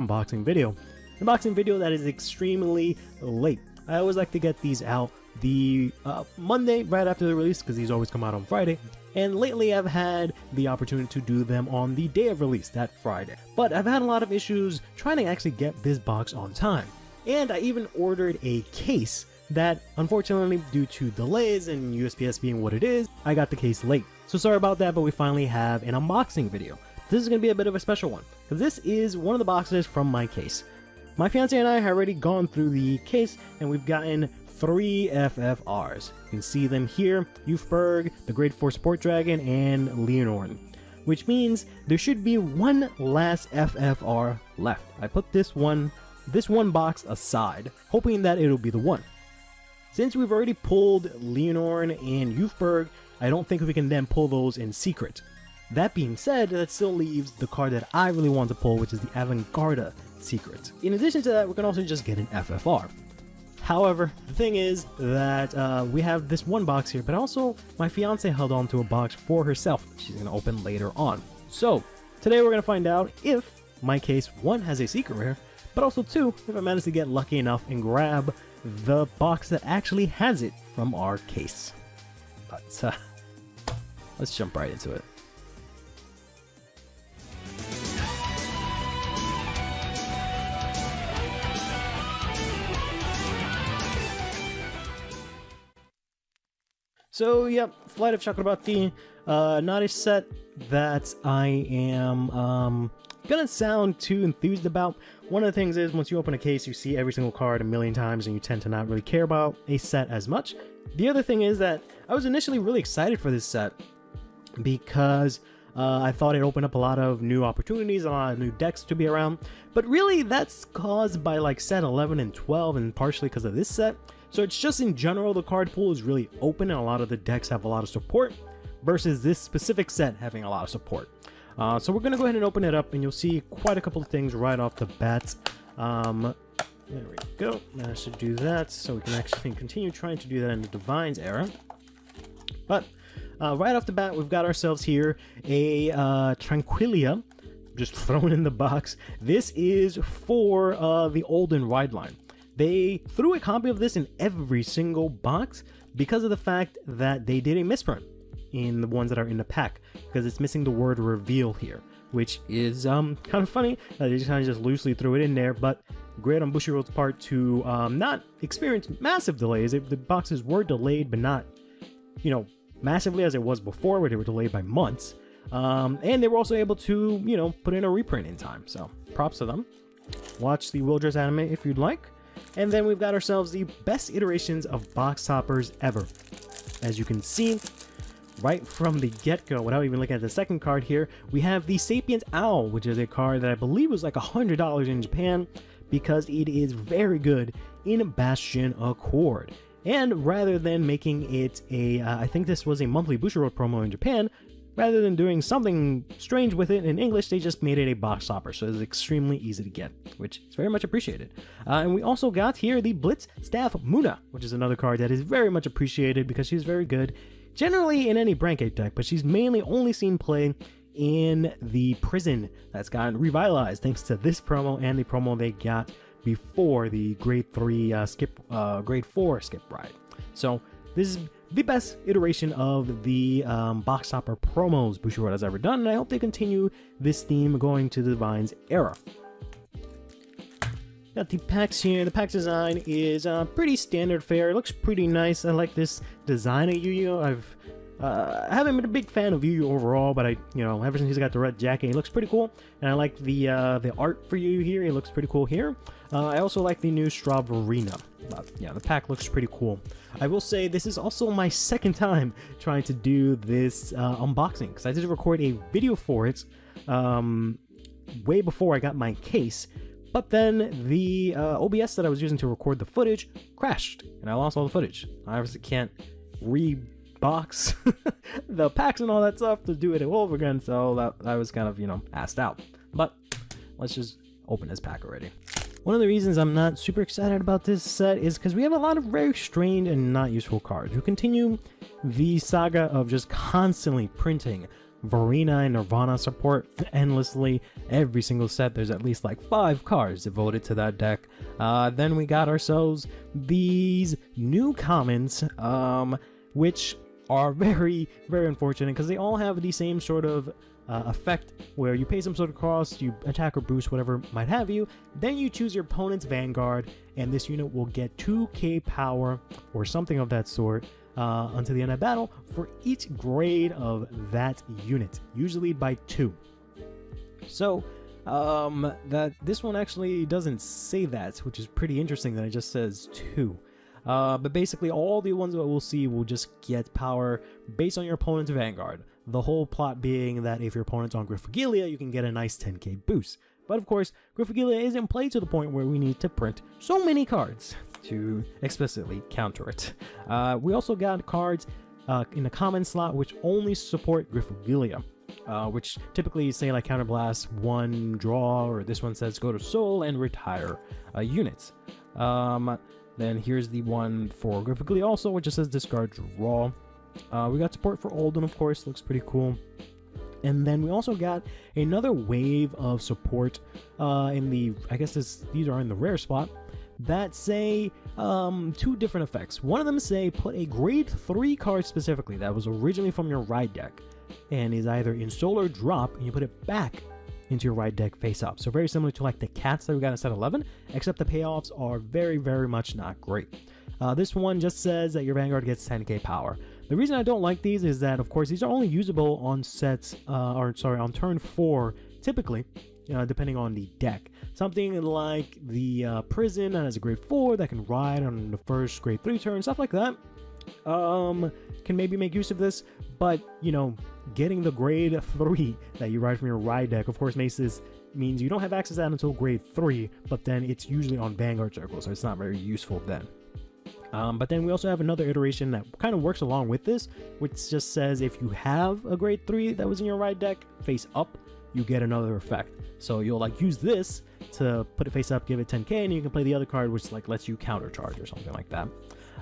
unboxing video. Unboxing video that is extremely late. I always like to get these out the Monday right after the release because these always come out on Friday. And lately I've had the opportunity to do them on the day of release, that Friday. But I've had a lot of issues trying to actually get this box on time. And I even ordered a case that, unfortunately, due to delays and USPS being what it is, I got the case late. So sorry about that, but we finally have an unboxing video. This is going to be a bit of a special one, because this is one of the boxes from my case. My fiance and I have already gone through the case, and we've gotten 3 FFRs. You can see them here: Youthberg, the Grade 4 Sport Dragon, and Leonorn. Which means there should be one last FFR left. I put this one box aside, hoping that it'll be the one. Since we've already pulled Leonorn and Youthberg, I don't think we can then pull those in secret. That being said, that still leaves the card that I really want to pull, which is the Avantgarda secret. In addition to that, we can also just get an FFR. However, the thing is that we have this one box here, but also my fiance held on to a box for herself she's going to open later on. So today we're going to find out if my case, 1, has a secret rare, but also 2, if I managed to get lucky enough and grab the box that actually has it from our case. But let's jump right into it. So yep, Flight of Chakrabarti, not a set that I am gonna sound too enthused about. One of the things is, once you open a case, you see every single card a million times and you tend to not really care about a set as much. The other thing is that I was initially really excited for this set because I thought it opened up a lot of new opportunities, a lot of new decks to be around, but really that's caused by like set 11 and 12 and partially because of this set. So it's just in general the card pool is really open and a lot of the decks have a lot of support versus this specific set having a lot of support. So we're going to go ahead and open it up and you'll see quite a couple of things right off the bat. There we go. Managed to do that, so we can actually continue trying to do that in the Divines era. But right off the bat, we've got ourselves here a Tranquilia, just thrown in the box. This is for the Olden Ride line. They threw a copy of this in every single box because of the fact that they did a misprint in the ones that are in the pack, because it's missing the word reveal here, which is kind of funny. They just kind of just loosely threw it in there, but great on Bushiroad's part to not experience massive delays. The boxes were delayed, but not, you know, massively as it was before, where they were delayed by months. And they were also able to, you know, put in a reprint in time. So props to them. Watch the Wildress anime if you'd like. And then we've got ourselves the best iterations of box toppers ever. As you can see, right from the get-go, without even looking at the second card here, we have the Sapient Owl, which is a card that I believe was like $100 in Japan, because it is very good in Bastion Accord. And rather than making it a, I think this was a monthly Bushiroad promo in Japan, rather than doing something strange with it in English, they just made it a box topper, so it's extremely easy to get, which is very much appreciated. And we also got here the Blitz Staff Muna, which is another card that is very much appreciated because she's very good, generally in any Brancate deck, but she's mainly only seen play in the Prison that's gotten revitalized thanks to this promo and the promo they got before the Grade 3 Grade 4 Skip Ride. So this is the best iteration of the box topper promos Bushiroad has ever done, and I hope they continue this theme going to the Divines era. Got the packs here. The pack design is pretty standard fare. It looks pretty nice. I like this design of Yu-Gi-Oh! I haven't been a big fan of Yu-Gi-Oh! Overall, but ever since he's got the red jacket, he looks pretty cool. And I like the art for Yu here. He looks pretty cool here. I also like the new Strawberina. Yeah, the pack looks pretty cool. I will say this is also my second time trying to do this unboxing, because I did record a video for it way before I got my case. But then the OBS that I was using to record the footage crashed, and I lost all the footage. I obviously can't rebox the packs and all that stuff to do it all over again, so that was kind of, assed out. But let's just open this pack already. One of the reasons I'm not super excited about this set is because we have a lot of very strange and not useful cards. We continue the saga of just constantly printing Verena and Nirvana support endlessly. Every single set, there's at least like 5 cards devoted to that deck. Then we got ourselves these new commons, which are very, very unfortunate because they all have the same sort of effect where you pay some sort of cost, you attack or boost, whatever might have you, then you choose your opponent's Vanguard, and this unit will get 2k power or something of that sort until the end of battle for each grade of that unit, usually by 2. So that this one actually doesn't say that, which is pretty interesting that it just says 2. But basically all the ones that we'll see will just get power based on your opponent's Vanguard. The whole plot being that if your opponent's on Grifogilia, you can get a nice 10k boost. But of course, Grifogilia isn't played to the point where we need to print so many cards to explicitly counter it. We also got cards in the common slot which only support Grifogilia, which typically say like Counterblast, 1 draw, or this one says go to Soul and retire units. Then here's the one for Grifogilia also, which just says discard draw. We got support for Olden, of course, looks pretty cool. And then we also got another wave of support in the, I guess these are in the rare spot, that say 2 different effects. One of them say put a grade 3 card specifically that was originally from your ride deck and is either in Soul or drop, and you put it back into your ride deck face up. So very similar to like the cats that we got in set 11, except the payoffs are very, very much not great. This one just says that your Vanguard gets 10k power. The reason I don't like these is that, of course, these are only usable on sets, on turn 4, typically, depending on the deck. Something like the Prison that has a grade 4 that can ride on the first grade 3 turn, stuff like that, can maybe make use of this, but, getting the grade 3 that you ride from your ride deck, of course, means you don't have access to that until grade 3, but then it's usually on Vanguard Circle, so it's not very useful then. But then we also have another iteration that kind of works along with this, which just says if you have a grade 3 that was in your ride deck face up, you get another effect. So you'll like use this to put it face up, give it 10k, and you can play the other card, which like lets you counter charge or something like that.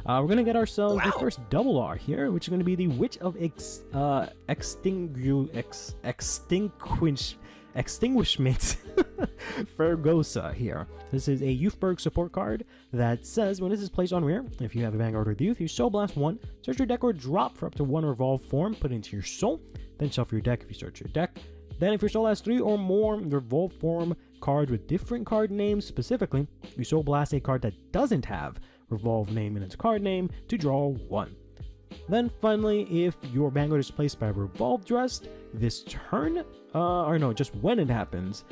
We're gonna get ourselves the first double R here, which is gonna be the Witch of Extinguishment Fergosa here. This is a Youthberg support card that says when this is placed on rear, if you have a Vanguard with Youth, you Soul Blast 1, search your deck or drop for up to 1 Revolve form, put it into your Soul, then shuffle your deck if you search your deck. Then if your Soul has 3 or more Revolve form cards with different card names specifically, you Soul Blast a card that doesn't have Revolve name in its card name to draw 1. Then finally, if your Vanguard is placed by Revolve Dressed this turn, or no, just when it happens,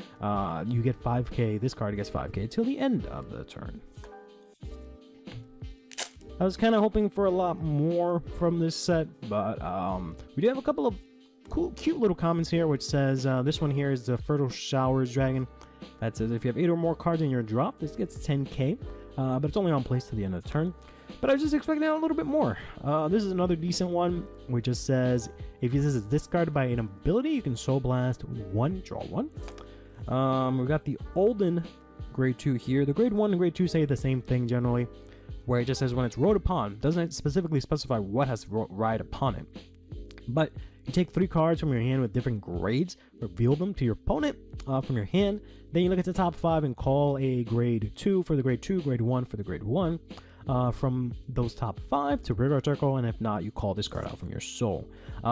you get 5k, this card gets 5k till the end of the turn. I was kind of hoping for a lot more from this set, but we do have a couple of cool, cute little comments here, which says, this one here is the Fertile Showers Dragon. That says if you have 8 or more cards in your drop, this gets 10k, but it's only on place to the end of the turn. But I was just expecting a little bit more. This is another decent one, which just says if this is discarded by an ability, you can Soul Blast 1, draw 1. We got the Olden grade 2 here. The grade 1 and grade 2 say the same thing generally, where it just says when it's rode upon, doesn't specifically specify what has to ride upon it. But you take 3 cards from your hand with different grades, reveal them to your opponent from your hand, then you look at the top 5 and call a grade 2 for the grade 2, grade 1 for the grade 1. From those top 5 to Graveyard Circle, and if not, you call this card out from your Soul.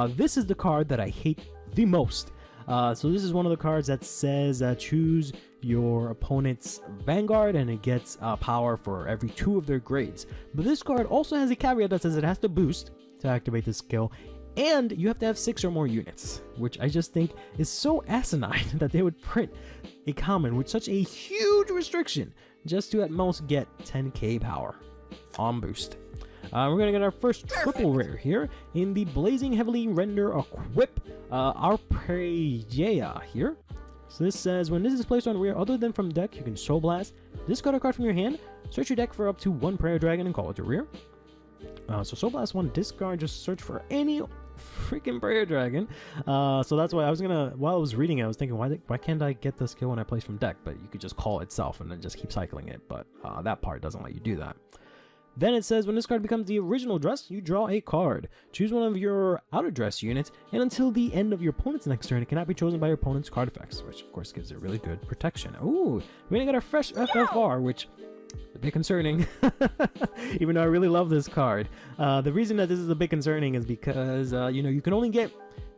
This is the card that I hate the most. So this is one of the cards that says choose your opponent's Vanguard, and it gets power for every 2 of their grades. But this card also has a caveat that says it has to boost to activate this skill, and you have to have 6 or more units, which I just think is so asinine that they would print a common with such a huge restriction just to at most get 10k power on boost. We're gonna get our first triple rare here in the Blazing Heavily Render Equip Arpegia here. So this says when this is placed on rear other than from deck, you can Soul Blast, discard a card from your hand, search your deck for up to 1 Prayer Dragon and call it to rear. So Soul Blast 1, discard, just search for any freaking Prayer Dragon. So that's why I was gonna, while I was reading it, I was thinking, why can't I get the skill when I place from deck? But you could just call itself and then just keep cycling it, but that part doesn't let you do that. Then it says when this card becomes the original address, you draw a card. Choose one of your out-address units, and until the end of your opponent's next turn, it cannot be chosen by your opponent's card effects, which of course gives it really good protection. Ooh, we're gonna get our fresh FFR, which is a bit concerning, even though I really love this card. The reason that this is a bit concerning is because, you know, you can only get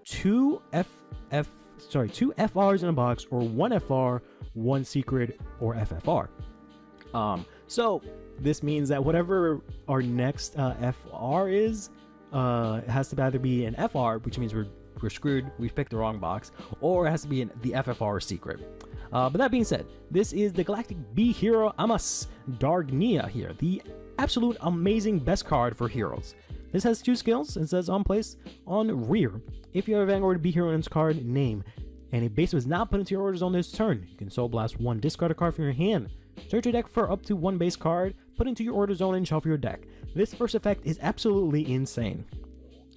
two FRs in a box, or one FR, one secret, or FFR. So this means that whatever our next FR is, it has to either be an FR, which means we're screwed, we've picked the wrong box, or it has to be the FFR secret. But that being said, this is the Galactic B Hero Amas Dargnia here, the absolute amazing best card for heroes. This has 2 skills. It says on place, on rear. If you have a Vanguard B Hero in its card name, and a base was not put into your order zone this turn, you can Soul Blast 1, discard a card from your hand. Search your deck for up to 1 base card, put into your order zone, and shuffle your deck. This first effect is absolutely insane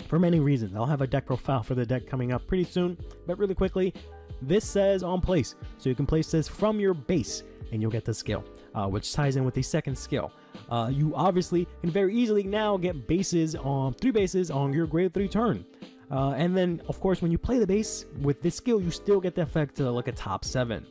for many reasons. I'll have a deck profile for the deck coming up pretty soon, but really quickly, this says on place, so you can place this from your base, and you'll get the skill, which ties in with the second skill. You obviously can very easily now get bases on 3 bases on your grade 3 turn. And then, of course, when you play the base with this skill, you still get the effect to like a top 7.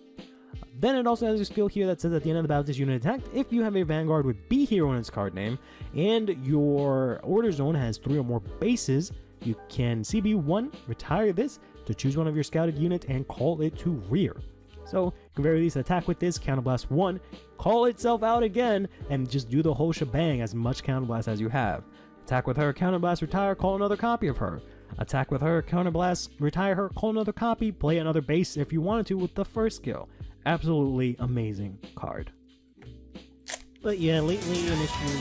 Then it also has a skill here that says at the end of the battle, this unit attacked. If you have a Vanguard with B Hero in its card name, and your order zone has 3 or more bases, you can CB1, retire this to choose one of your scouted units and call it to rear. So you can very easily attack with this, counterblast 1, call itself out again, and just do the whole shebang, as much counterblast as you have. Attack with her, counterblast, retire, call another copy of her. Attack with her, counterblast, retire her, call another copy, play another base if you wanted to with the first skill. Absolutely amazing card. But yeah, lately an issue.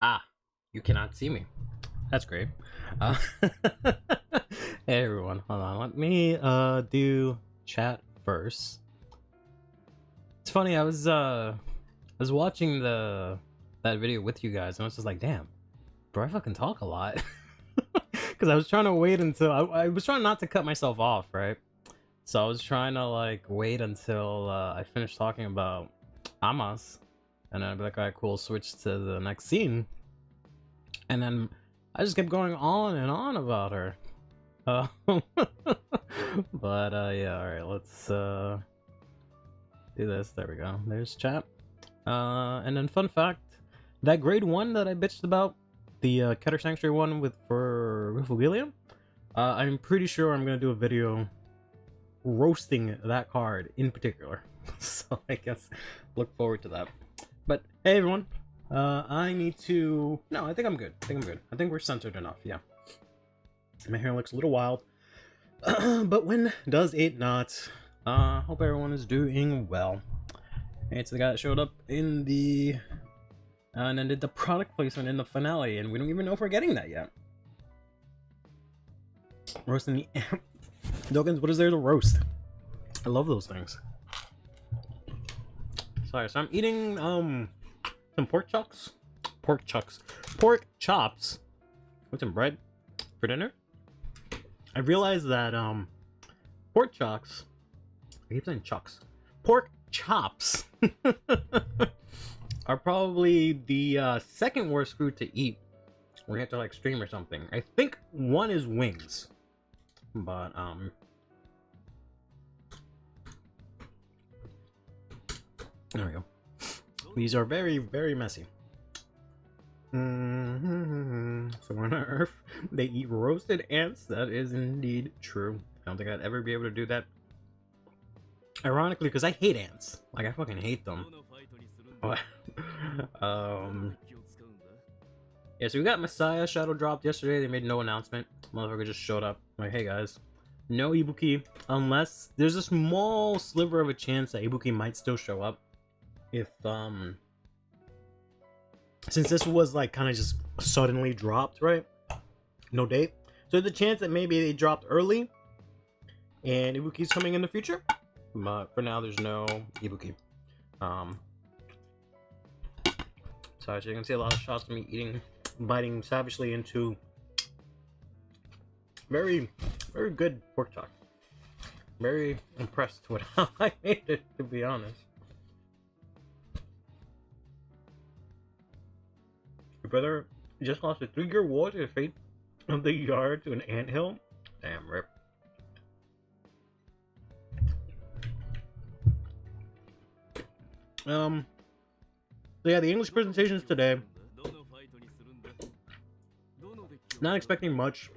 Ah, you cannot see me. That's great. Hey everyone, hold on. Let me do chat first. It's funny, I was watching that video with you guys, and I was just like, damn, bro, I fucking talk a lot. Because I was trying to wait until I was trying not to cut myself off, right? So I was trying to like wait until I finished talking about Amas, and then I'd be like, alright, cool, switch to the next scene. And then I just kept going on and on about her. But yeah, alright, let's do this. There we go. There's chat. And then fun fact, that grade 1 that I bitched about, the Keter Sanctuary one for William, I'm pretty sure I'm gonna do a video roasting that card in particular. So I guess look forward to that. But hey everyone, I need to... No, I think I'm good. I think we're centered enough, yeah. My hair looks a little wild. But when does it not? Hope everyone is doing well. Hey, it's the guy that showed up in the... and then did the product placement in the finale, and we don't even know if we're getting that yet. Roasting the amp. Dogans, what is there to roast? I love those things. Sorry, so I'm eating some pork chops with some bread for dinner. I realized that pork chops, I keep saying chucks, pork chops are probably the second worst food to eat when you have to like stream or something. I think one is wings, but there we go. These are very, very messy. So on Earth, they eat roasted ants. That is indeed true. I don't think I'd ever be able to do that. Ironically, because I hate ants. Like, I fucking hate them. Yeah, so we got Messiah Shadow dropped yesterday. They made no announcement. Motherfucker just showed up. Like, hey guys, no Ibuki, unless there's a small sliver of a chance that Ibuki might still show up. If, since this was like kind of just suddenly dropped, right? No date. So there's a chance that maybe they dropped early and Ibuki's coming in the future. But for now, there's no Ibuki. So as you can see, a lot of shots of me biting savagely into very Very good pork chop. Very impressed with how I made it, to be honest. Your brother just lost a 3-year war to the fate of the yard to an anthill? Damn, rip. So yeah, the English presentations today. Not expecting much.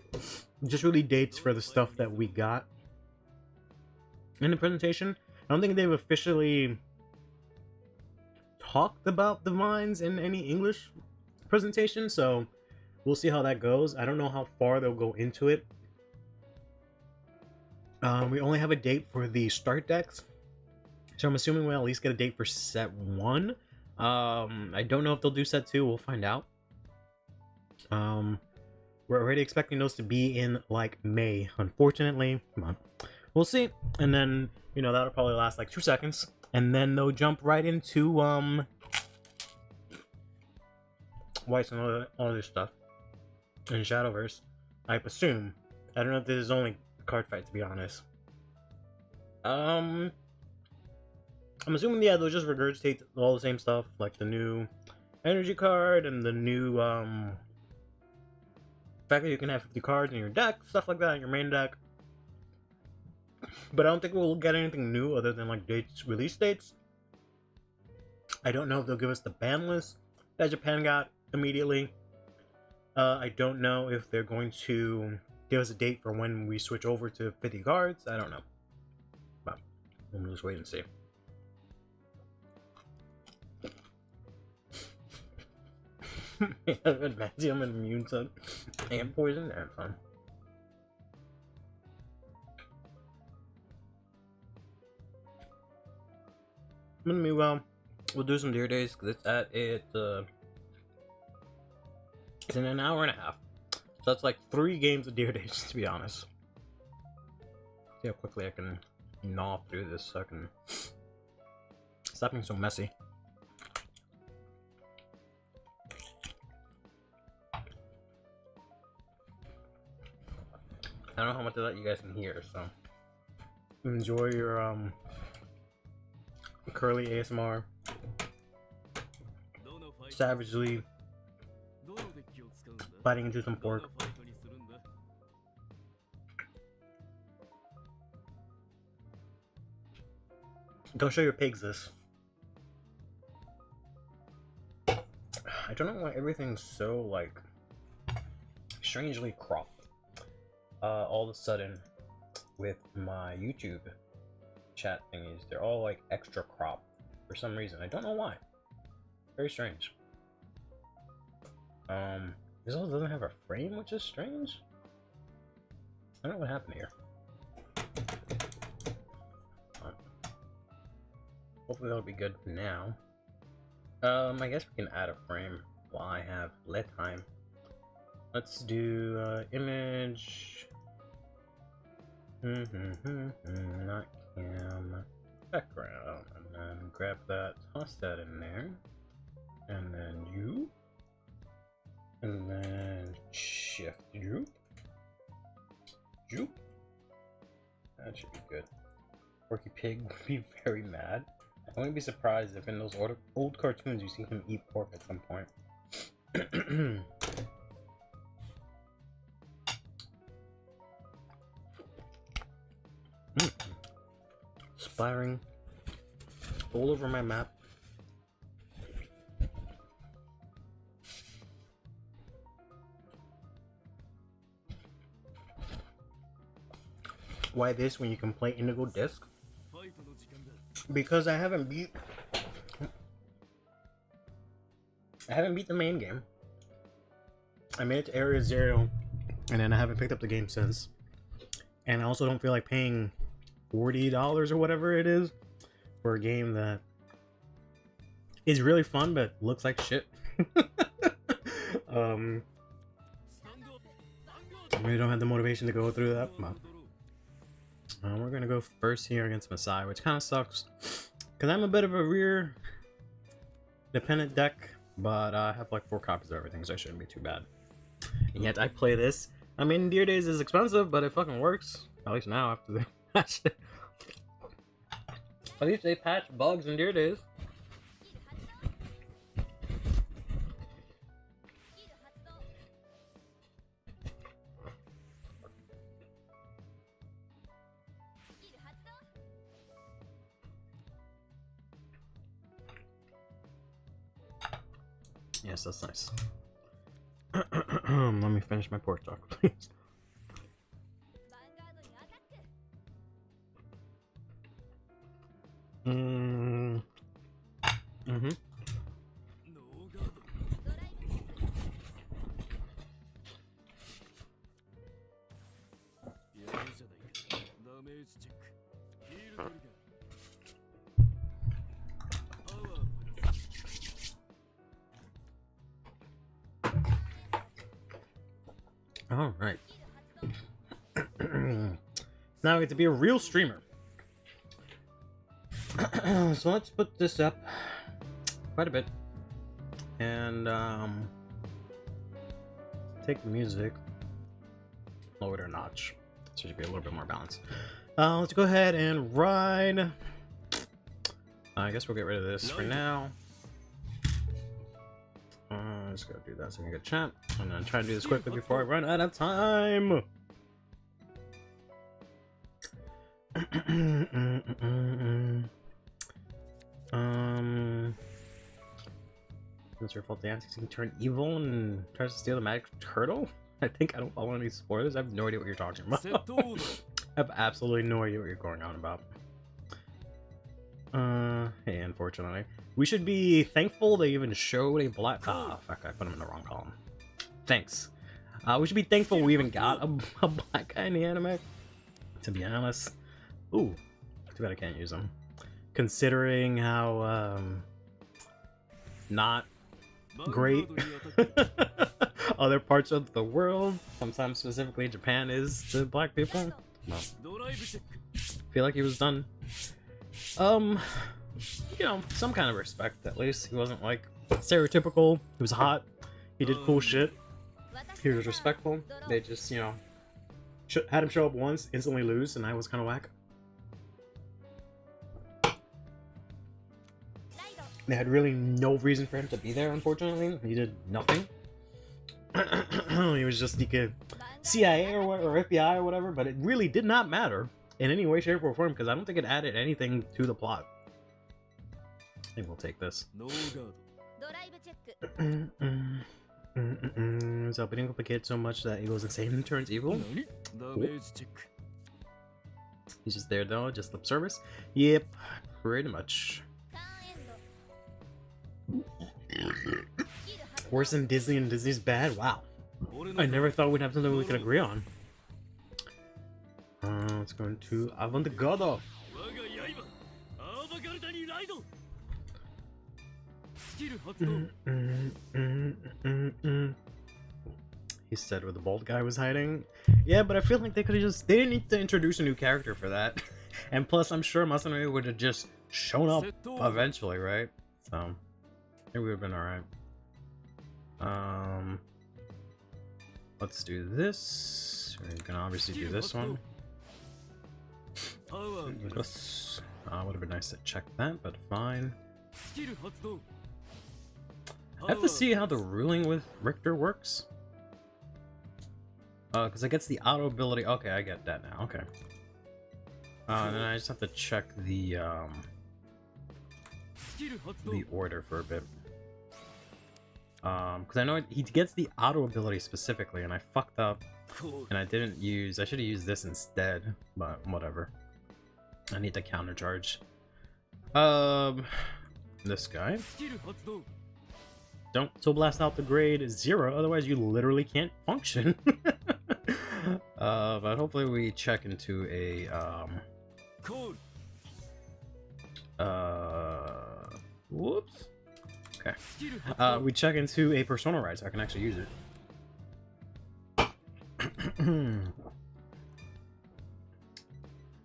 Just really dates for the stuff that we got in the presentation. I don't think they've officially talked about the vines in any English presentation, so we'll see how that goes. I don't know how far they'll go into it. We only have a date for the start decks, so I'm assuming we'll at least get a date for set 1. I don't know if they'll do set 2. We'll find out. We're already expecting those to be in like May, unfortunately. Come on, we'll see. And then, you know, that'll probably last like 2 seconds, and then they'll jump right into Whites and all this stuff in Shadowverse, I assume. I don't know if this is only a card fight, to be honest. I'm assuming, yeah, they'll just regurgitate all the same stuff, like the new energy card and the new fact that you can have 50 cards in your deck, stuff like that, in your main deck. But I don't think we'll get anything new other than like dates, release dates. I don't know if they'll give us the ban list that Japan got immediately. I don't know if they're going to give us a date for when we switch over to 50 cards. I don't know. But we'll just wait and see. Adamantium and immune to and poison. That's fun. Meanwhile, we'll do some deer days because it's at it's in an hour and a half. So that's like 3 games of deer days, to be honest. See how quickly I can gnaw through this so I can stop being so messy. I don't know how much of that you guys can hear, so enjoy your curly ASMR. Savagely biting into some pork. Don't show your pigs this. I don't know why everything's so like strangely cropped. All of a sudden with my YouTube chat thingies, they're all like extra cropped for some reason. I don't know why. Very strange. This all doesn't have a frame, which is strange. I don't know what happened here. Hopefully that'll be good now. I guess we can add a frame while I have lead time. Let's do image. Not cam. Background. And then grab that, toss that in there. And then you. And then shift you. You. That should be good. Porky Pig would be very mad. I wouldn't be surprised if in those old cartoons you see him eat pork at some point. Splattering all over my map. Why this when you can play Indigo Disc? Because I haven't beat the main game. I made it to Area 0 and then I haven't picked up the game since. And I also don't feel like paying $40 or whatever it is for a game that is really fun but looks like shit. I really don't have the motivation to go through that. But we're gonna go first here against Masai, which kind of sucks because I'm a bit of a rear dependent deck, but I have like 4 copies of everything, so it shouldn't be too bad. And yet I play this I mean, Deer Days is expensive, but it fucking works. At least now after they patched it. At least they patched bugs in Deer Days. Yes, that's nice. Let me finish my pork talk, please. All right. Now I get to be a real streamer. So let's put this up quite a bit and take the music, lower it a notch, so it should be a little bit more balanced. Let's go ahead and ride. I guess we'll get rid of this for now. Just gotta do that so we can get chat. I'm gonna try to do this quickly before I run out of time. It's your fault the antics can turn evil and tries to steal the magic turtle? I think I don't follow any spoilers. I have no idea what you're talking about. I have absolutely no idea what you're going on about. Hey, unfortunately. We should be thankful they even showed a black... Ah, fuck, I put him in the wrong column. Thanks. We should be thankful we even got a black guy in the anime, to be honest. Ooh, too bad I can't use him. Considering how, not great other parts of the world, sometimes specifically Japan, is to black people. Well, feel like he was done. You know, some kind of respect at least. He wasn't like stereotypical. He was hot. He did cool shit. He was respectful. They just, you know, had him show up once, instantly lose, and I was kind of whack. They had really no reason for him to be there, unfortunately. He did nothing. He was just the CIA or FBI or whatever, but it really did not matter in any way, shape, or form, because I don't think it added anything to the plot. I think we'll take this. So we didn't complicate so much that he goes insane and turns evil. Cool. He's just there though, just lip service. Yep, pretty much. Worse than Disney and Disney's bad? Wow. I never thought we'd have something we could agree on. Let's go into Avant-Garde. He said where the bald guy was hiding. Yeah, but I feel like they could have just... They didn't need to introduce a new character for that. And plus, I'm sure Masanori would have just shown up eventually, right? So, it would have been alright. Let's do this. We're gonna obviously do this one. Would have been nice to check that, but fine. I have to see how the ruling with Richter works. Because it gets the auto ability. Okay, I get that now. Okay. And then I just have to check the order for a bit. Because I know he gets the auto ability specifically, and I fucked up, and I didn't use. I should have used this instead, but whatever. I need the counter charge. This guy. Don't Soul Blast out the grade 0, otherwise you literally can't function. But hopefully we check into a whoops. Okay. We check into a Persona Ride so I can actually use it.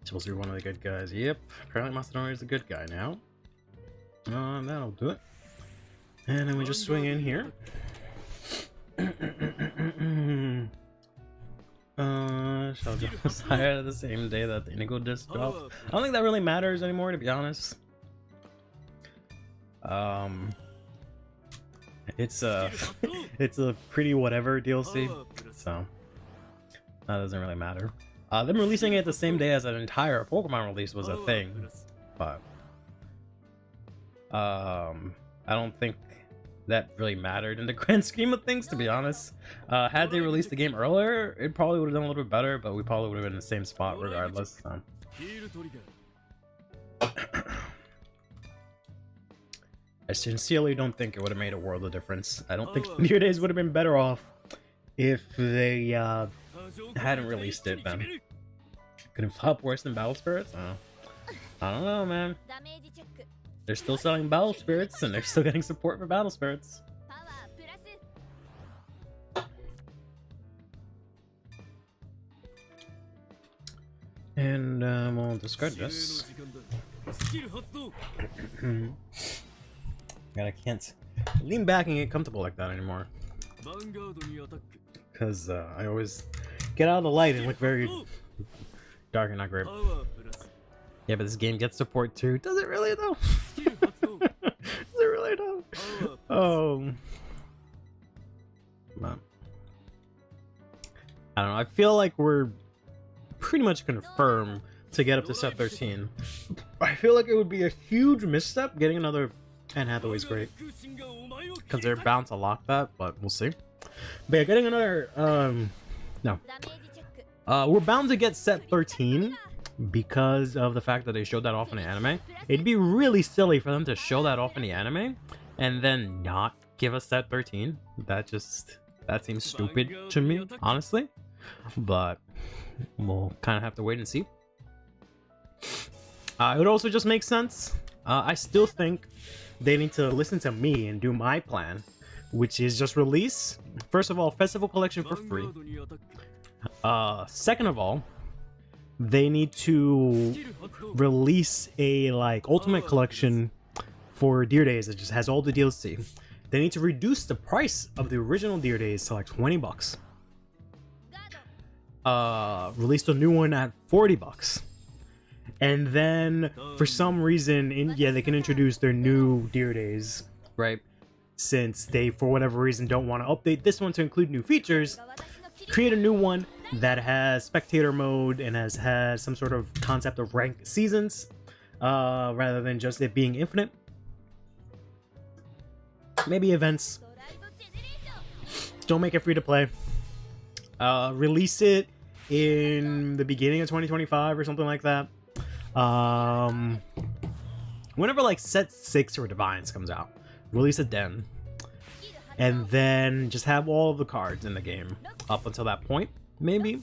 Supposed to be one of the good guys. Yep. Apparently Masanori is the good guy now. That'll do it. And then we just swing in here. shall just hire the same day that the Inigo disc dropped. I don't think that really matters anymore, to be honest. It's a it's a pretty whatever DLC, so that doesn't really matter. Them releasing it the same day as an entire Pokemon release was a thing, but I don't think that really mattered in the grand scheme of things, to be honest. Had they released the game earlier, it probably would have done a little bit better, but we probably would have been in the same spot regardless. So. I sincerely don't think it would have made a world of difference. I don't think New Days would have been better off if they hadn't released it then. Could have flopped worse than Battle Spirits? I don't know, man. They're still selling Battle Spirits and they're still getting support for Battle Spirits. And we'll discard this. God, I can't lean back and get comfortable like that anymore. Because I always get out of the light and look very dark and not great. Yeah, but this game gets support too. Does it really though? Does it really though? Oh. I don't know. I feel like we're pretty much confirmed to get up to set 13. I feel like it would be a huge misstep getting another Anne Hathaway's great. Because they're bound to lock that, but we'll see. But yeah, getting another no. We're bound to get set 13 because of the fact that they showed that off in the anime. It'd be really silly for them to show that off in the anime and then not give us set 13. That seems stupid to me, honestly. But we'll kind of have to wait and see. It would also just make sense. I still think they need to listen to me and do my plan, which is just release, first of all, Festival Collection for free. Second of all, they need to release a Ultimate Collection for Deer Days that just has all the DLC. They need to reduce the price of the original Deer Days to like $20. Release the new one at $40. And then, for some reason, they can introduce their new Deer Days, right? Since they, for whatever reason, don't want to update this one to include new features, create a new one that has spectator mode and has some sort of concept of ranked seasons, rather than just it being infinite. Maybe events. Don't make it free to play. Release it in the beginning of 2025 or something like that. Whenever set 6 or Divines comes out, release it then, and then just have all of the cards in the game up until that point. Maybe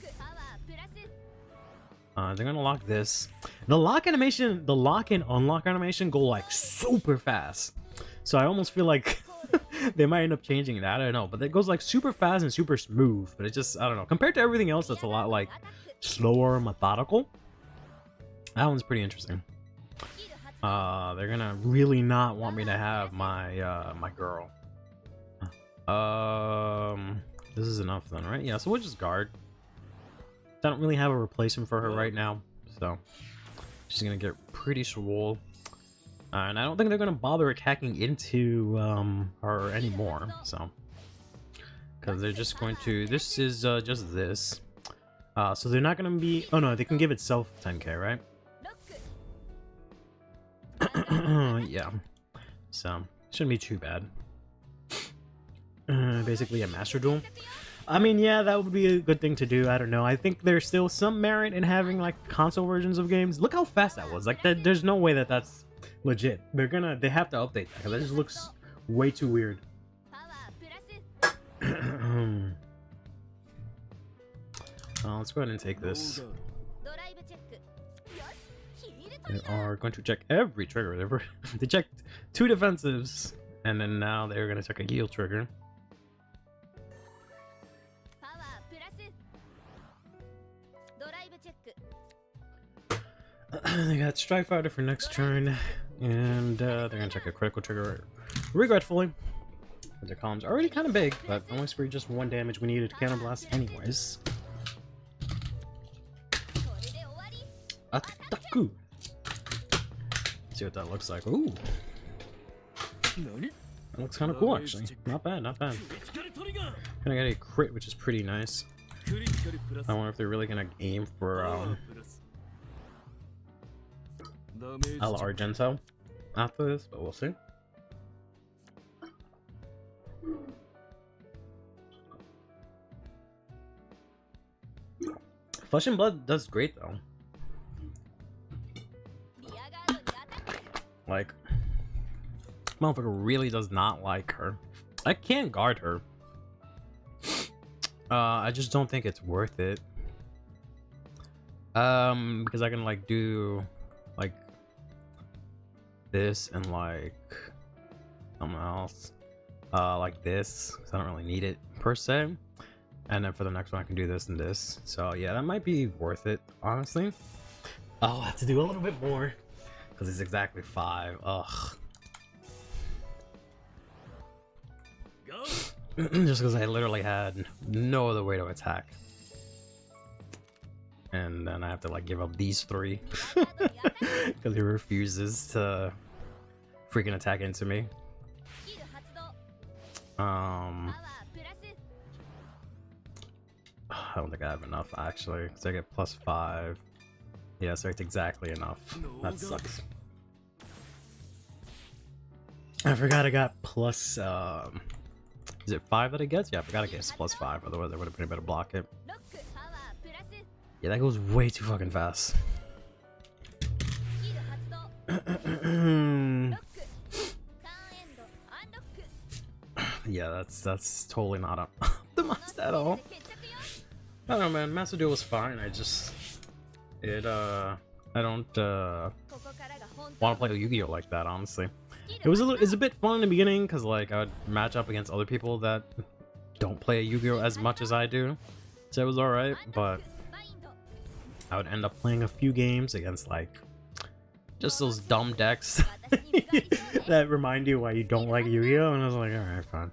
they're gonna lock this. The lock animation, the lock and unlock animation go super fast, so I almost feel like they might end up changing that. I don't know, but it goes super fast and super smooth, but it just, I don't know, compared to everything else that's a lot slower, methodical. That one's pretty interesting. They're gonna really not want me to have my my girl. This is enough then, right? Yeah, so we'll just guard. I don't really have a replacement for her right now, so she's gonna get pretty swole. And I don't think they're gonna bother attacking into her anymore, so because they're just going to. This is just this. So they're not gonna be. Oh no, they can give itself 10k, right? Yeah, so shouldn't be too bad. Basically a master duel. I mean, yeah, that would be a good thing to do. I don't know. I think there's still some merit in having console versions of games. Look how fast that was. There's no way that that's legit. They have to update that because that just looks way too weird. Let's go ahead and take this. They are going to check every trigger. They checked 2 defensives, and then now they're going to check a heal trigger. They got Strike Fighter for next turn, and they're going to check a critical trigger, regretfully. Their column's already kind of big, but only for just 1 damage we needed to counterblast anyways. Ataku. See what that looks like. Ooh. That looks kind of cool, actually. Not bad, not bad. Gonna get a crit, which is pretty nice. I wonder if they're really gonna aim for El Argento after this, but we'll see. Flesh and Blood does great though. Like, motherfucker really does not like her. I can't guard her. I just don't think it's worth it. Because I can like do like this and like something else. Like this, because I don't really need it per se. And then for the next one I can do this and this. So yeah, that might be worth it, honestly. I'll have to do a little bit more. Because it's exactly 5. Ugh. Just because I literally had no other way to attack. And then I have to like give up these 3. Because he refuses to freaking attack into me. I don't think I have enough actually. Because I get +5. Yeah, so it's exactly enough. That sucks. I forgot I got plus, is it 5 that it gets? Yeah, I forgot it gets +5, otherwise I would have been able to block it. Yeah, that goes way too fucking fast. Yeah, that's totally not optimized at all. I don't know, man. Master Duel was fine. I just... I don't want to play Yu-Gi-Oh like that, honestly. It's a bit fun in the beginning because like I would match up against other people that don't play Yu-Gi-Oh as much as I do, so it was all right. But I would end up playing a few games against like just those dumb decks that remind you why you don't like Yu-Gi-Oh, and I was like, all right, fine.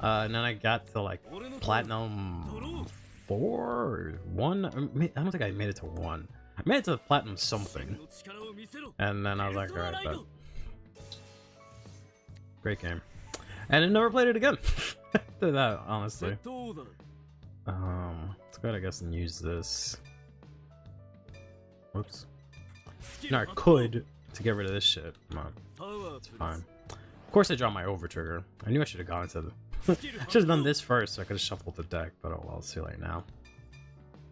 And then I got to like Platinum 4 or 1. I don't think I made it to 1. I made it to Platinum something, and then I was like, all right, but great game, and I never played it again after that, honestly. Let's go ahead, I guess, and use this. Whoops. No, I could to get rid of this shit. Come on, it's fine. Of course, I dropped my over trigger. I knew I should have gone into the. I should have done this first, so I could have shuffled the deck. But oh well, it's too late now.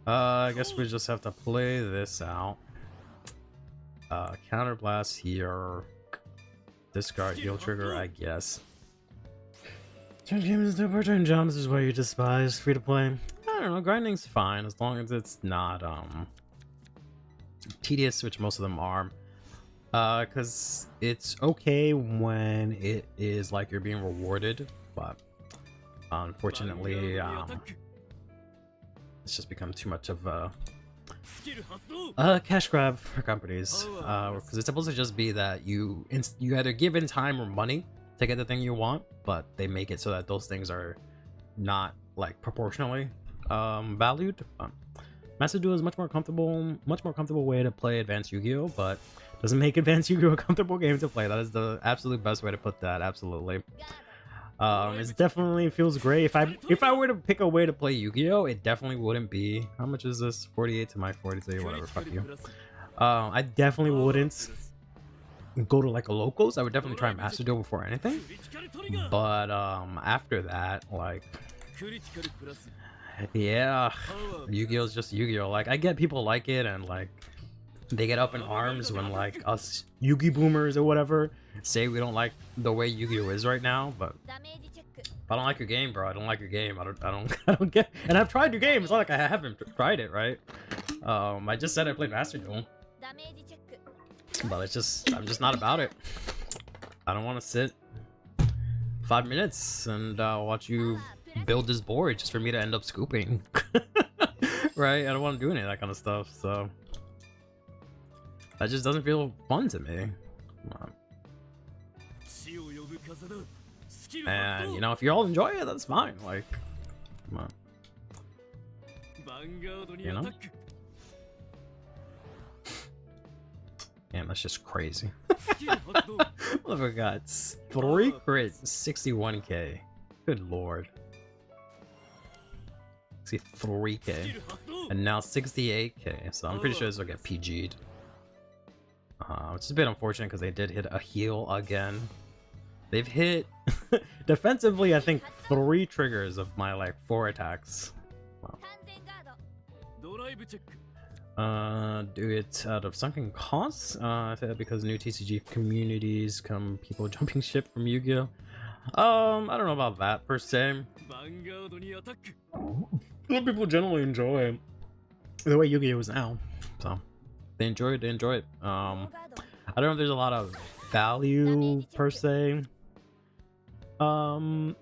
I guess we just have to play this out. Counterblast here. Discard heal trigger, I guess. Turn games into return jumps is what you despise. Free to play. I don't know, grinding's fine as long as it's not tedious, which most of them are. Because it's okay when it is like you're being rewarded, but unfortunately, it's just become too much of a cash grab for companies. Because it's supposed to just be that you either give in time or money to get the thing you want, but they make it so that those things are not like proportionally valued. Master Duel is much more comfortable way to play Advanced Yu-Gi-Oh, but doesn't make Advanced Yu-Gi-Oh a comfortable game to play. That is the absolute best way to put that. Absolutely. It definitely feels great. If I were to pick a way to play Yu-Gi-Oh, it definitely wouldn't be. How much is this? 48 to my 43, whatever. Fuck you. I definitely wouldn't go to like a locals. I would definitely try Master Duel before anything. But after that, like, yeah, Yu-Gi-Oh is just Yu-Gi-Oh. Like, I get people like it, and like they get up in arms when like us Yu-Gi boomers or whatever say we don't like the way Yu-Gi-Oh is right now. But if I don't like your game, bro, I don't like your game. I don't get. And I've tried your game. It's not like I haven't tried it, right? I just said I played Master Duel, but it's just I'm just not about it. I don't want to sit 5 minutes and watch you build this board just for me to end up scooping. Right? I don't want to do any of that kind of stuff, so that just doesn't feel fun to me. And you know, if you all enjoy it, that's fine. Like, come on. You know? game. That's just crazy. Motherfucker got 3 crits, 61k. Good lord. See, 3k. And now 68k. So I'm pretty sure this will get PG'd. Which is a bit unfortunate because they did hit a heal again. They've hit defensively, I think, 3 triggers of my like 4 attacks. Wow. Do it out of sunken costs? Because new TCG communities come people jumping ship from Yu-Gi-Oh! I don't know about that per se. Some people generally enjoy the way Yu-Gi-Oh! Is now. So they enjoy it, I don't know if there's a lot of value per se. For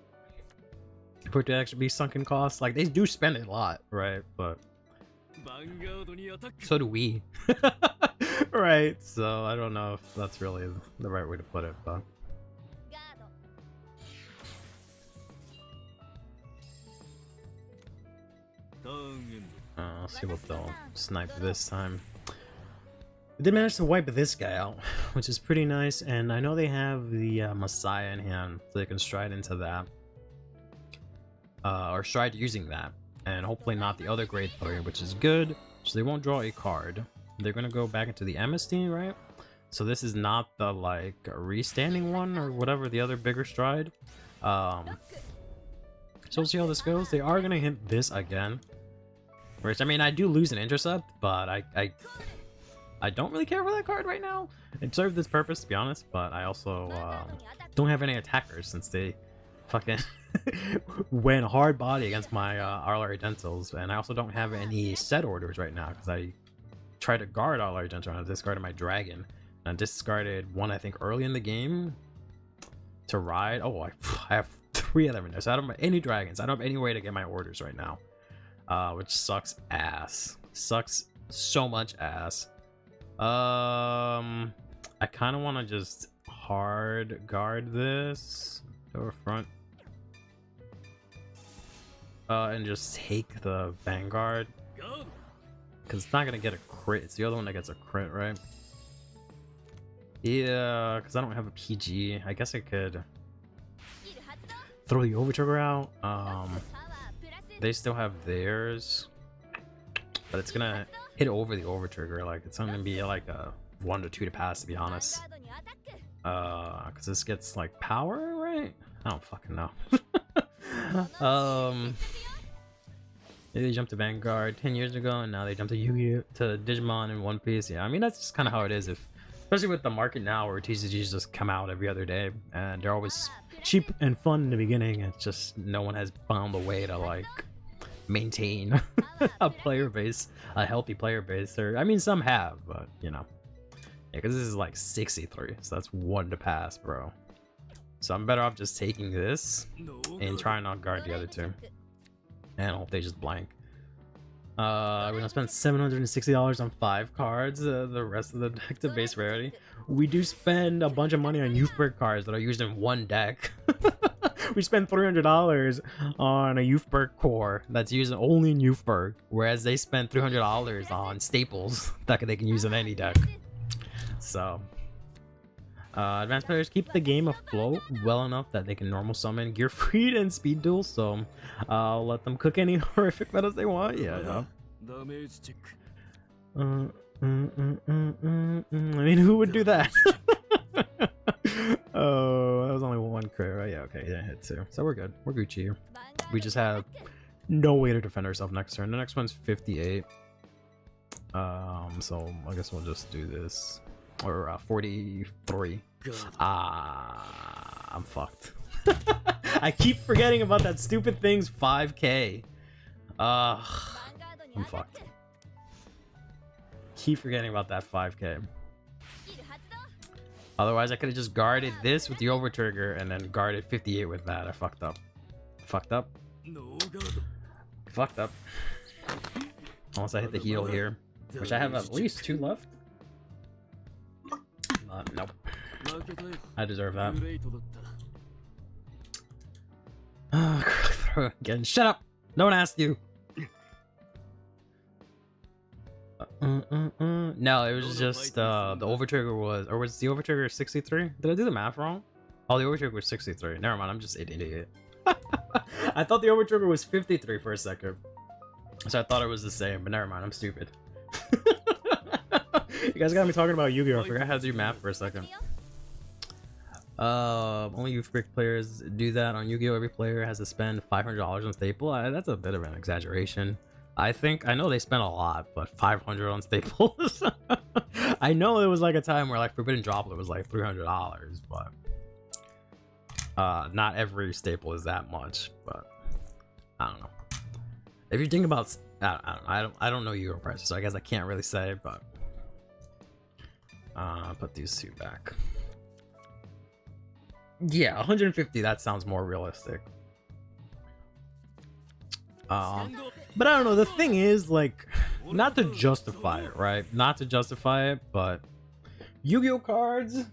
it to actually be sunken costs. Like they do spend it a lot, right? But so do we. Right, so I don't know if that's really the right way to put it, but let's see what they'll snipe this time. They did manage to wipe this guy out, which is pretty nice, and I know they have the Messiah in hand, so they can stride into that. Or stride using that, and hopefully not the other grade 3, which is good, so they won't draw a card. They're gonna go back into the amnesty, right? So this is not the like restanding one or whatever, the other bigger stride. So we'll see how this goes. They are gonna hit this again, which I mean I do lose an intercept, but I don't really care for that card right now. It served its purpose, to be honest, but I also don't have any attackers since they fucking went hard body against my RLR Dentals, and I also don't have any set orders right now because I tried to guard RLR Dental and I discarded my dragon. And I discarded one, I think, early in the game to ride. Oh, I have 3 of them in there, so I don't have any dragons. I don't have any way to get my orders right now, which sucks ass. Sucks so much ass. I kind of want to just hard guard this over front, and just take the Vanguard, because it's not gonna get a crit. It's the other one that gets a crit, right? Yeah, because I don't have a PG. I guess I could throw the Overtrigger out. They still have theirs, but it's gonna hit over the Overtrigger. Like it's gonna be like a 1 to 2 to pass, to be honest. Because this gets like power, right? I don't fucking know. They jumped to Vanguard 10 years ago, and now they jumped to Yu-Gi-Oh! To Digimon and One Piece. Yeah, I mean that's just kind of how it is. Especially with the market now, where TCGs just come out every other day, and they're always cheap and fun in the beginning. It's just no one has found a way to like maintain a player base, a healthy player base. Or I mean, some have, but you know, yeah, because this is like 63, so that's 1 to pass, bro. So I'm better off just taking this and trying not guard the other 2, and hope they just blank. We're gonna spend $760 on 5 cards. The rest of the deck to base rarity. We do spend a bunch of money on youth bird cards that are used in one deck. We spend $300 on a youth bird core that's used only in youth bird, whereas they spend $300 on staples that they can use in any deck. So advanced players keep the game afloat well enough that they can normal summon Gearfried and Speed Duel, so I'll let them cook any horrific metas they want. Yeah. I mean, who would do that? Oh, that was only 1 crit, right? Yeah, okay, yeah, hit 2. So we're good. We're Gucci here. We just have no way to defend ourselves next turn. The next one's 58. So I guess we'll just do this. Or 43. I'm fucked. I keep forgetting about that stupid thing's 5k. I'm fucked. Keep forgetting about that 5k. Otherwise, I could have just guarded this with the Overtrigger and then guarded 58 with that. I fucked up. Fucked up. Fucked up. Unless I hit the heal here, which I have at least 2 left. Nope. I deserve that. Again, shut up! No one asked you! No, it was just the overtrigger was, or was the overtrigger 63? Did I do the math wrong? Oh, the overtrigger was 63. Never mind, I'm just an idiot. I thought the overtrigger was 53 for a second, so I thought it was the same, but never mind, I'm stupid. You guys got me talking about Yu-Gi-Oh! I forgot how to do math for a second. Only you freak players do that on Yu-Gi-Oh! Every player has to spend $500 on staple. That's a bit of an exaggeration. I know they spent a lot, but 500 on staples. I know there was like a time where like Forbidden Droplet was like $300, but not every staple is that much. But I don't know. If you think about, I don't know Yu-Gi-Oh! prices, so I guess I can't really say. But put these two back. Yeah, 150. That sounds more realistic. But I don't know, the thing is, like, not to justify it, right? Not to justify it, but Yu-Gi-Oh! Cards,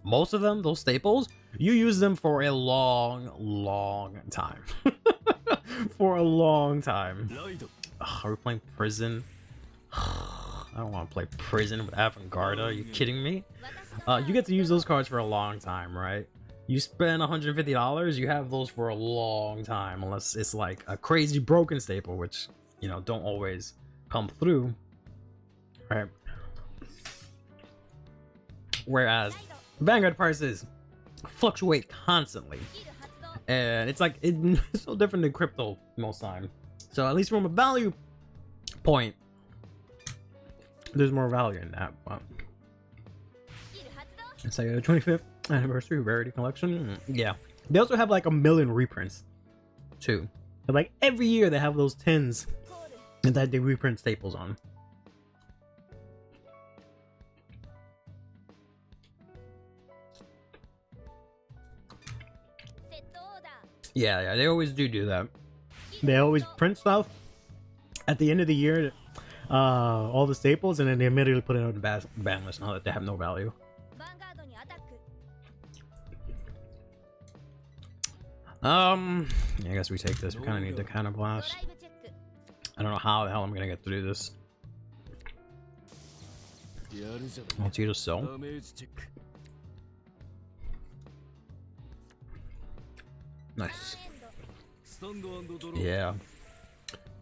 most of them, those staples, you use them for a long time. For a long time. Ugh, are we playing Prison? I don't want to play Prison with Avant-Garde, are you kidding me? You get to use those cards for a long time, right? You spend $150, you have those for a long time, unless it's like a crazy broken staple, which, you know, don't always come through, right? Whereas Vanguard prices fluctuate constantly, and it's like it's so different than crypto most time. So at least from a value point, there's more value in that. But it's like a 25th anniversary rarity collection. Yeah, they also have like a million reprints too. But like every year they have those tins that they reprint staples on. Yeah, they always do that. They always print stuff at the end of the year, all the staples, and then they immediately put it on the ban list now that they have no value. Yeah, I guess we take this. We kind of need the counter blast. I don't know how the hell I'm gonna get through this. Let's use a soul. Nice. Yeah.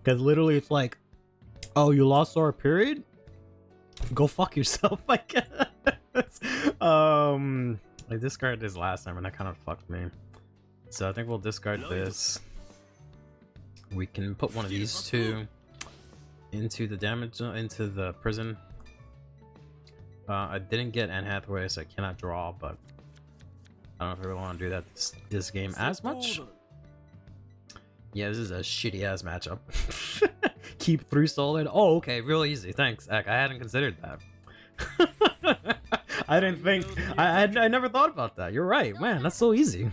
Because literally it's like, oh, you lost our period? Go fuck yourself, I guess. I discarded this last time and that kind of fucked me. So I think we'll discard this. We can put one of these two into the damage, into the prison. I didn't get Anne Hathaway, so I cannot draw, but I don't know if I really want to do that this game as much. Yeah, this is a shitty ass matchup. Keep 3 solid. Oh, okay, real easy. Thanks, Ek. I hadn't considered that. I didn't think. I never thought about that. You're right, man. That's so easy.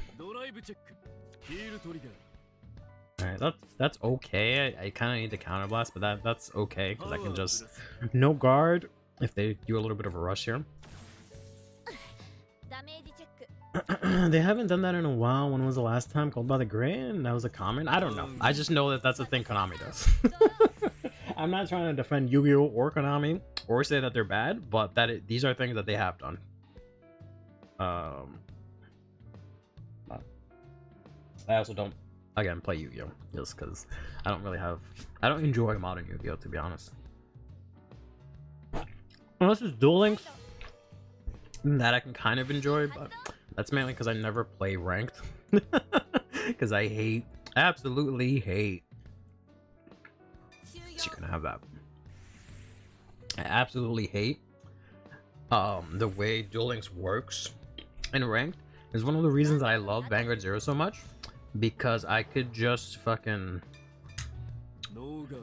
Alright, that's okay. I kind of need the counterblast, but that's okay because I can just no guard if they do a little bit of a rush here. They haven't done that in a while. When was the last time? Called by the Gray? And that was a comment? I don't know. I just know that that's a thing Konami does. I'm not trying to defend Yu-Gi-Oh! Or Konami or say that they're bad, but these are things that they have done. I also don't, again, play Yu-Gi-Oh! Just because I don't enjoy modern Yu-Gi-Oh! To be honest. Unless it's Duel Links, that I can kind of enjoy, but that's mainly because I never play ranked. Because I absolutely hate. So you're gonna have that. I absolutely hate the way Duel Links works in ranked. Is one of the reasons I love Vanguard Zero so much, because I could just fucking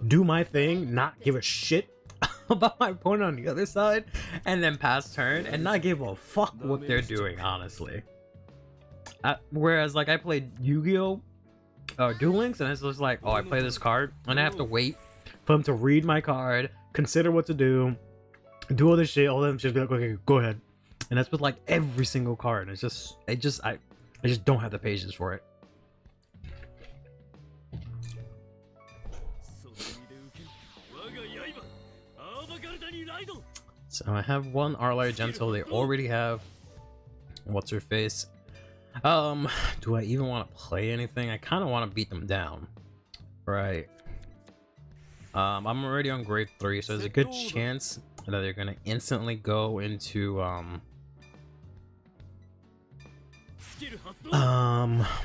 do my thing, not give a shit about my opponent on the other side, and then pass turn and not give a fuck what they're doing, honestly. Whereas like I played Yu-Gi-Oh! Duel Links, and it's just like, oh, I play this card and I have to wait for them to read my card, consider what to do all this shit, all them shit, be like, okay, go ahead. And that's with like every single card. It's just I just don't have the patience for it. So I have one Arlight Gentle. They already have what's her face. Do I even want to play anything? I kind of want to beat them down, right? I'm already on grade 3, so there's a good chance that they're gonna instantly go into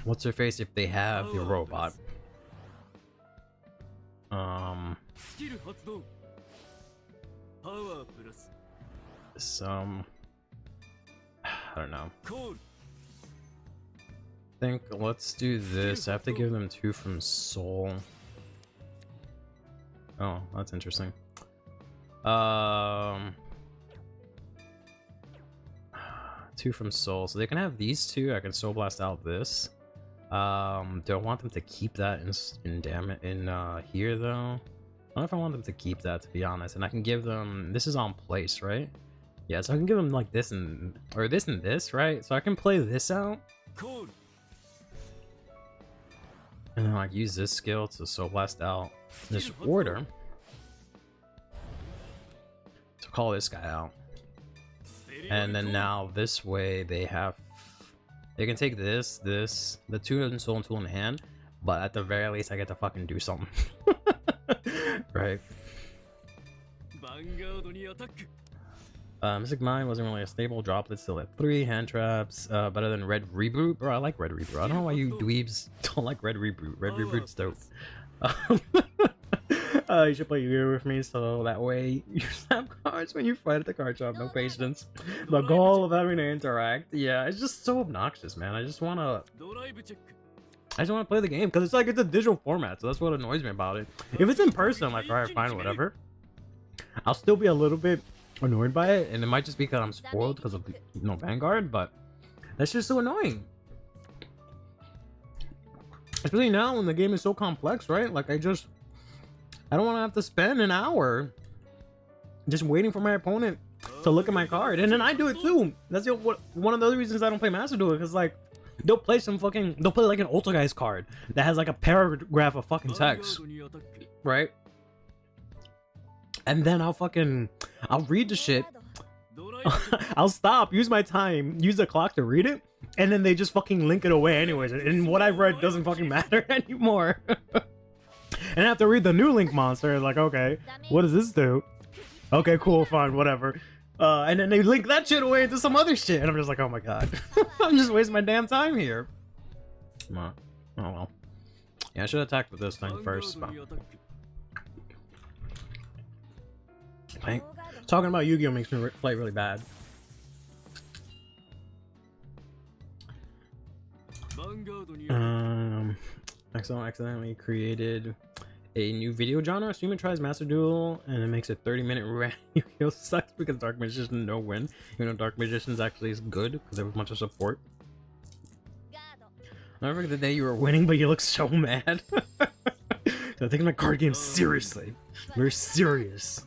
what's her face if they have the robot. I don't know. I think let's do this. I have to give them 2 from Soul. Oh, that's interesting. 2 from Soul, so they can have these 2. I can Soul Blast out this. Do I want them to keep that in here though? I don't know if I want them to keep that, to be honest. And I can give them, this is on place, right? Yeah, so I can give them like this and this, right? So I can play this out. And then like use this skill to Soul Blast out this order to call this guy out. And then now this way they can take this, the 2 in Soul and 2 in hand, but at the very least I get to fucking do something. Right. Mystic Mine wasn't really a stable droplet, still at 3 hand traps, better than Red Reboot. Bro, I like Red Reboot. I don't know why you dweebs don't like Red Reboot. Red Reboot's dope. You should play Yu-Gi-Oh with me, so that way you snap cards when you fight at the card shop. No patience. The goal of having to interact. Yeah, it's just so obnoxious, man. I just wanna play the game because it's like it's a digital format, so that's what annoys me about it. If it's in person, I'm like, alright, fine, whatever. I'll still be a little bit annoyed by it, and it might just be because I'm spoiled because of Vanguard, but that's just so annoying. Especially now when the game is so complex, right? Like I don't want to have to spend an hour just waiting for my opponent to look at my card, and then I do it too. That's one of the other reasons I don't play Master Duel, because like they'll play like an Ultra Guys card that has like a paragraph of fucking text, right? And then I'll read the shit. I'll stop, use my time, use the clock to read it, and then they just fucking link it away anyways. And what I've read doesn't fucking matter anymore. And I have to read the new link monster. Like, okay, what does this do? Okay, cool, fine, whatever. And then they link that shit away into some other shit. And I'm just like, oh my god. I'm just wasting my damn time here. Oh well. Yeah, I should attack with this thing first, but... Talking about Yu-Gi-Oh makes me play really bad. Accidentally created a new video genre. Human tries Master Duel and it makes a 30-minute rant. Yu-Gi-Oh sucks because Dark Magician no win. Even though Dark Magician's actually is good because there was much of support. I remember the day you were winning, but you look so mad. So I'm taking my card game seriously. Very serious.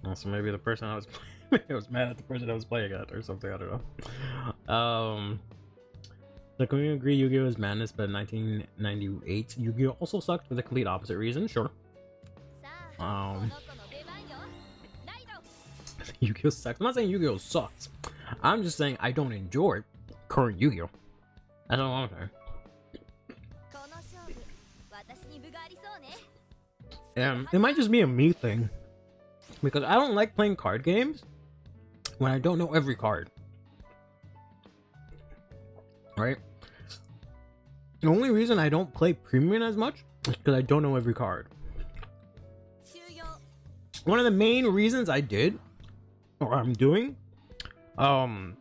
Also, maybe the person I was playing, I was mad at the person I was playing at or something, I don't know. So can we agree Yu-Gi-Oh is madness, but in 1998 Yu-Gi-Oh also sucked for the complete opposite reason? Sure. Yu-Gi-Oh sucks. I'm not saying Yu-Gi-Oh sucks. I'm just saying I don't enjoy current Yu-Gi-Oh. I don't know. It might just be a me thing. Because I don't like playing card games when I don't know every card. Right? The only reason I don't play Premium as much is because I don't know every card. One of the main reasons I did, or I'm doing, the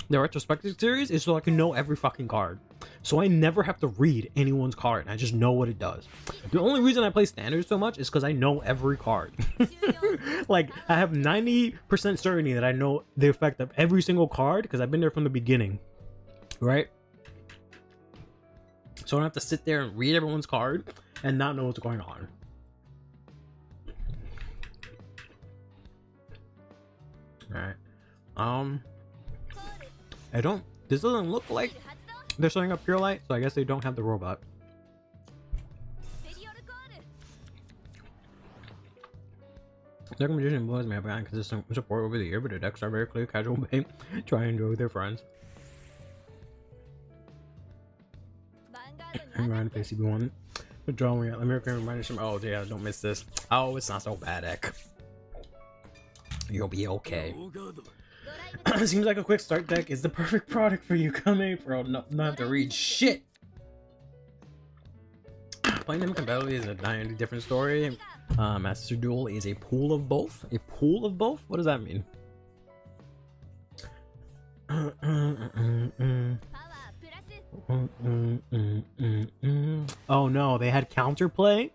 retrospective series is so I can know every fucking card. So I never have to read anyone's card. I just know what it does. The only reason I play standard so much is because I know every card. Like, I have 90% certainty that I know the effect of every single card because I've been there from the beginning. Right? So I don't have to sit there and read everyone's card and not know what's going on. Alright. This doesn't look like they're setting up Pure Light, so I guess they don't have the robot. The recommendation was may have gotten consistent support over the year, but the decks are very clear, casual play. Try and enjoy with their friends. I'm running PCB1. The drawing at American reminder some. Oh yeah, don't miss this. Oh, it's not so bad, Ek. You'll be okay. Seems like a quick start deck is the perfect product for you. Come April, not have to read shit. Playing them competitively is a entirely different story. Master Duel is a pool of both. A pool of both? What does that mean? Oh no, they had counterplay?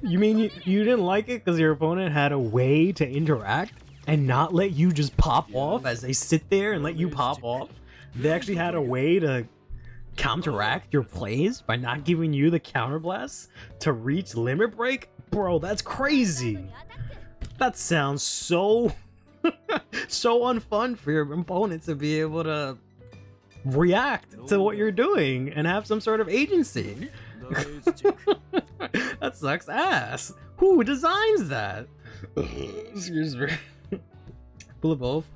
You mean you didn't like it because your opponent had a way to interact and not let you just pop off as they sit there and let you pop off? They actually had a way to counteract your plays by not giving you the counterblast to reach limit break? Bro, that's crazy. That sounds so so unfun for your opponent to be able to react to what you're doing and have some sort of agency. That sucks ass. Who designs that? Excuse me. Full of both.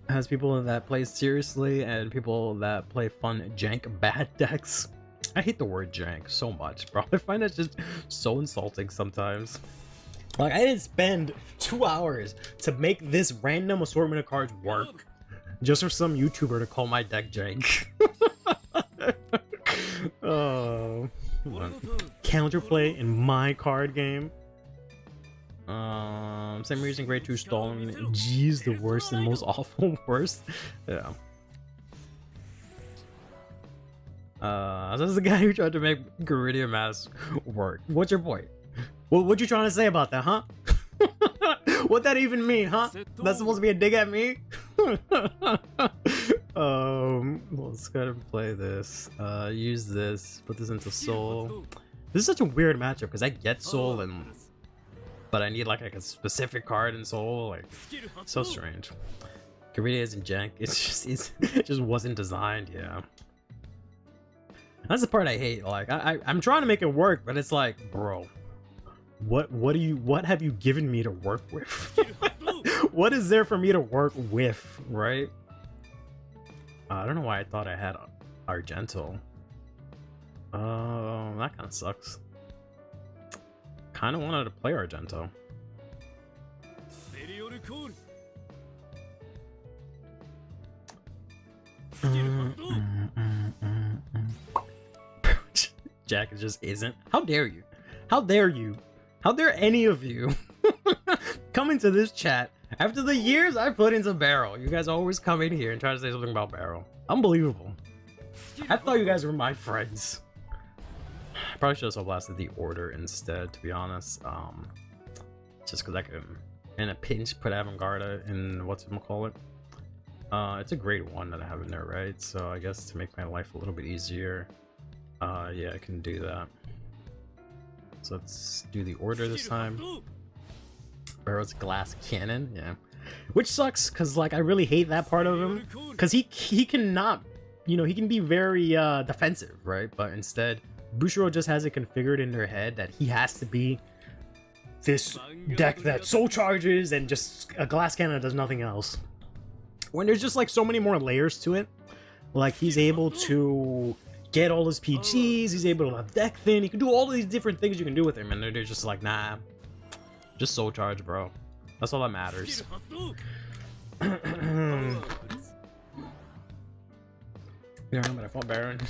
Has people that play seriously and people that play fun jank bad decks. I hate the word jank so much, bro. I find it just so insulting sometimes. Like, I didn't spend 2 hours to make this random assortment of cards work just for some YouTuber to call my deck jank. Oh, counterplay in my card game. Same reason grade 2 stolen. Jeez, the worst and most awful worst. Yeah. This is the guy who tried to make Geridian Mask work. What's your point? What you trying to say about that, huh? What that even mean, huh? That's supposed to be a dig at me? Let's go ahead and play this. Use this. Put this into Soul. This is such a weird matchup because I get Soul and, but I need like a specific card in Soul. Like, so strange. Geridia isn't jank. It just wasn't designed. Yeah. That's the part I hate. Like, I'm trying to make it work, but it's like, bro, what have you given me to work with? What is there for me to work with, right? I don't know why I thought I had Argento. That kind of sucks. Kind of wanted to play Argento. Jack just isn't. How dare you? How dare you? How dare any of you come into this chat after the years I put into Barrel? You guys always come in here and try to say something about Barrel. Unbelievable. I thought you guys were my friends. I probably should have blasted the order instead, to be honest. Just because I could, in a pinch, put Avantgarde in whatchamacallit. It's a grade 1 that I have in there, right? So I guess to make my life a little bit easier, yeah, I can do that. So let's do the order this time. Barrel's glass cannon, yeah. Which sucks, because like I really hate that part of him. Because he cannot, you know, he can be very defensive, right? But instead, Bushiro just has it configured in their head that he has to be this deck that soul charges and just a glass cannon that does nothing else. When there's just like so many more layers to it. Like he's able to get all his PGs, he's able to deck thin, he can do all of these different things you can do with him, and they're just like, nah, just soul charge, bro. That's all that matters. Yeah, but I fought Baron.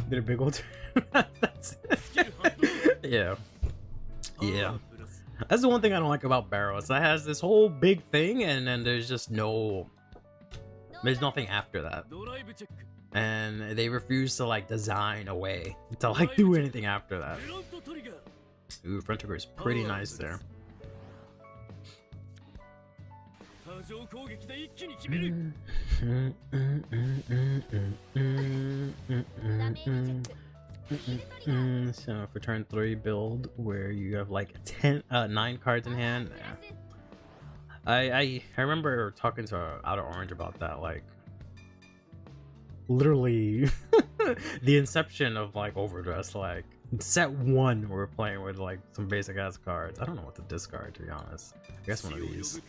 Did a big old turn. That's it. Yeah. Yeah. That's the one thing I don't like about Barrow. Is that has this whole big thing and then there's just there's nothing after that. And they refuse to like design a way to like do anything after that. Ooh, front trigger is pretty nice there. So for turn 3 build where you have like 9 cards in hand, yeah. I remember talking to Outer Orange about that, like literally the inception of like overdress. Like set 1, we're playing with like some basic ass cards. I don't know what to discard, to be honest. I guess one of these.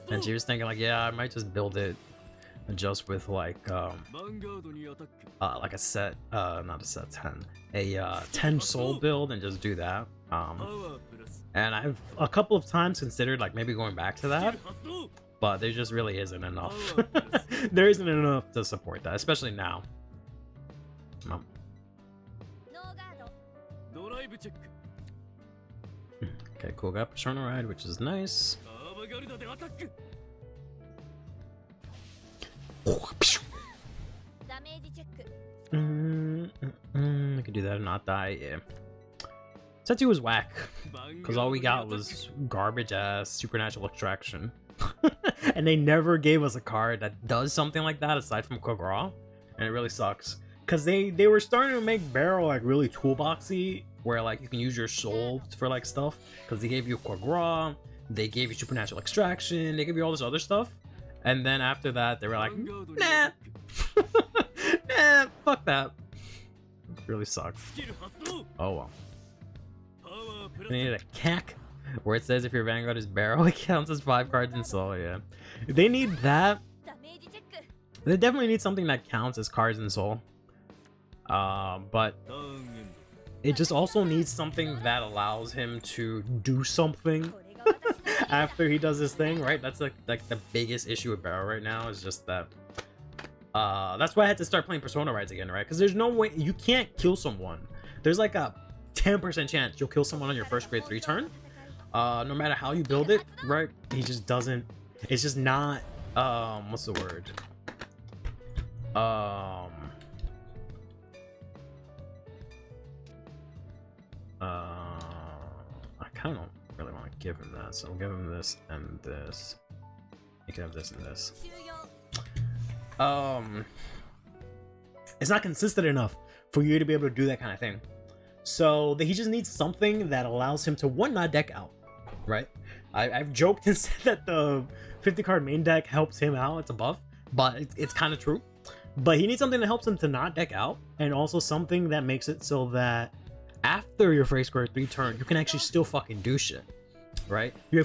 And she was thinking like, yeah, I might just build it just with like a set, not a set 10, a 10 soul build, and just do that. And I've a couple of times considered like maybe going back to that, but there just really isn't enough. There isn't enough to support that, especially now. Okay, cool. Got Persona Ride, which is nice. I could do that and not die. Yeah. Setsu was whack, because all we got was garbage ass supernatural extraction. And they never gave us a card that does something like that aside from Kog'Maw, and it really sucks. Because they were starting to make Barrel like really toolboxy, where like you can use your soul for like stuff, because they gave you Kog'Maw, they gave you supernatural extraction, they gave you all this other stuff, and then after that they were like, nah, nah, fuck that. It really sucks. Oh well. I need a cack where it says if your Vanguard is Barrel, it counts as 5 cards in soul. Yeah, they need that. They definitely need something that counts as cards in soul. But it just also needs something that allows him to do something after he does his thing, right? That's like the biggest issue with Barrel right now, is just that. That's why I had to start playing Persona Rides again, right? Because there's no way you can't kill someone. There's like a 10% chance you'll kill someone on your first grade 3 turn. No matter how you build it, right? He just doesn't. It's just not. What's the word? I kind of don't really want to give him that, so I'll give him this and this. You can have this and this. It's not consistent enough for you to be able to do that kind of thing. So he just needs something that allows him to, one, not deck out, right? I've joked and said that the 50 card main deck helps him out. It's a buff, but it's kind of true. But he needs something that helps him to not deck out, and also something that makes it so that after your first grade 3 turn, you can actually still fucking do shit, right? You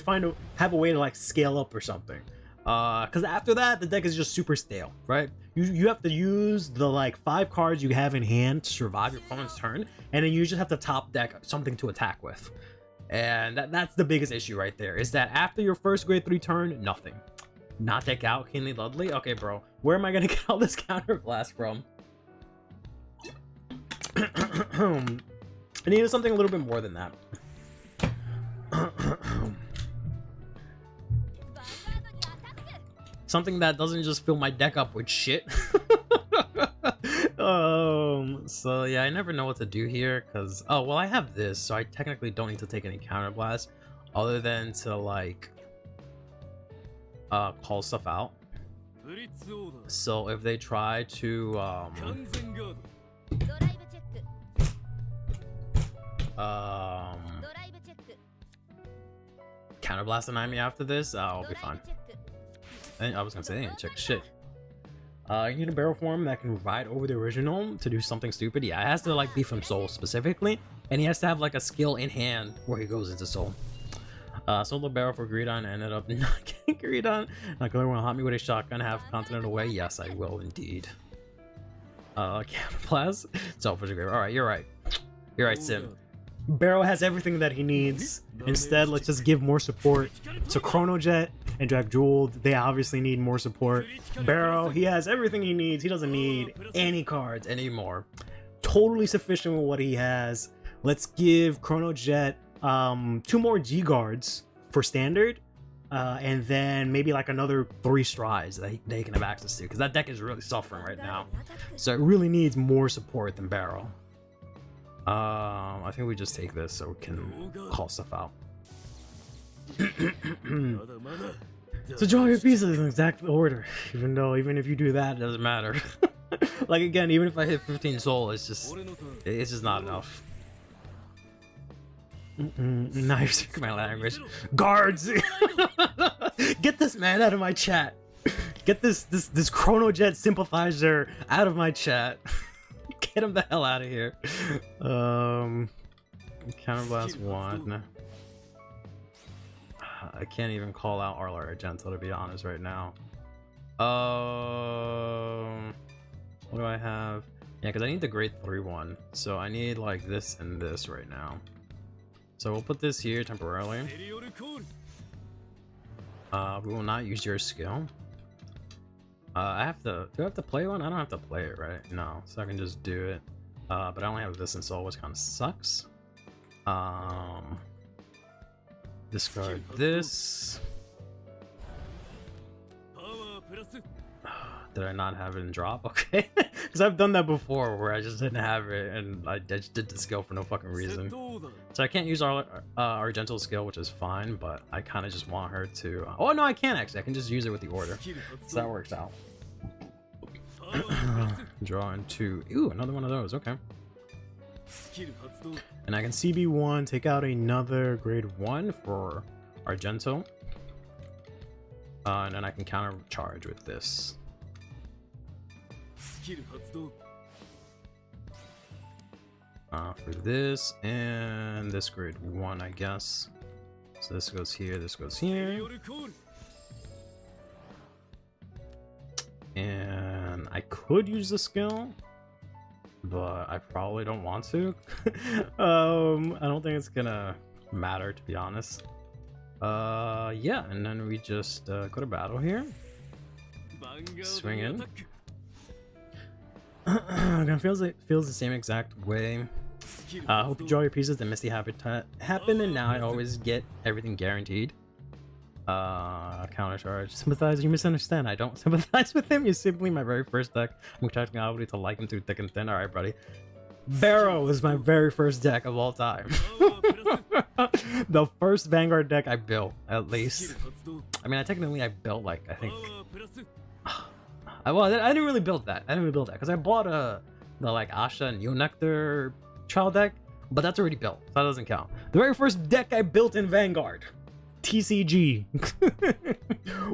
have a way to like scale up or something. Because after that, the deck is just super stale, right? You have to use the like 5 cards you have in hand to survive your opponent's turn, and then you just have to top deck something to attack with. And that's the biggest issue right there, is that after your first grade 3 turn, nothing. Not deck out Keenly Ludley? Okay, bro. Where am I gonna get all this counter blast from? I needed something a little bit more than that. Something that doesn't just fill my deck up with shit. So yeah, I never know what to do here, because oh well, I have this, so I technically don't need to take any counter blast other than to like call stuff out. So if they try to counter blast an enemy after this, I'll be fine. I was gonna say, check shit. You need a barrel form that can ride over the original to do something stupid. Yeah, it has to like be from soul specifically, and he has to have like a skill in hand where he goes into soul. Solo barrel for Greedon, ended up not getting Greedon. Like, want to haunt me with a shotgun, have continent away? Yes, I will indeed. Counterblast. Selfish grave. Alright, you're right. You're right, Sim. Barrow has everything that he needs. Instead, let's just give more support to Chronojet and Jack Jeweled. They obviously need more support. Barrow, he has everything he needs. He doesn't need any cards anymore. Totally sufficient with what he has. Let's give Chronojet 2 more G guards for standard, and then maybe like another 3 strides that they can have access to, because that deck is really suffering right now. So it really needs more support than Barrow. I think we just take this so we can call stuff out. So draw your pieces in exact order, even if you do that, it doesn't matter. Like again, even if I hit 15 soul, it's just not enough. Now you're speaking my language. Guards! Get this man out of my chat. Get this Chronojet sympathizer out of my chat. Get him the hell out of here. Counterblast 1. I can't even call out Argento to be honest right now. What do I have? Yeah, because I need the grade 3 one. So I need like this and this right now. So we'll put this here temporarily. We will not use your skill. Do I have to play one? I don't have to play it, right? No, so I can just do it. But I only have this installed, which kind of sucks. Discard this. Did I not have it in drop? Okay, because I've done that before where I just didn't have it and I just did the skill for no fucking reason. So I can't use Argento's skill, which is fine, but I kind of just want her to. Oh no, I can actually. I can just use it with the order, so that works out. Draw into. Ooh, another one of those. Okay. And I can CB1, take out another grade 1 for Argento. And then I can counter charge with this. For this and this grade 1, I guess. So this goes here, this goes here. And I could use the skill, but I probably don't want to. I don't think it's gonna matter, to be honest. Yeah, and then we just go to battle here. Swing in. It feels the same exact way. Hope you draw your pieces. The Misty Habitat happened, and now I always get everything guaranteed. Counter charge. Sympathize. You misunderstand. I don't sympathize with him. You're simply my very first deck. I'm expecting everybody to like him through thick and thin. All right, buddy. Barrow is my very first deck of all time. The first Vanguard deck I built, at least. I mean, I built like, I think. Well, I didn't really build that. Because I bought the like Asha and Neo Nectar trial deck, but that's already built, so that doesn't count. The very first deck I built in Vanguard, TCG,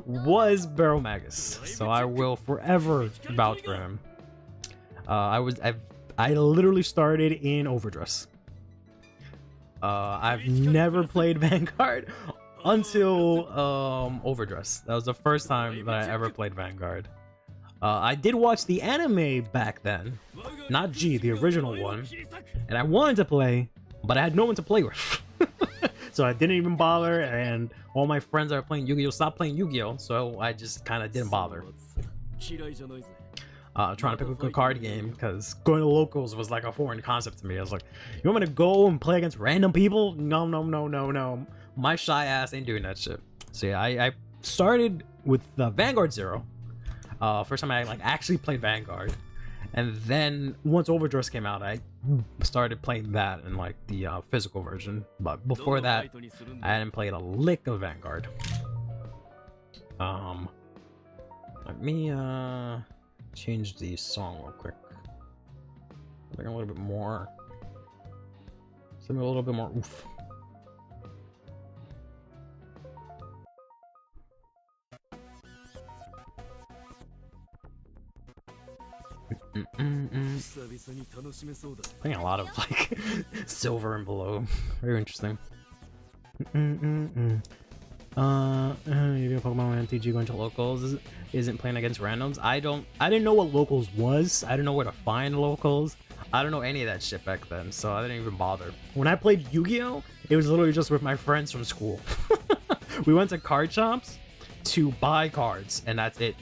was Barrow Magus, so I will forever vouch for him. I literally started in Overdress. I've never played Vanguard until Overdress. That was the first time that I ever played Vanguard. I did watch the anime back then, not G, the original one, and I wanted to play, but I had no one to play with. So I didn't even bother, and all my friends that were playing Yu-Gi-Oh! Stopped playing Yu-Gi-Oh! So I just kind of didn't bother. Trying to pick a good card game, because going to locals was like a foreign concept to me. I was like, you want me to go and play against random people? No. My shy ass ain't doing that shit. So yeah, I started with Vanguard 0. First time I like actually played Vanguard, and then once Overdress came out, I started playing that in like the physical version. But before that, I hadn't played a lick of Vanguard. Let me change the song real quick. I think a little bit more. Something a little bit more oof. Playing a lot of like silver and below. Very interesting. You do Pokemon MTG going to locals isn't playing against randoms. I didn't know what locals was. I didn't know where to find locals. I don't know any of that shit back then, so I didn't even bother. When I played Yu-Gi-Oh, it was literally just with my friends from school. We went to card shops to buy cards, and that's it.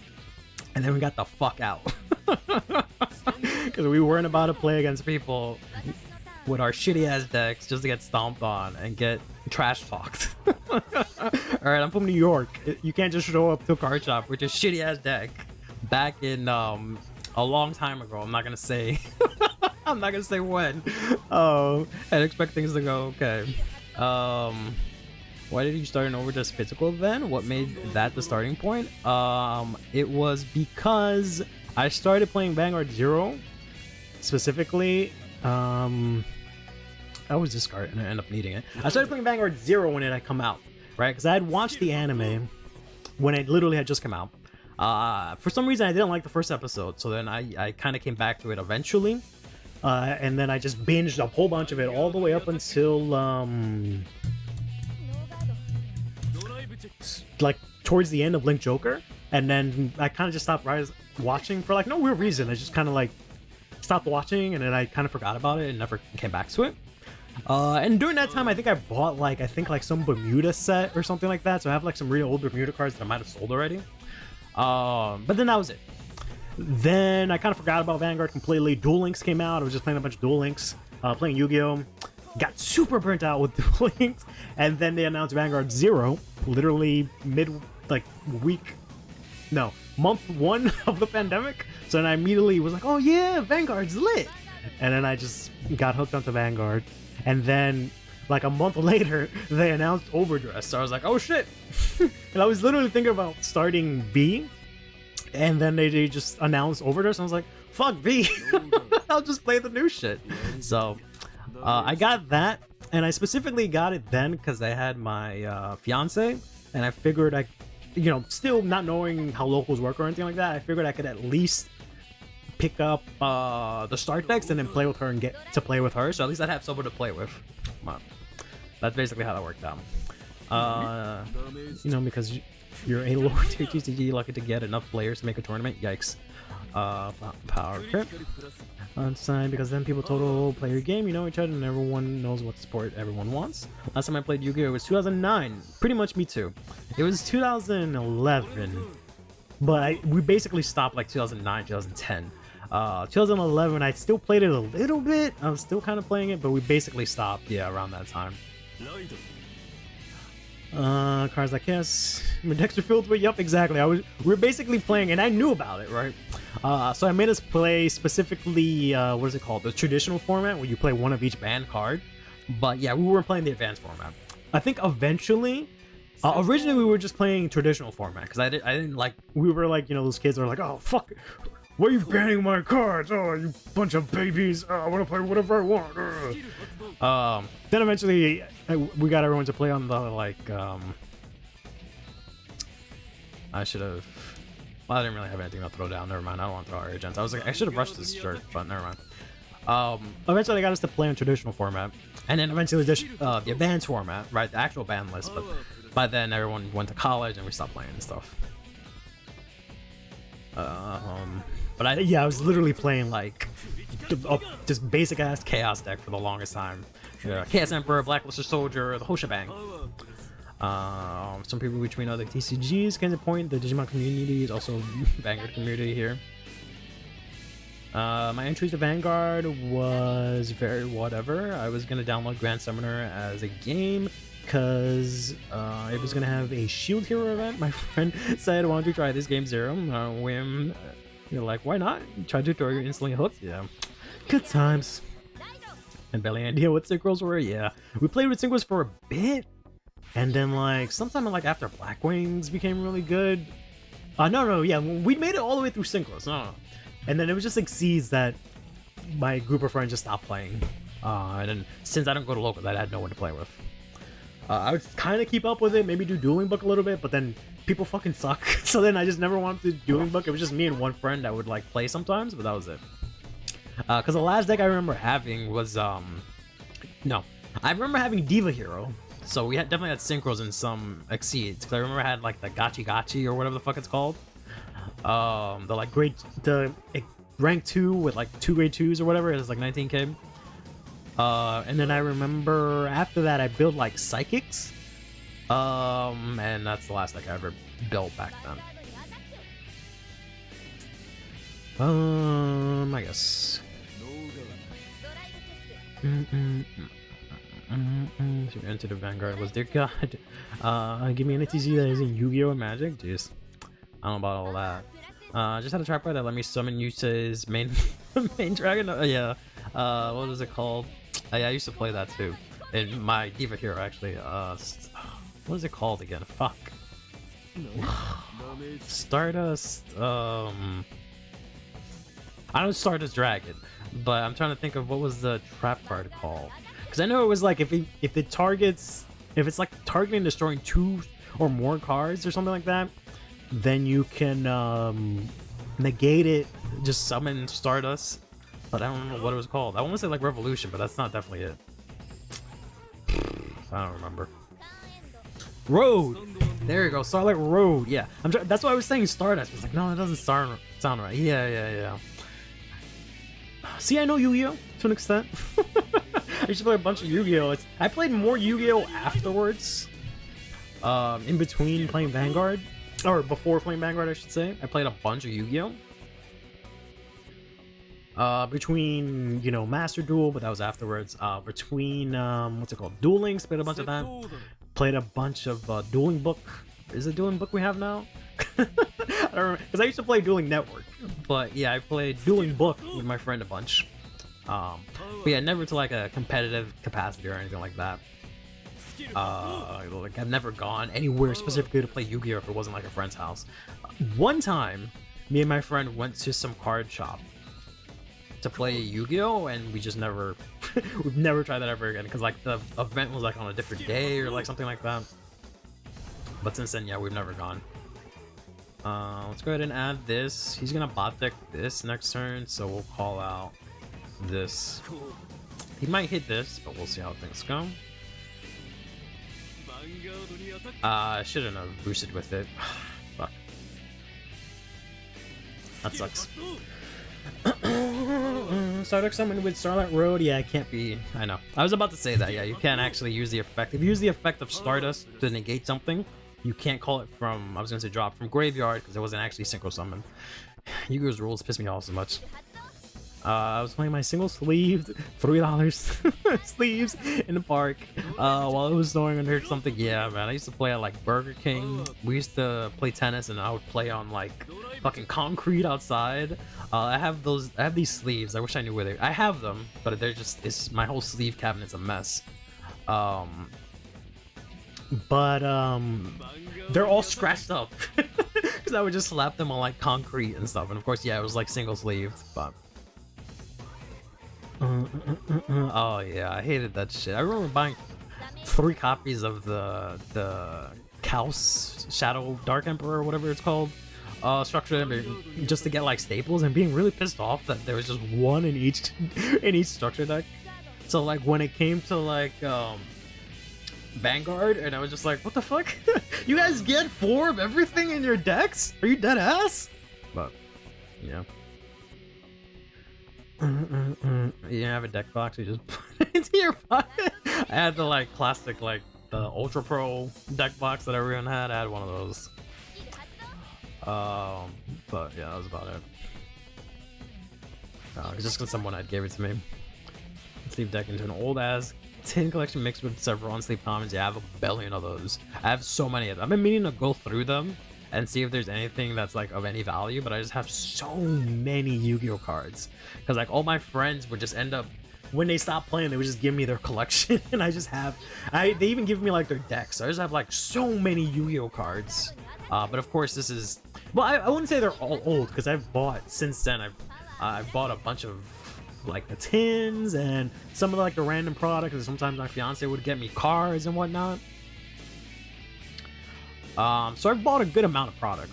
And then we got the fuck out. Because we weren't about to play against people with our shitty ass decks just to get stomped on and get trash talked. Alright, I'm from New York. You can't just show up to a card shop with your shitty ass deck back in a long time ago. I'm not gonna say I'm not gonna say when. And expect things to go okay. Why did you start an Overdress physical then? What made that the starting point? It was because I started playing Vanguard 0 specifically. I was discarding and I ended up needing it. I started playing Vanguard 0 when it had come out, right? Because I had watched the anime when it literally had just come out. For some reason, I didn't like the first episode, so then I kind of came back to it eventually. And then I just binged a whole bunch of it all the way up until like towards the end of Link Joker, and then I kind of just stopped watching for like no real reason. I just kind of like stopped watching, and then I kind of forgot about it and never came back to it. And during that time, I think I bought like some Bermuda set or something like that. So I have like some really old Bermuda cards that I might have sold already. But then that was it. Then I kind of forgot about Vanguard completely. Duel Links came out. I was just playing a bunch of Duel Links, playing Yu-Gi-Oh! Got super burnt out with Duel Links, and then they announced Vanguard Zero, literally month 1 of the pandemic. So then I immediately was like, oh yeah, Vanguard's lit. And then I just got hooked onto Vanguard. And then like a month later, they announced Overdress. So I was like, oh shit. And I was literally thinking about starting V. And then they just announced Overdress. And I was like, fuck V. I'll just play the new shit. So I got that. And I specifically got it then because I had my fiance. And I figured still not knowing how locals work or anything like that, I figured I could at least pick up the start decks and then play with her and get to play with her. So at least I'd have someone to play with. Well, that's basically how that worked out. Because you're a lower tier TCG, lucky to get enough players to make a tournament. Yikes. Power trip. Unsigned, because then people total play your game, you know each other, and everyone knows what sport everyone wants. Last time I played Yu-Gi-Oh! Was 2009. Pretty much me too. It was 2011. But we basically stopped like 2009, 2010. 2011, I still played it a little bit. I was still kind of playing it, but we basically stopped, around that time. Cards like yes, Dexter filled with. Yup, exactly. We were basically playing, and I knew about it, right? So I made us play specifically, what is it called? The traditional format, where you play one of each banned card. But yeah, we were playing the advanced format. I think eventually, originally we were just playing traditional format because I didn't like. We were like, those kids are like, oh fuck, why are you banning my cards? Oh, you bunch of babies! I want to play whatever I want. Then eventually we got everyone to play on the I should have. Well, I didn't really have anything to throw down. Never mind. I don't want to throw our agents. I was like, I should have brushed this shirt, but never mind. Eventually, they got us to play on traditional format, and then eventually the advanced format, right? The actual ban list. But by then, everyone went to college, and we stopped playing and stuff. But I was literally playing like just basic ass chaos deck for the longest time. Chaos Emperor, Blackluster Soldier, the whole shebang. Some people between other TCGs can point the Digimon community is also Vanguard community here. My entry to Vanguard was very whatever. I was gonna download Grand Summoner as a game because it was gonna have a Shield Hero event. My friend said, "Why don't you try this game Zero?" Whim. You're like, why not? Tried to throw, you're instantly hooked. Yeah, good times. And barely idea what synchros were. Yeah, we played with synchros for a bit. And then, sometime after Black Wings became really good. Yeah, we made it all the way through Synchros. No. And then it was just Seeds that my group of friends just stopped playing. And then, since I don't go to locals, I had no one to play with. I would kind of keep up with it, maybe do Dueling Book a little bit, but then people fucking suck. So then I just never wanted to do Dueling Book. It was just me and one friend that would, play sometimes, but that was it. Because the last deck I remember having was, no. I remember having Diva Hero. So we definitely had synchros in some Exceeds, because I remember I had the Gachi Gachi or whatever the fuck it's called. The rank 2 with 2 grade 2s or whatever, it was 19k. And then I remember after that I built Psychics. And that's the last deck I ever built back then. I guess. Should enter the Vanguard. Was there God? Give me an TCG that is in Yu-Gi-Oh! And Magic? Jeez. I don't know about all that. Just had a tracker that let me summon Yusa's main dragon. Yeah. What was it called? Yeah, I used to play that too. In my Diva Hero, actually. What is it called again? Fuck. Stardust. I don't Stardust Dragon, but I'm trying to think of what was the trap card called. Because I know it was if it's targeting destroying 2 or more cards or something like that, then you can negate it, just summon Stardust. But I don't know what it was called. I want to say like Revolution, but that's not definitely it. I don't remember. Road. There you go, Starlight Road. Yeah, that's why I was saying Stardust. I was like, no, it doesn't sound right. Yeah. See, I know Yu-Gi-Oh to an extent. I used to play a bunch of Yu-Gi-Oh. I played more Yu-Gi-Oh afterwards. In between playing Vanguard, or before playing Vanguard, I should say. I played a bunch of Yu-Gi-Oh. Between, you know, Master Duel, but that was afterwards. Between, what's it called? Duel Links, played a bunch of that. Played a bunch of Dueling Book. Is it Dueling Book we have now? I don't remember, because I used to play Dueling Network. But yeah, I played Dueling Book with my friend a bunch. But yeah, never to like a competitive capacity or anything like that. Like I've never gone anywhere specifically to play Yu-Gi-Oh if it wasn't like a friend's house. One time, me and my friend went to some card shop to play Yu-Gi-Oh, and we just never we've never tried that ever again, because like the event was like on a different day or like something like that. But since then, yeah, we've never gone. Let's go ahead and add this. He's gonna bot deck this next turn, so we'll call out this. He might hit this, but we'll see how things go. I shouldn't have boosted with it. Fuck. That sucks. Stardeck summon with Starlight Road. Yeah, it can't be. I know. I was about to say that. Yeah, you can't actually use the effect. If you use the effect of Stardust to negate something, you can't call it from, I was gonna say drop from graveyard, because it wasn't actually synchro summon. Yu-Gi-Oh's rules piss me off so much. I was playing my single sleeved $3 sleeves in the park while it was snowing under something. Yeah, man, I used to play at like Burger King. We used to play tennis, and I would play on like fucking concrete outside. I have these sleeves. I wish I knew where they. I have them, but they're just. My whole sleeve cabinet's a mess. But they're all scratched up because I would just slap them on like concrete and stuff. And of course, yeah, it was like single sleeved, but. Oh yeah, I hated that shit. I remember buying 3 copies of the Chaos Shadow Dark Emperor or whatever it's called structure, just to get like staples, and being really pissed off that there was just one in each structure deck. So like when it came to like Vanguard, and I was just like, what the fuck? You guys get 4 of everything in your decks? Are you dead ass? But yeah. You didn't have a deck box, you just put it into your pocket. I had the like classic, like the Ultra Pro deck box that everyone had. I had one of those. But yeah, that was about it. It's just because someone had gave it to me. Sleeve deck into an old ass tin collection mixed with several unsleeved commons. Yeah, I have a billion of those. I have so many of them. I've been meaning to go through them and see if there's anything that's like of any value, but I just have so many Yu-Gi-Oh cards, because like all my friends would just end up, when they stop playing, they would just give me their collection, and I just have, they even give me like their decks. So I just have like so many Yu-Gi-Oh cards. But of course this is, well, I wouldn't say they're all old, because I've bought since then. I've bought a bunch of like the tins and some of like the random products, and sometimes my fiance would get me cards and whatnot. So I've bought a good amount of product.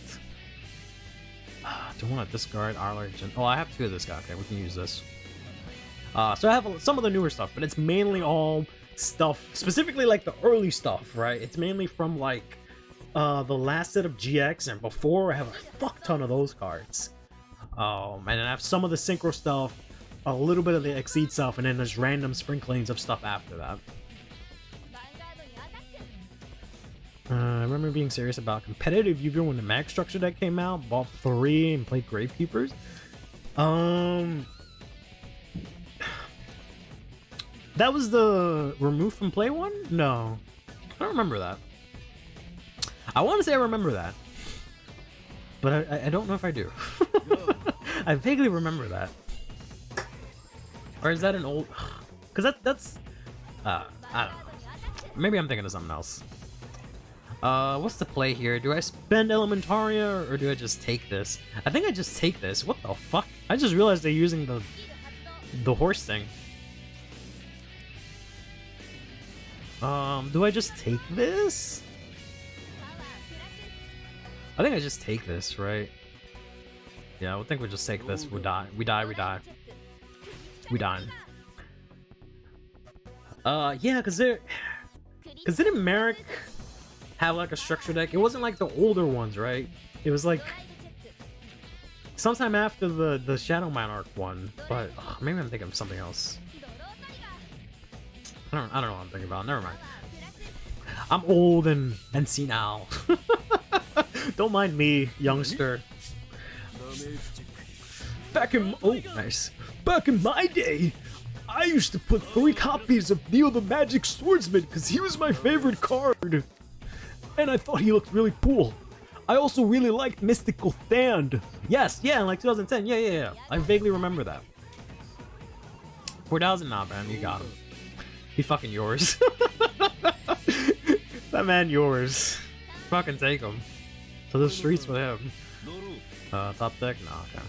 Do I want to discard our legend? Oh, I have 2 of this guy. Okay, we can use this. So I have some of the newer stuff, but it's mainly all stuff, specifically like the early stuff, right? It's mainly from like the last set of GX and before. I have a fuck ton of those cards. And then I have some of the synchro stuff, a little bit of the Exceed stuff, and then there's random sprinklings of stuff after that. I remember being serious about competitive Yu-Gi-Oh when the Mag Structure deck came out. Bought 3 and played Gravekeepers. That was the remove from play one? No, I don't remember that. I want to say I remember that, but I don't know if I do. I vaguely remember that. Or is that an old? Because that's I don't know. Maybe I'm thinking of something else. What's the play here? Do I spend Elementaria or do I just take this? I think I just take this. What the fuck? I just realized they're using the horse thing. Do I just take this? I think I just take this, right? Yeah, I think we just take this. We die. We die. We die. We die. Yeah, cause didn't Merrick have like a structure deck? It wasn't like the older ones, right? It was like sometime after the Shadow Monarch one, but maybe I'm thinking of something else. I don't know what I'm thinking about. Never mind. I'm old and senile. Don't mind me, youngster. Back in nice. Back in my day, I used to put 3 copies of Neil the Magic Swordsman because he was my favorite card, and I thought he looked really cool. I also really liked Mystical Stand. Yes, yeah, in like 2010. Yeah. I vaguely remember that. 4,000, nah, man, you got him. He fucking yours. That man yours. Fucking take him to the streets with him. Top deck? No, okay.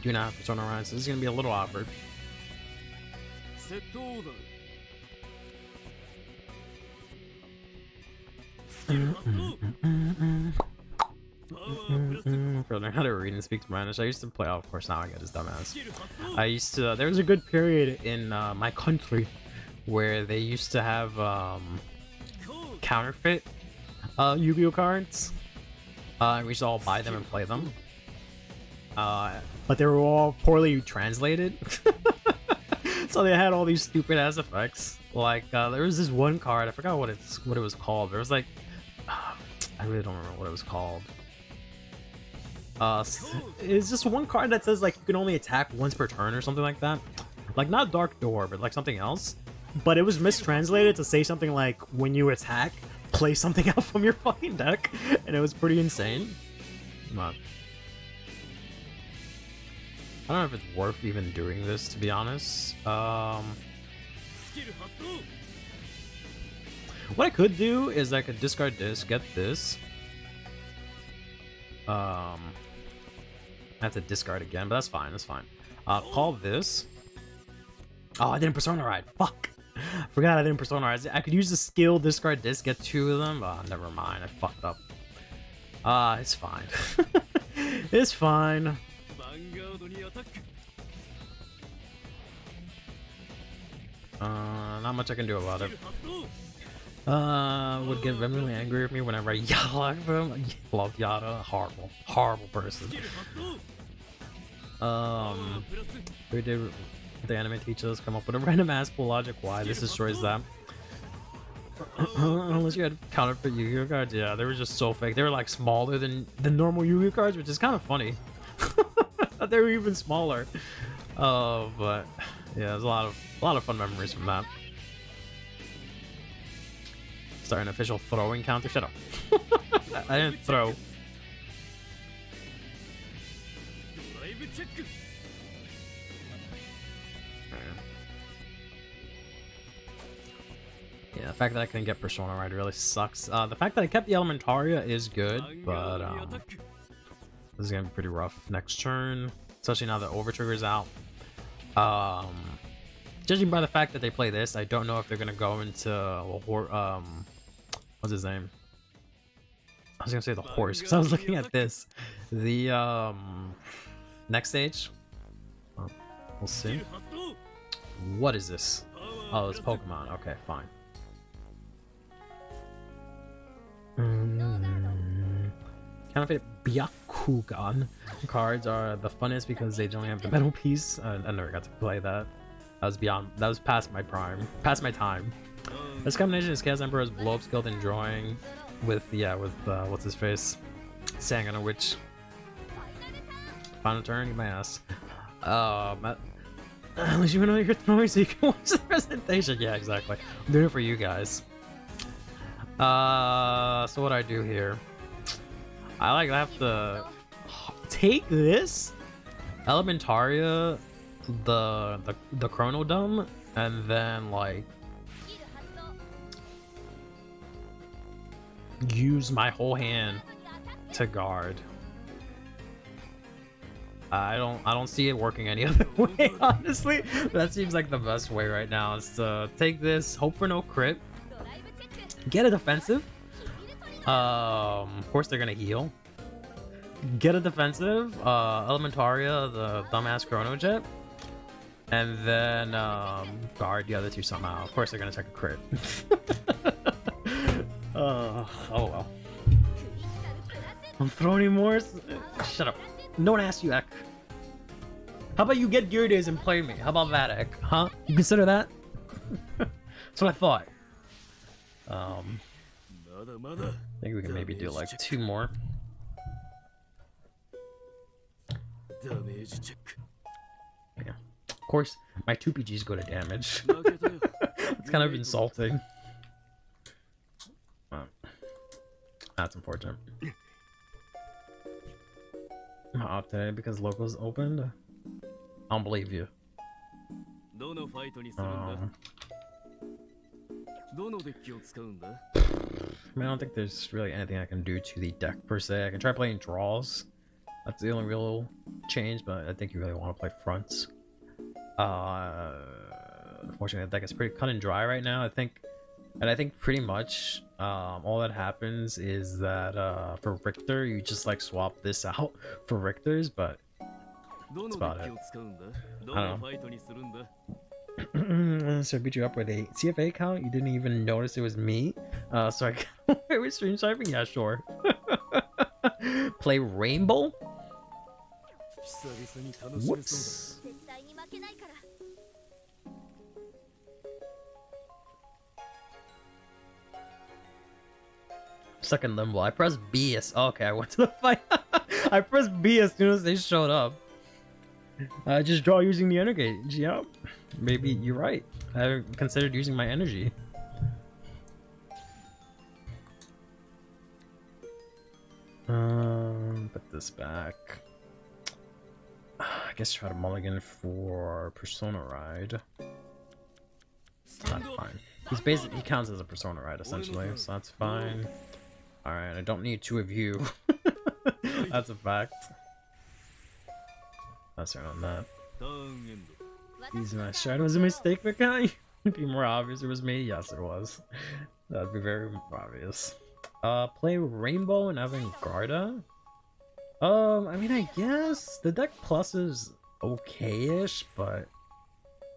Do not have Persona Rise. This is gonna be a little awkward. For learning how to read and speak Spanish, I used to play. Oh, of course, now I get his dumbass. I used to. There was a good period in my country where they used to have counterfeit Yu-Gi-Oh cards. We used to all buy them and play them. But they were all poorly translated. So they had all these stupid ass effects. Like there was this one card, I forgot what it was called. There was like I really don't remember what it was called. It's just one card that says like you can only attack once per turn or something like that. Like not Dark Door, but like something else. But it was mistranslated to say something like when you attack, play something out from your fucking deck, and it was pretty insane. Come on. I don't know if it's worth even doing this, to be honest. What I could do is I could discard this, get this. I have to discard again, but that's fine, that's fine. Call this. Oh, I didn't Persona Ride. Fuck. Forgot I didn't Persona Ride. I could use the skill, discard this, get 2 of them. Never mind, I fucked up. It's fine. It's fine. Not much I can do about it. Would get really angry with me whenever I yell at him. I love Yada. Horrible person. We did the anime teach us come up with a random ass pull logic why this destroys that. Unless you had counterfeit Yu-Gi-Oh cards, yeah, they were just so fake. They were like smaller than the normal Yu-Gi-Oh cards, which is kind of funny. I thought they were even smaller. But yeah, there's a lot of fun memories from that. Start an official throwing counter. Shut up. I didn't throw. Yeah, the fact that I couldn't get Persona Ride really sucks. The fact that I kept the Elementaria is good, but this is gonna be pretty rough next turn, especially now that Overtrigger's out. Judging by the fact that they play this, I don't know if they're gonna go into what's his name? I was gonna say the horse because I was looking at this. The next stage. We'll see. What is this? Oh, it's Pokemon. Okay, fine. Counterfeit Byakugan cards are the funnest because they don't have the metal piece. I never got to play that. That was past my prime, past my time. This combination is Chaos Emperor's blow up skill and drawing with what's his face, Sangana Witch. Final turn, my ass. Unless you know you're throwing so you can watch the presentation. Yeah, exactly. I'm doing it for you guys. So what I do here, I have to take this Elementaria, the Chrono Dome, and then like use my whole hand to guard. I don't see it working any other way, honestly. That seems like the best way right now is to take this, hope for no crit, get a defensive. Of course they're gonna heal. get a defensive, Elementaria, the dumbass Chrono Jet, and then guard the other two somehow. Of course, they're gonna take a crit. Oh well. I'm throwing more. Shut up. No one asked you, Ek. How about you get Gyarados and play me? How about that, Ek? Huh? You consider that? That's what I thought. I think we can maybe do like 2 more. Yeah. Of course, my 2 PGs go to damage. It's kind of insulting. That's unfortunate. I'm off today because locals opened. I don't believe you. I mean, I don't think there's really anything I can do to the deck per se. I can try playing draws. That's the only real change, but I think you really want to play fronts. Unfortunately, the deck is pretty cut and dry right now. I think pretty much all that happens is that for Richter, you just like swap this out for Richter's, but that's about it. I don't know. So I beat you up with a CFA account. You didn't even notice it was me. So I can with stream sniping. Yeah, sure. Play Rainbow. Whoops. Stuck in limbo. I pressed B as okay, I went to the fight. I pressed B as soon as they showed up. I just draw using the energy. Yep. Maybe you're right. I haven't considered using my energy. Put this back. I guess try to mulligan for Persona Ride. That's fine. He's basically, he counts as a Persona Ride essentially, so that's fine. Alright, I don't need 2 of you. That's a fact. That's right on that. Easy, my shard was a mistake, but can it'd be more obvious it was me? Yes, it was. That'd be very obvious. Play Rainbow and Avangarda? I mean, I guess the deck plus is okay-ish, but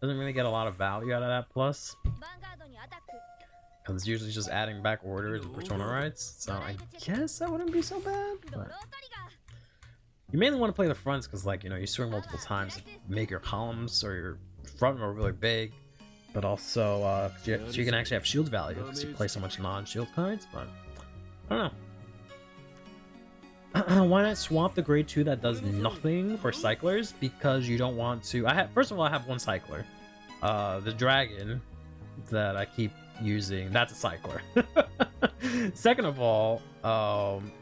doesn't really get a lot of value out of that plus. Because it's usually just adding back orders and Persona Rides, so I guess that wouldn't be so bad, but... You mainly want to play the fronts because, like, you know, you swing multiple times to make your columns or your front row really big, but also, so you can actually have shield value because you play so much non-shield cards, but I don't know. Why not swap the grade 2 that does nothing for cyclers? Because you don't want to... First of all, I have 1 cycler. The dragon that I keep using, that's a cycler. Second of all,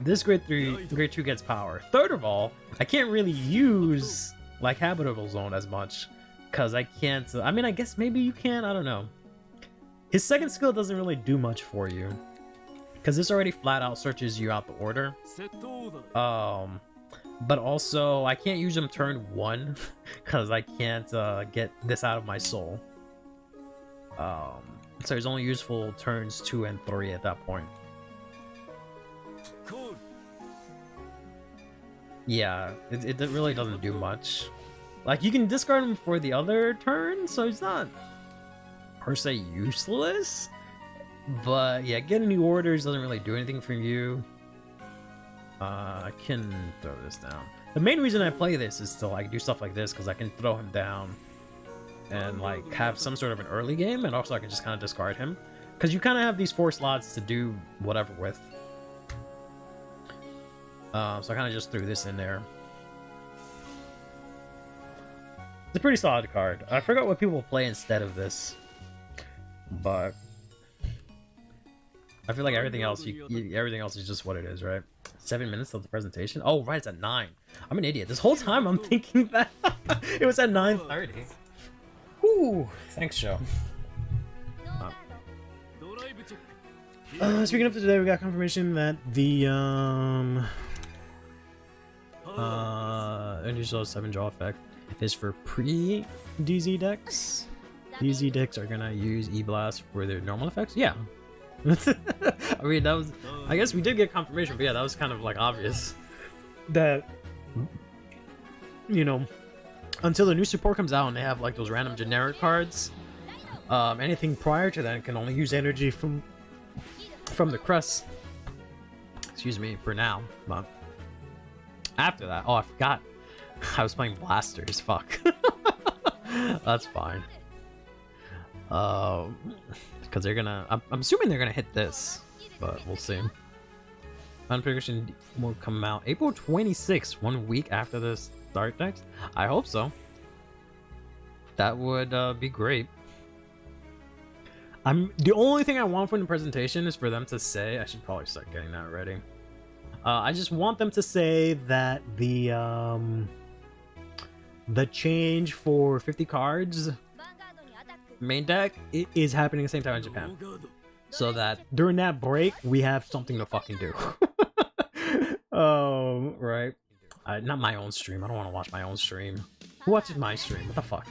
this grade 2 gets power. Third of all, I can't really use like Habitable Zone as much because I can't. I mean, I guess maybe you can. I don't know. His second skill doesn't really do much for you because this already flat out searches you out the order. But also I can't use him turn 1 because I can't get this out of my soul. So he's only useful turns 2 and 3 at that point. Yeah, it really doesn't do much. Like, you can discard him for the other turn, so he's not per se useless. But yeah, getting new orders doesn't really do anything for you. I can throw this down. The main reason I play this is to like do stuff like this because I can throw him down and like have some sort of an early game, and also I can just kind of discard him because you kind of have these 4 slots to do whatever with. So I kind of just threw this in there. It's a pretty solid card. I forgot what people play instead of this, but I feel like everything else, everything else is just what it is, right? 7 minutes of the presentation. Oh, right, it's at 9. I'm an idiot. This whole time I'm thinking that it was at 9:30. Whew. Thanks, Joe. Speaking of today, we got confirmation that the unusual 7 draw effect is for pre-DZ decks. DZ decks are gonna use E-Blast for their normal effects. Yeah. I mean, that was... I guess we did get confirmation, but yeah, that was kind of like obvious. that, you know, until the new support comes out and they have like those random generic cards, anything prior to that can only use energy from the crest. Excuse me, for now. But after that, oh, I forgot. I was playing blasters. Fuck. That's fine. Because they're gonna. I'm assuming they're gonna hit this, but we'll see. Configuration will come out April 26th, 1 week after the start next. I hope so. That would be great. The only thing I want from the presentation is for them to say. I should probably start getting that ready. I just want them to say that the change for 50 cards main deck is happening at the same time in Japan, so that during that break we have something to fucking do. Right. Not my own stream. I don't want to watch my own stream. Who watches my stream? What the fuck?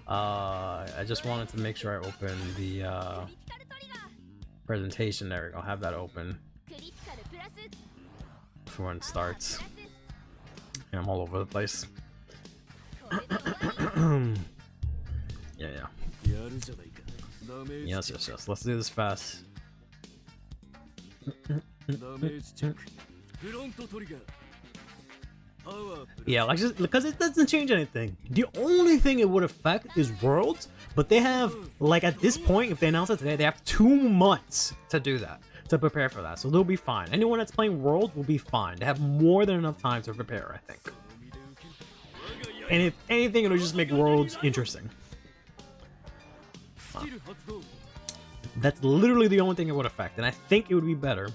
I just wanted to make sure I open the presentation. There we go. Have that open for when it starts. Yeah, I'm all over the place. Yeah. Yes. Let's do this fast. Yeah, like, just because it doesn't change anything. The only thing it would affect is Worlds, but they have, like, at this point, if they announce it today, they have 2 months to do that, to prepare for that, so they'll be fine. Anyone that's playing Worlds will be fine. They have more than enough time to prepare, I think. And if anything, it'll just make Worlds interesting. That's literally the only thing it would affect, and I think it would be better.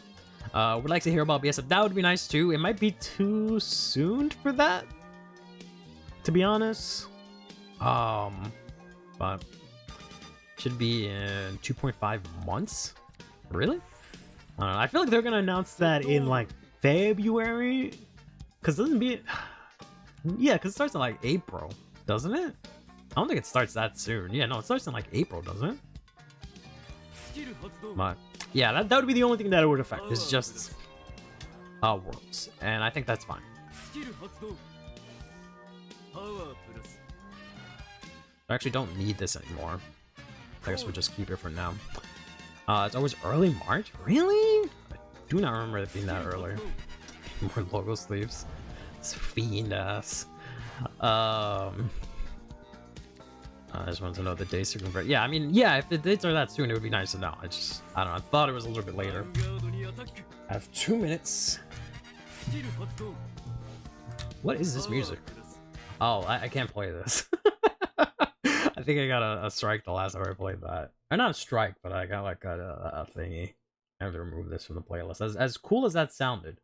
Would like to hear about BSF. That would be nice too. It might be too soon for that, to be honest. But should be in 2.5 months. Really? I feel like they're gonna announce that in like February, because doesn't be. Yeah, because it starts in like April, doesn't it? I don't think it starts that soon. Yeah, no, it starts in like April, doesn't it? But yeah, that would be the only thing that it would affect. It's just Worlds, and I think that's fine. I actually don't need this anymore. I guess we'll just keep it for now. It's always early March? Really? I do not remember it being that early. More logo sleeves. It's fiend ass. I just wanted to know the dates to convert. Yeah, I mean, yeah, if the dates are that soon, it would be nice to know. I don't know. I thought it was a little bit later. I have 2 minutes. What is this music? Oh, I can't play this. I think I got a strike the last time I played that. Or not a strike, but I got like a thingy. I have to remove this from the playlist. As cool as that sounded,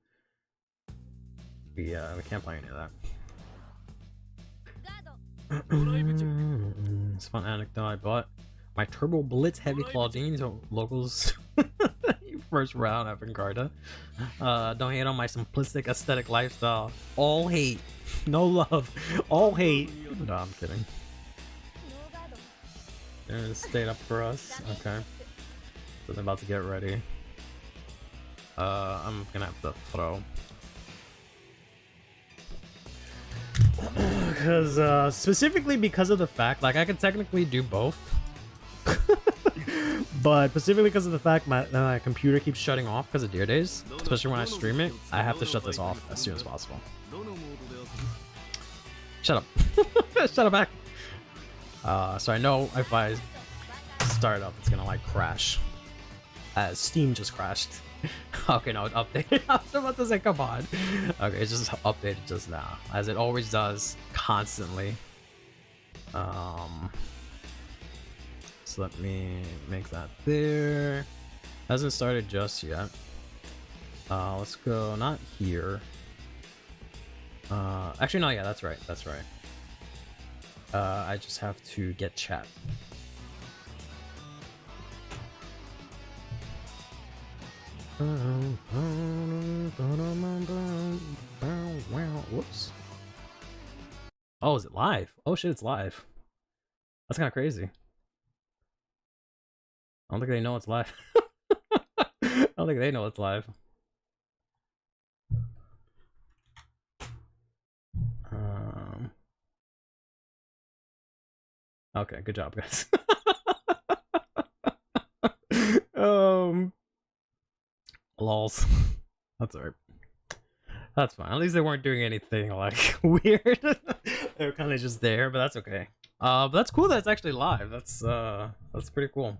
we can't play any of that. It's a fun anecdote. I bought my Turbo Blitz Heavy Claudine locals first round at Vanguard. Don't hate on my simplistic aesthetic lifestyle. All hate, no love. All hate. No, I'm kidding. It stayed up for us. Okay. So they're about to get ready. I'm gonna have to throw. Because specifically because of the fact, like, I could technically do both, but specifically because of the fact my computer keeps shutting off because of Deer Days, especially when I stream it, I have to shut this off as soon as possible. Shut up. Shut up back. So I know if I start up, it's gonna like crash, as Steam just crashed. Okay, no, it updated. I was about to say, come on. Okay, it's just updated just now, as it always does, constantly. So let me make that there. Hasn't started just yet. Let's go, not here. Actually, no, yeah, that's right, that's right. I just have to get chat. Whoops. Oh, is it live? Oh shit, it's live. That's kind of crazy. I don't think they know it's live. I don't think they know it's live. Okay, good job, guys. Lols. That's alright. That's fine. At least they weren't doing anything like weird. They were kind of just there, but that's okay. But that's cool that it's actually live. That's pretty cool.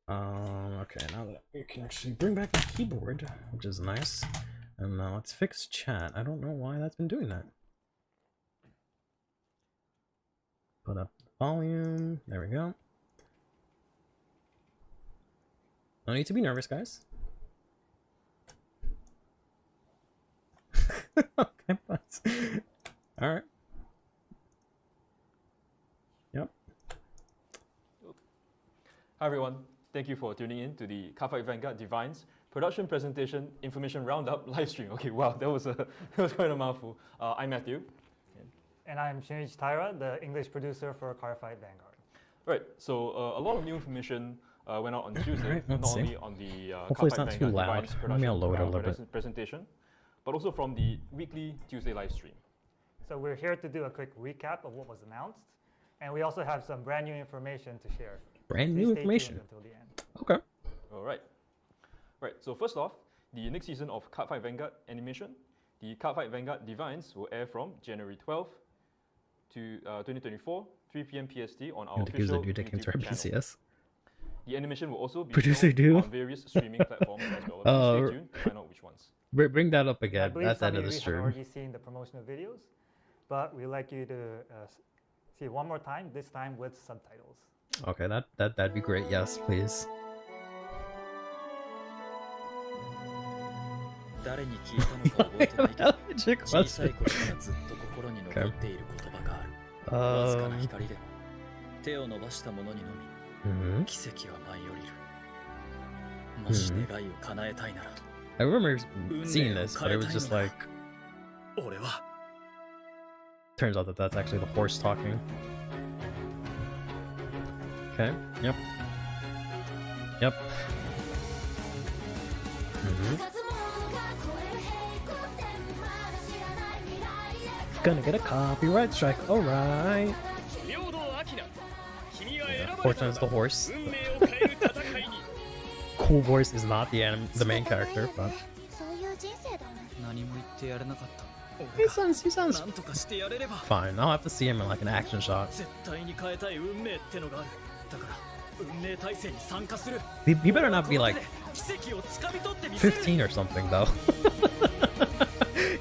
Okay, now that we can actually bring back the keyboard, which is nice. And now let's fix chat. I don't know why that's been doing that. Put up the volume. There we go. No need to be nervous, guys. Okay, alright. Yep. Hi everyone, thank you for tuning in to the CurlyHairedVanguard Divines production presentation information roundup live stream. Okay, wow, that was quite a mouthful. I'm Matthew. And I'm Shinichi Taira, the English producer for CurlyHairedVanguard. Right, so a lot of new information went out on Tuesday, not only on the hopefully it's not too CurlyHairedVanguard loud. Divines Maybe I'll lower it a little production presentation, but also from the weekly Tuesday live stream. So we're here to do a quick recap of what was announced, and we also have some brand new information to share. Brand Please new stay information. tuned until the end. Okay. All right. Right, so first off, the next season of CurlyHairedVanguard animation, the CurlyHairedVanguard Divines will air from January 12th to 2024, 3 p.m. PST on our official YouTube channel. PCS. The animation will also be Producer shown on various streaming platforms as well. Please stay tuned to find out which ones. Bring that up I again believe at the some end of of the you have stream. already seen the promotional videos, but we'd like you to see it one more time, this time with subtitles. Okay, that'd be great. Yes, please. Legit question. I remember seeing this, but it was just like. Turns out that that's actually the horse talking. Okay. Yep. Yep. Gonna get a copyright strike. All right. Fortune is the horse. Cool voice is not the main character, but he sounds fine. I'll have to see him in like an action shot. He better not be like 15 or something though.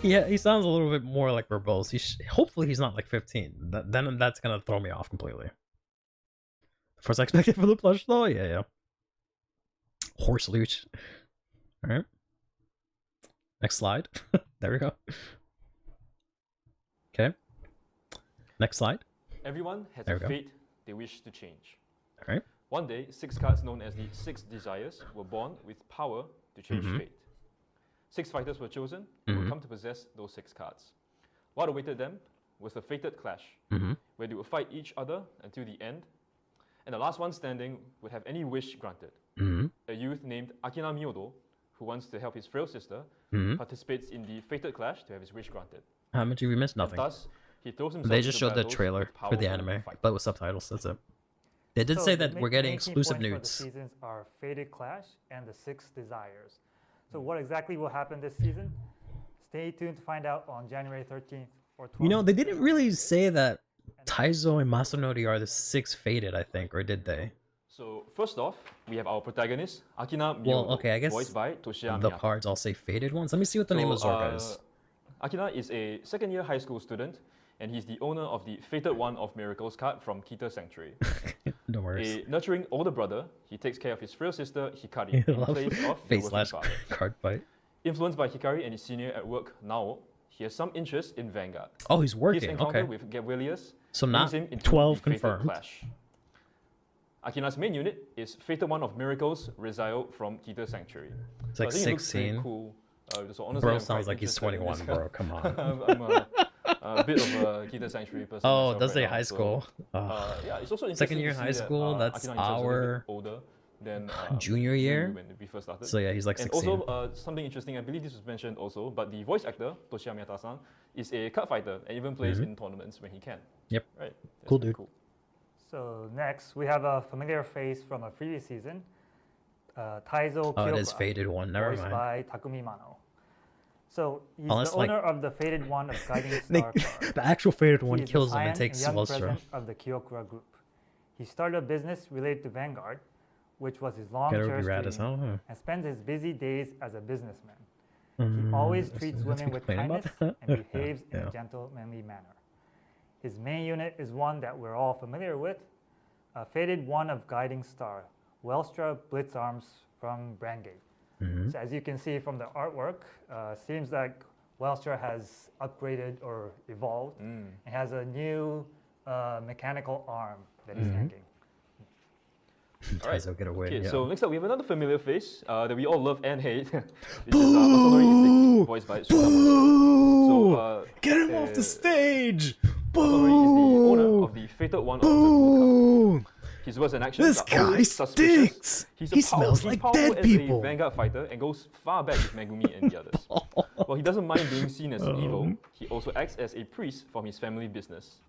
Yeah, he sounds a little bit more like verbose. Hopefully he's not like 15. Then that's gonna throw me off completely. First expected for the plush though, yeah. Horse loot. All right. Next slide. There we go. Okay. Next slide. Everyone has There a we go. fate they wish to change. All right. One day, 6 cards known as the 6 Desires were born with power to change fate. 6 fighters were chosen who would come to possess those 6 cards. What awaited them was the fated clash, where they would fight each other until the end, and the last one standing would have any wish granted. A youth named Akina Miyodo, who wants to help his frail sister, participates in the fated clash to have his wish granted. How much did we miss? And Nothing. thus, he throws himself They just into showed the battles trailer with for the powerful anime, fighters. but with subtitles. That's it. They did say that we're getting main key exclusive points nudes. For the seasons are Fated Clash and the 6 Desires. So what exactly will happen this season? Stay tuned to find out on January 13th or 12th. You know, they didn't really say that Taizo and Masanori are the 6 fated, I think, or did they? So first off, we have our protagonist, Akina Miyodo, Well, okay, I guess voiced by Toshiya the Miyata. cards all say fated ones. Let me see what the name of Zorga is. Akina is a second-year high school student, and he's the owner of the Fated One of Miracles card from Kita Sanctuary. No worries. A nurturing older brother, he takes care of his frail sister, Hikari, in place of the Face working slash father. card fight. Influenced by Hikari and his senior at work, Nao, he has some interest in Vanguard. Oh, he's His working. encounter Okay. with Gabrielius So brings not him into 12 the Fated confirmed. Clash. Akina's main unit is Fated One of Miracles, Rizal from Kita Sanctuary. It's like I think it looks pretty 16. Cool. So honestly, Bro I'm sounds quite like he's interested in 21, this. bro. Come on. I'm a bit of a Kita Sanctuary person. Oh, myself does right say now, high so, school. yeah, it's also interesting Second year to high see that, school, that's Akina himself is a little our bit older than junior year. when we first started. So yeah, he's like And 16. also something interesting, I believe this was mentioned also, but the voice actor, Toshiya Miyata-san, is a card fighter and even plays in tournaments when he can. Yep. Right. That's Cool pretty dude. So next, we have a familiar face from a previous season, Taizo Oh, it is Kyokura, Faded One. Never voiced mind. by Takumi Mano. So he's Unless, the like- owner of the Faded One of Guiding Star card. The actual Faded He One is the kills him scion and takes young Wellstra. president of the Kyokura group. He started a business related to Vanguard, which was his long That would be cherished rad as dream, hell. Huh? and spends his busy days as a businessman. He always treats let's women be with complaining kindness about that. and behaves in Yeah. a gentlemanly manner. His main unit is one that we're all familiar with, a Faded One of Guiding Star, Wellstra Blitz Arms from Brandgate. Mhm. So as you can see from the artwork, seems like Wellstra has upgraded or evolved and has a new mechanical arm that he's hanging. Alright. Taizo, get away. Okay, yeah. so next up we have another familiar face that we all love and hate, which is Masanori Isik, voiced by Susamu. So, Get him off the stage! Masanori is the owner of the Fated One of the Blue Cup. Boo! His words and actions This are guy always suspicious. stinks! He's He smells like powerful dead as people. a Vanguard fighter and goes far back with Megumi and the others. While he doesn't mind being seen as evil, he also acts as a priest from his family business.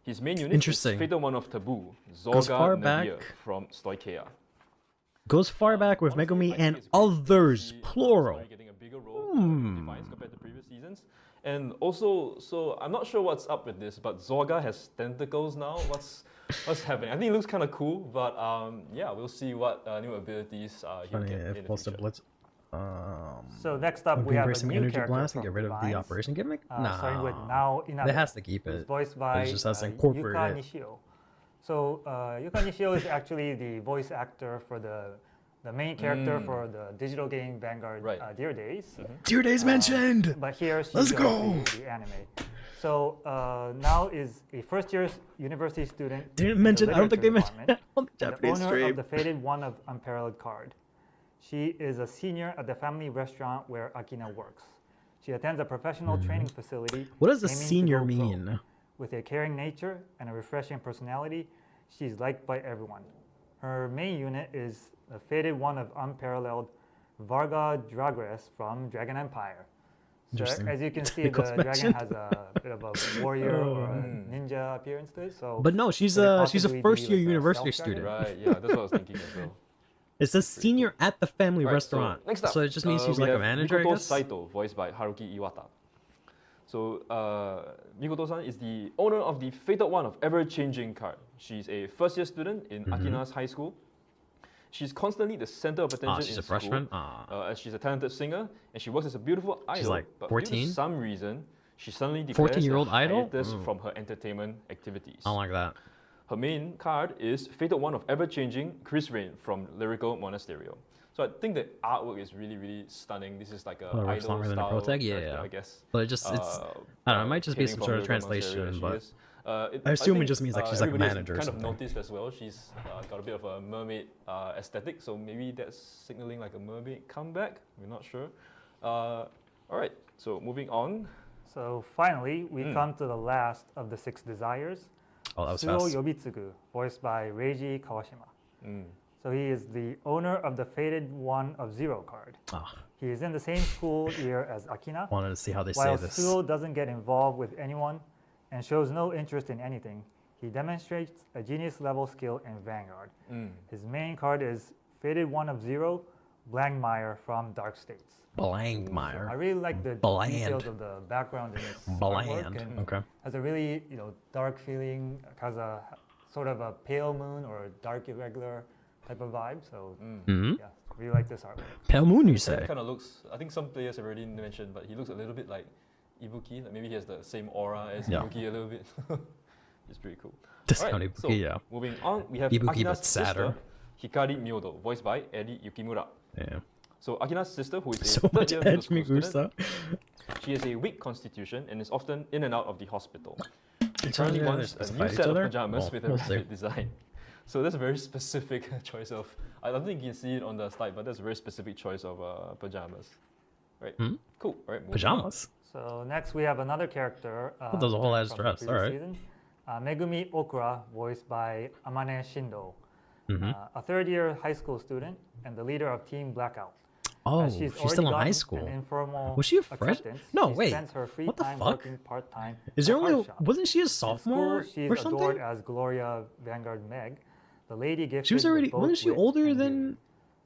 His main unit is Interesting. Fated One of Taboo, Goes far Zorga back. Nadir from Stoikea. Goes far back with Honestly, Megumi I think and it's great to others, see plural. Story getting a bigger role in Defiance compared to previous seasons. And also, so I'm not sure what's up with this, but Zorga has tentacles now. What's happening? I think it looks kind of cool, but yeah, we'll see what new abilities he'll Funny get in if the supposed to future. blitz. So next up, Would we we have embrace a some new energy character blast and from get rid of the Divines, operation gimmick? starting with Nah. Nao Inabe. They has to keep who's it. voiced by just has to Yuka incorporate it. Nishio. So Yuka Nishio is actually the voice actor for the main character for the digital game Vanguard Right. Dear Days. Dear Days mentioned! But here she's Let's the anime. So Nao is a first-year university student. Didn't in the mention, I don't think they literature mentioned it on the department, and Japanese the owner stream. of the Faded One of Unparalleled card. She is a senior at the family restaurant where Akina works. She attends a professional training facility. What does a aiming to senior go pro. mean? With a caring nature and a refreshing personality, she's liked by everyone. Her main unit is the Faded One of Unparalleled Varga Dragres from Dragon Empire. So Interesting. as you can see, the Nicholas dragon mentioned. has a bit of a warrior or a ninja appearance to it. So But no, she's could it a possibly be first year like a university stealth dragon? student. Right, yeah, that's what I was thinking as well. It's a senior at the family Right, restaurant. So, next up, So it just means she's we like a have manager, I Mikoto guess? Saito, voiced by Haruki Iwata. So Mikoto-san is the owner of the Fated One of Ever-Changing card. She's a first-year student in Akina's high school. She's constantly the center of attention She's in a freshman? school, as she's a talented singer, and she works as a beautiful idol. like but 14? due to some reason, she suddenly declares 14-year-old a idol? hiatus from her entertainment activities. I don't like that. Her main card is Fated One of Ever-Changing, Chris Rain from Lyrical Monasterio. So I think the artwork is really, really stunning. This is like a Oh, it works idol longer than a style protag? Yeah, character, yeah. I guess. But it just, it's, I don't know, it might just be hailing some from sort of Lyrical Monasterio, translation, she but is. I assume it think, just means like she's like a everybody's manager or kind something. of noticed as well. She's got a bit of a mermaid aesthetic, so maybe that's signaling like a mermaid comeback. We're not sure. All right, so moving on. So finally, we come to the last of the 6 desires. Oh, that was Suo fast. Yobitsugu, voiced by Reiji Kawashima. Mm. So he is the owner of the Faded One of Zero card. Ah, He is in the same school year as Akina. wanted to see how they say While this. Suo doesn't get involved with anyone and shows no interest in anything, he demonstrates a genius level skill in Vanguard. Mm. His main card is Faded One of Zero, Blangmeyer from Dark States. I Blangmeyer. really like the Bland. details of the background in this Bland. artwork, and Okay. has a really dark feeling, has a sort of a pale moon or a dark irregular type of vibe. So Hmm? yeah, really like this artwork. Pale Moon, you say? Kind of looks. I think some players have already mentioned, but he looks a little bit like Ibuki. Like maybe he has the same aura as Yeah. Ibuki a little bit. It's pretty cool. Does Alright, sound so Ibuki, yeah. moving on, we have Ibuki, Akina's but sadder. sister, Hikari Myodo, voiced by Eri Yukimura. Yeah. So Akina's sister, who is a So third much year middle edge, school student, Migusa. she has a weak constitution and is often in and out of the hospital. She It's currently only wants supposed a to new fight set each of other? pajamas Well, with a we'll see. rabbit design. So that's a very specific choice of. I don't think you can see it on the slide, but that's a very specific choice of pajamas. Right. Cool. All right. moving on. Pajamas? So next we have another character. there's a whole ass from the dress, previous alright. season. Megumi Okura, voiced by Amane Shindo, Mm-hmm. a third-year high school student and the leader of Team Blackout. Oh, as she's already still in high gotten school. an informal Was she a fresh? acceptance. No, She wait. spends her free What the time fuck? working part-time Is at there art only? shop. Wasn't she a In sophomore school, she's or adored something? as CurlyHairedVanguard Meg, the lady gifted She was with already. both Wasn't she wit older and than beauty.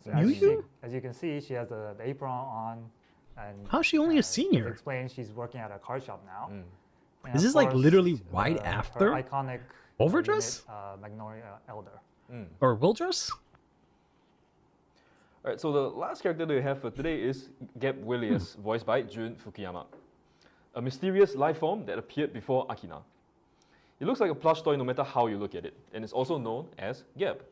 So as Yu? as you can see, she has the apron on, and How's she only a as senior? explained, she's working at a card shop now. And Is of this, like, course, literally right her after iconic Overdress? unit, Magnolia Elder. Or Wildress? Alright, so the last character that we have for today is Geb Willius, voiced by Jun Fukuyama. A mysterious life form that appeared before Akina. It looks like a plush toy no matter how you look at it, and it's also known as Geb.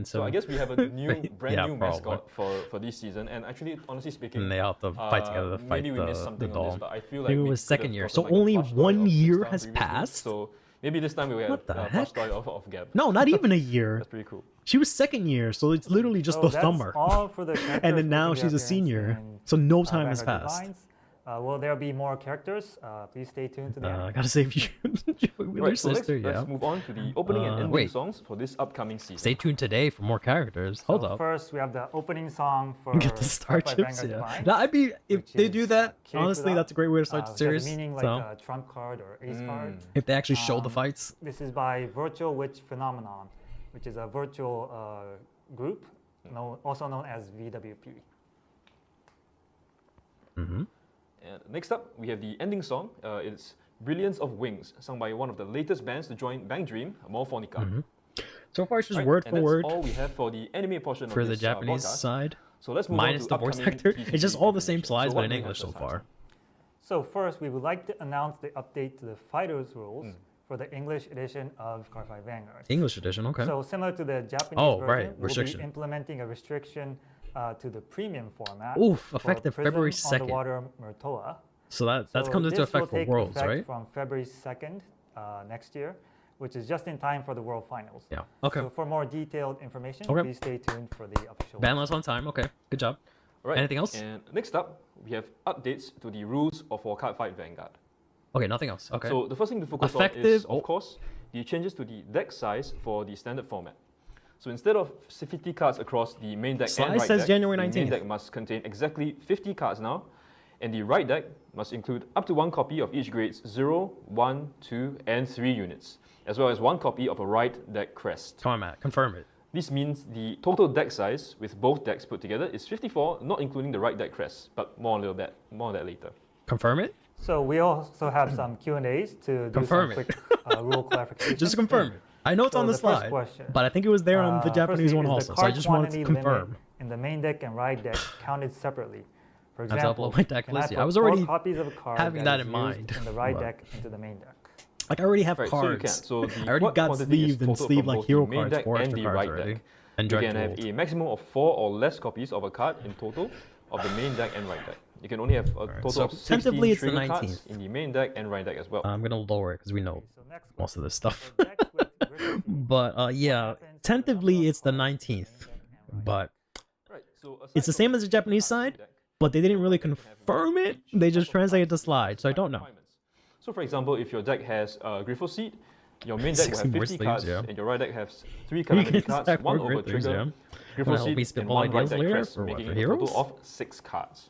So I guess we have a new, brand Yeah, new probably. mascot for this season, and actually, honestly speaking, And they have to fight together to fight maybe we missed the something on doll. this, but I feel like Maybe it we was could second have year. gotten, So like, a only plush toy 1 of year Star has previously, passed? So maybe this time we will have What the a plush heck? toy of Geb. No, not even a year. That's pretty cool. She was second year, so it's literally just the that's summer. all for the And characters then now making their she's a senior, appearance in, so no time has Vanguard passed. Designs. Will there be more characters? Please stay tuned to the end. I gotta save you, Joey Wheeler's Right, so sister. let's Yeah. move on to the opening and ending wait. songs for this upcoming season. Stay tuned today for more characters. Hold So up. First, we have the opening song for Get the Star by starships. Vanguard Yeah. Designs, Now, I'd be if which they do is, that. Kirifuda, Honestly, that's a great way to start the which has a series. meaning like So a trump card or ace card. if they actually show the Um, fights, This is by Virtual Witch Phenomenon, which is a virtual group, also known as VWP. And next up, we have the ending song. It's Brilliance of Wings, sung by one of the latest bands to join Bang Dream, Morphonica. so far it's just Right, word and for word that's all we have for the anime portion for of the this Japanese broadcast. side, So let's move minus on to the voice upcoming actor. TCG It's just all the same information. slides, So but what in do we have English so this time? far. So first, we would like to announce the update to the Fighters rules for the English edition of CurlyHairedVanguard Vanguard. English edition, okay. So similar to the Japanese Oh, version, right, we'll restriction. be implementing a restriction to the premium format. Oof, for effective Prism February 2nd. Underwater Murtoa. So that So comes into this will effect for take Worlds, effect right? From February 2nd next year, which is just in time for the World Finals. Yeah. Okay. So for more detailed information, Okay. please stay tuned for the official. Ban less on time. Okay. Good job. Right. Anything else? And next up, we have updates to the rules of our Cardfight Vanguard. Okay. Nothing else. Okay. So the first thing to focus on Effective- is, oh. of course, the changes to the deck size for the standard format. So instead of 50 cards across the main deck Slide and right says deck, January the 19th. main deck must contain exactly 50 cards now, and the right deck must include up to 1 copy of each grades 0, 1, 2, and 3 units, as well as 1 copy of a right deck crest. Come on, Matt. Confirm it. This means the total deck size with both decks put together is 54, not including the right deck crest, but more on that later. Confirm it. So we also have some Q&As to do Confirm some it. quick rule clarification. Just confirm it. I know it's So on the the first slide, question. but I think it was there on the Japanese firstly, one is also. the So I card just wanted to quantity limit confirm. in the main deck and right deck counted separately. For I have to example, upload my deck can list. I Yeah, I put was 4 already copies of a card having that is in used mind, in the right but- deck into the main deck? Like I already have Right, so you can. cards. So the I already card got quantity is sleeved and total sleeved from like both hero the main cards, deck 4 and extra the cards right already. deck. And You Dread can have Gold. a maximum of 4 or less copies of a card in total of the main deck and right deck. You can only have a total so of 16 tentatively it's the trigger cards 19th. in the main deck and right deck as well. I'm gonna lower it because we know So next most of this stuff. For decks with Griffin Field, But yeah, tentatively it's the 19th. But Right, so it's the same as the Japanese side, but they didn't really confirm it. They just translated the slide, so I don't know. So for example, if your deck has Griffle Seed, your main deck will 16 have more 50 sleeves, cards, yeah. and your right deck has 3 You Calamity can cards, stack 1 more over Griffles, Trigger, yeah. Griffle Well, we Seed, spit and all 1 right ideas deck later crest, for what, making for it a heroes? total of 6 cards.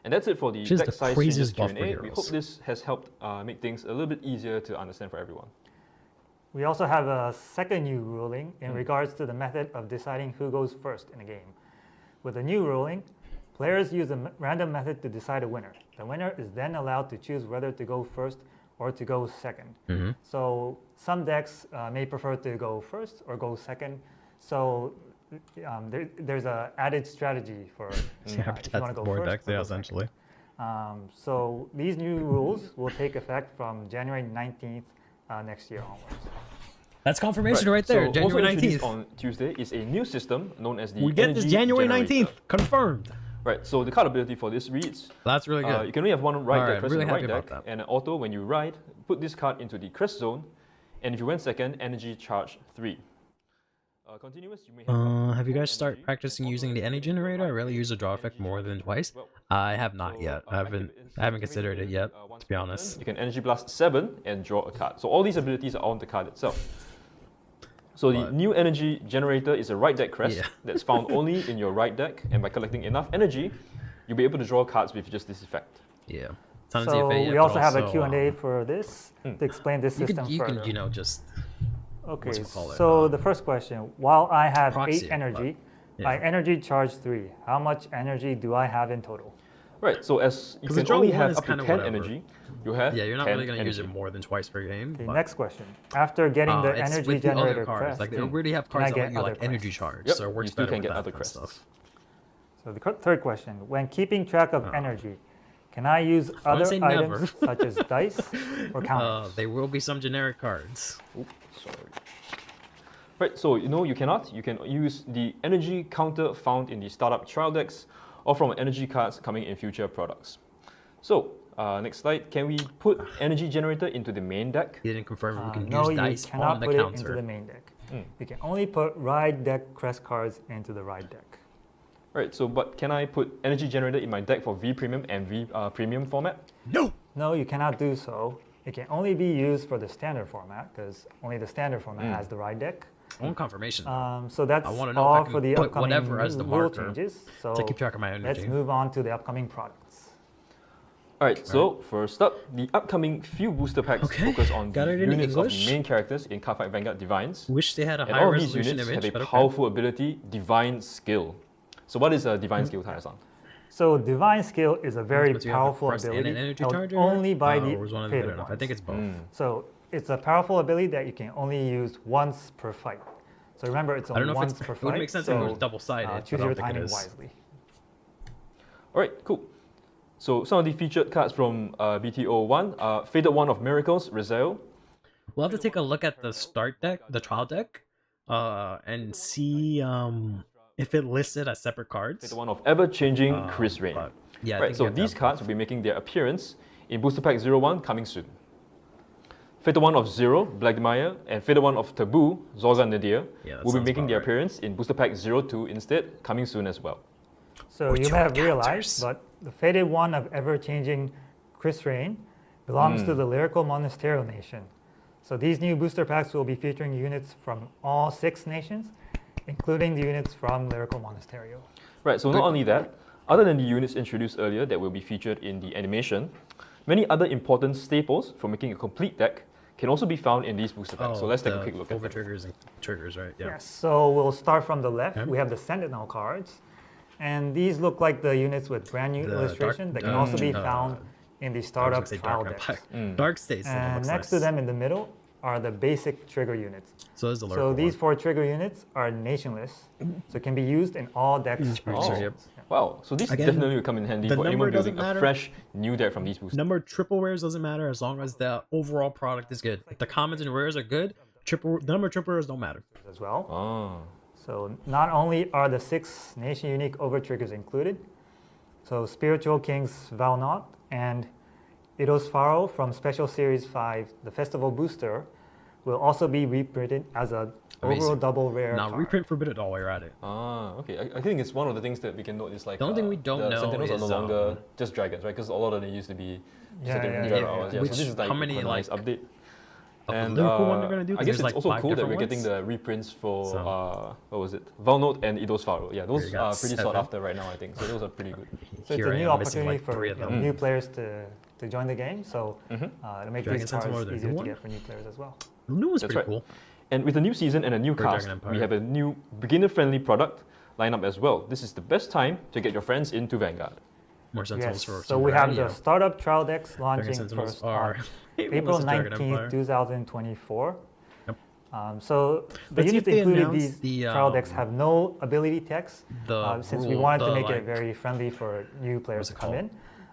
And that's it for the Which is deck the size craziest changes buff for Q&A. We heroes. hope this has helped make things a little bit easier to understand for everyone. We also have a second new ruling in regards to the method of deciding who goes first in a game. With the new ruling, players use a random method to decide a winner. The winner is then allowed to choose whether to go first or to go second. So some decks may prefer to go first or go second. So there's an added strategy for if you want to That's go more first decks, or yeah, go second. essentially. So these new rules will take effect from January 19th next year onwards. That's confirmation right there, so January also introduced 19th. on Tuesday is a new system known as the We get this Energy January Generator. 19th, confirmed. Right, so the card ability for this reads, That's really good. you can only have 1 right Alright, deck crest really in the right happy about deck, that. and an auto when you ride, put this card into the crest zone, and if you went second, energy charge 3. Continuous, you may have Have you guys energy, started practicing and using auto the energy when you generator? I ride, rarely use the draw effect energy more charge than 3 twice. as well. I have not So, yet. I activate haven't it considered it yet, once to be per honest. turn. You can energy blast 7 and draw a card. So all these abilities are on the card itself. So the new energy generator is a right deck crest that's found only in your right deck, and by collecting enough energy, you'll be able to draw cards with just this effect. Yeah. So we also have a Q&A for this to explain this system you further. can, you know, just Okay, so the first question, while I have proxy 8 energy, I energy charge 3. How much energy do I have in total? Right, so as you can draw only one have is up to kinda 10 whatever. energy, you have you're not 10 really going to use energy. it more than twice per game. Okay, but, next question. After getting the it's energy with the other generator cards. crest, Like they already have can I cards that get let you other like energy crests? charge, Yep, so it works you still better can with get that other kind of crests. stuff. So the third question, when keeping track of energy, can I use other say items never. such as dice or counters? There will be some generic cards. Oops, sorry. Right, so you cannot. You can use the energy counter found in the startup trial decks or from energy cards coming in future products. So, next slide. Can we put energy generator into the main deck? He didn't confirm if we can No, use you dice cannot on the put it into counter. the main deck. You can only put right deck crest cards into the right deck. Right, so but can I put energy generator in my deck for V Premium and V Premium format? No! No, you cannot do so. It can only be used for the standard format because only the standard format has the right deck. I want confirmation. So that's I wanna know if I all can for the put upcoming whatever as the rule marker changes. So to keep track of my let's energy. move on to the upcoming products. Alright, so first up, the upcoming few booster packs focus on Got the it in units English. of the main characters in Cardfight Vanguard Divines. Wish they had a And higher all of these resolution units image, have a but okay. powerful ability, Divine Skill. So what is a Divine Skill, Tarasan? So Divine Skill is a very But you have a powerful crest and ability an energy held charger? only by Or the was one of them good faded enough? I ones. think it's both. So it's a powerful ability that you can only use once per fight. So remember, it's I don't only know if once it's, per it fight. would make sense if it was double-sided. choose but I your don't think it timing is. wisely. Alright, cool. So some of the featured cards from BTO1 are Faded One of Miracles, Rizal. We'll have to take a look at the start deck, the trial deck, and see if it listed as separate cards. Faded One of Ever-Changing Chris Rain. but yeah, I Right, think so you have to these have cards will be making their appearance in Booster Pack 01 coming soon. Faded One of Zero, Blackmire, and Faded One of Taboo, Zorza Nadir, Yeah, that will be sounds making about their right. appearance in Booster Pack 02 instead, coming soon as well. So you may have realized, counters. but the Faded One of Ever-Changing Chris Rain belongs to the Lyrical Monasterio Nation. So these new booster packs will be featuring units from all 6 nations, including the units from Lyrical Monasterio. Right, so not only that, other than the units introduced earlier that will be featured in the animation, many other important staples for making a complete deck can also be found in these booster packs. So let's take a quick look at over them. triggers and triggers, right? Yeah. Yes, so we'll start from the left. Okay. We have the Sentinel cards. And these look like the units with brand new The illustration dark- that can also be uh, found in the I was startup gonna say trial Dark decks. Empire. Dark States. And looks next to nice. them in the middle are the basic trigger units. So is the So lurker these one. 4 trigger units are nationless, so can be used in all decks. Oh, Yep. wow. So these Again, definitely will come in handy the for anyone number doesn't building a matter. fresh new deck from these boosters. Number of triple rares doesn't matter as long as the overall product is good. If the commons and rares are good, the number of triple rares don't matter. As well. Oh. So not only are the 6 nation unique over triggers included, so Spiritual Kings Valnaught and Idos Pharaoh from Special Series 5, the Festival Booster, will also be reprinted as a Amazing. overall double rare Now card. reprint Forbidden all while you're at it. Ah, okay. I think it's one of the things that we can note is like The only thing we don't the know Sentinels are no is, longer just dragons, right? Because a lot of them used to be Yeah, just a different yeah, dragon yeah. hours. Yeah, Which- so this is like how many, a nice like, update. of the And lyrical one they're gonna do? I 'Cause guess there's, it's like, also 5 cool that we're different getting ones. the reprints for So- what was it? Valnaught and Idos Pharaoh. Yeah, those you got are pretty sought 7. after right now, I think. So those are pretty good. So Here it's a I new am missing, opportunity like, for 3 of them. new players to join the game. So it'll make Dragon these Sentinel cards or the easier new to one? get for new players as well. The new one's That's pretty right. cool. And with a new season and a new Dragon cast, Empire. we have a new beginner-friendly product lineup as well. This is the best time to get your friends into Vanguard. More Sentinels Yes, for so we have Temporary, the startup trial decks launching Sentinels first are- on Well, April this is Dragon 19th, Empire. 2024. Yep. So the Let's see units if they included announce these the, trial decks have no ability text since we wanted to make it like, very friendly for new players to it come called?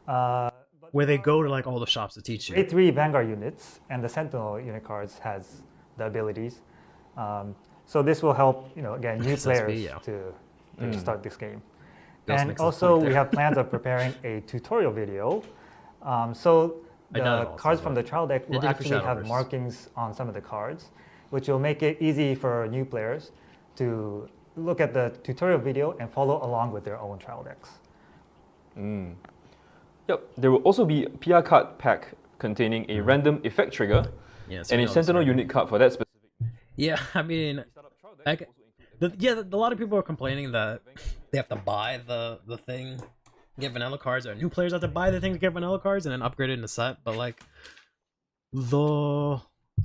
in. where they go to like all the shops to teach you. Grade 3 Vanguard units and the Sentinel unit cards has the abilities. So this will help, again, new SSB, players yeah. to start this game. Ghost And makes a also point we there. have plans of preparing a tutorial video. So I doubt the it also, cards from but the trial deck they will did it for actually have Shadowverse. markings on some of the cards, which will make it easy for new players to look at the tutorial video and follow along with their own trial decks. Yep. There will also be a PR card pack containing a random effect trigger Yeah, and a Sentinel unit card for that specific. Yeah, I mean, The startup trial deck okay. also include A lot of people are complaining that they have to buy the thing, get vanilla cards, or new players have to buy the thing to get vanilla cards and then upgrade it in the set. But like,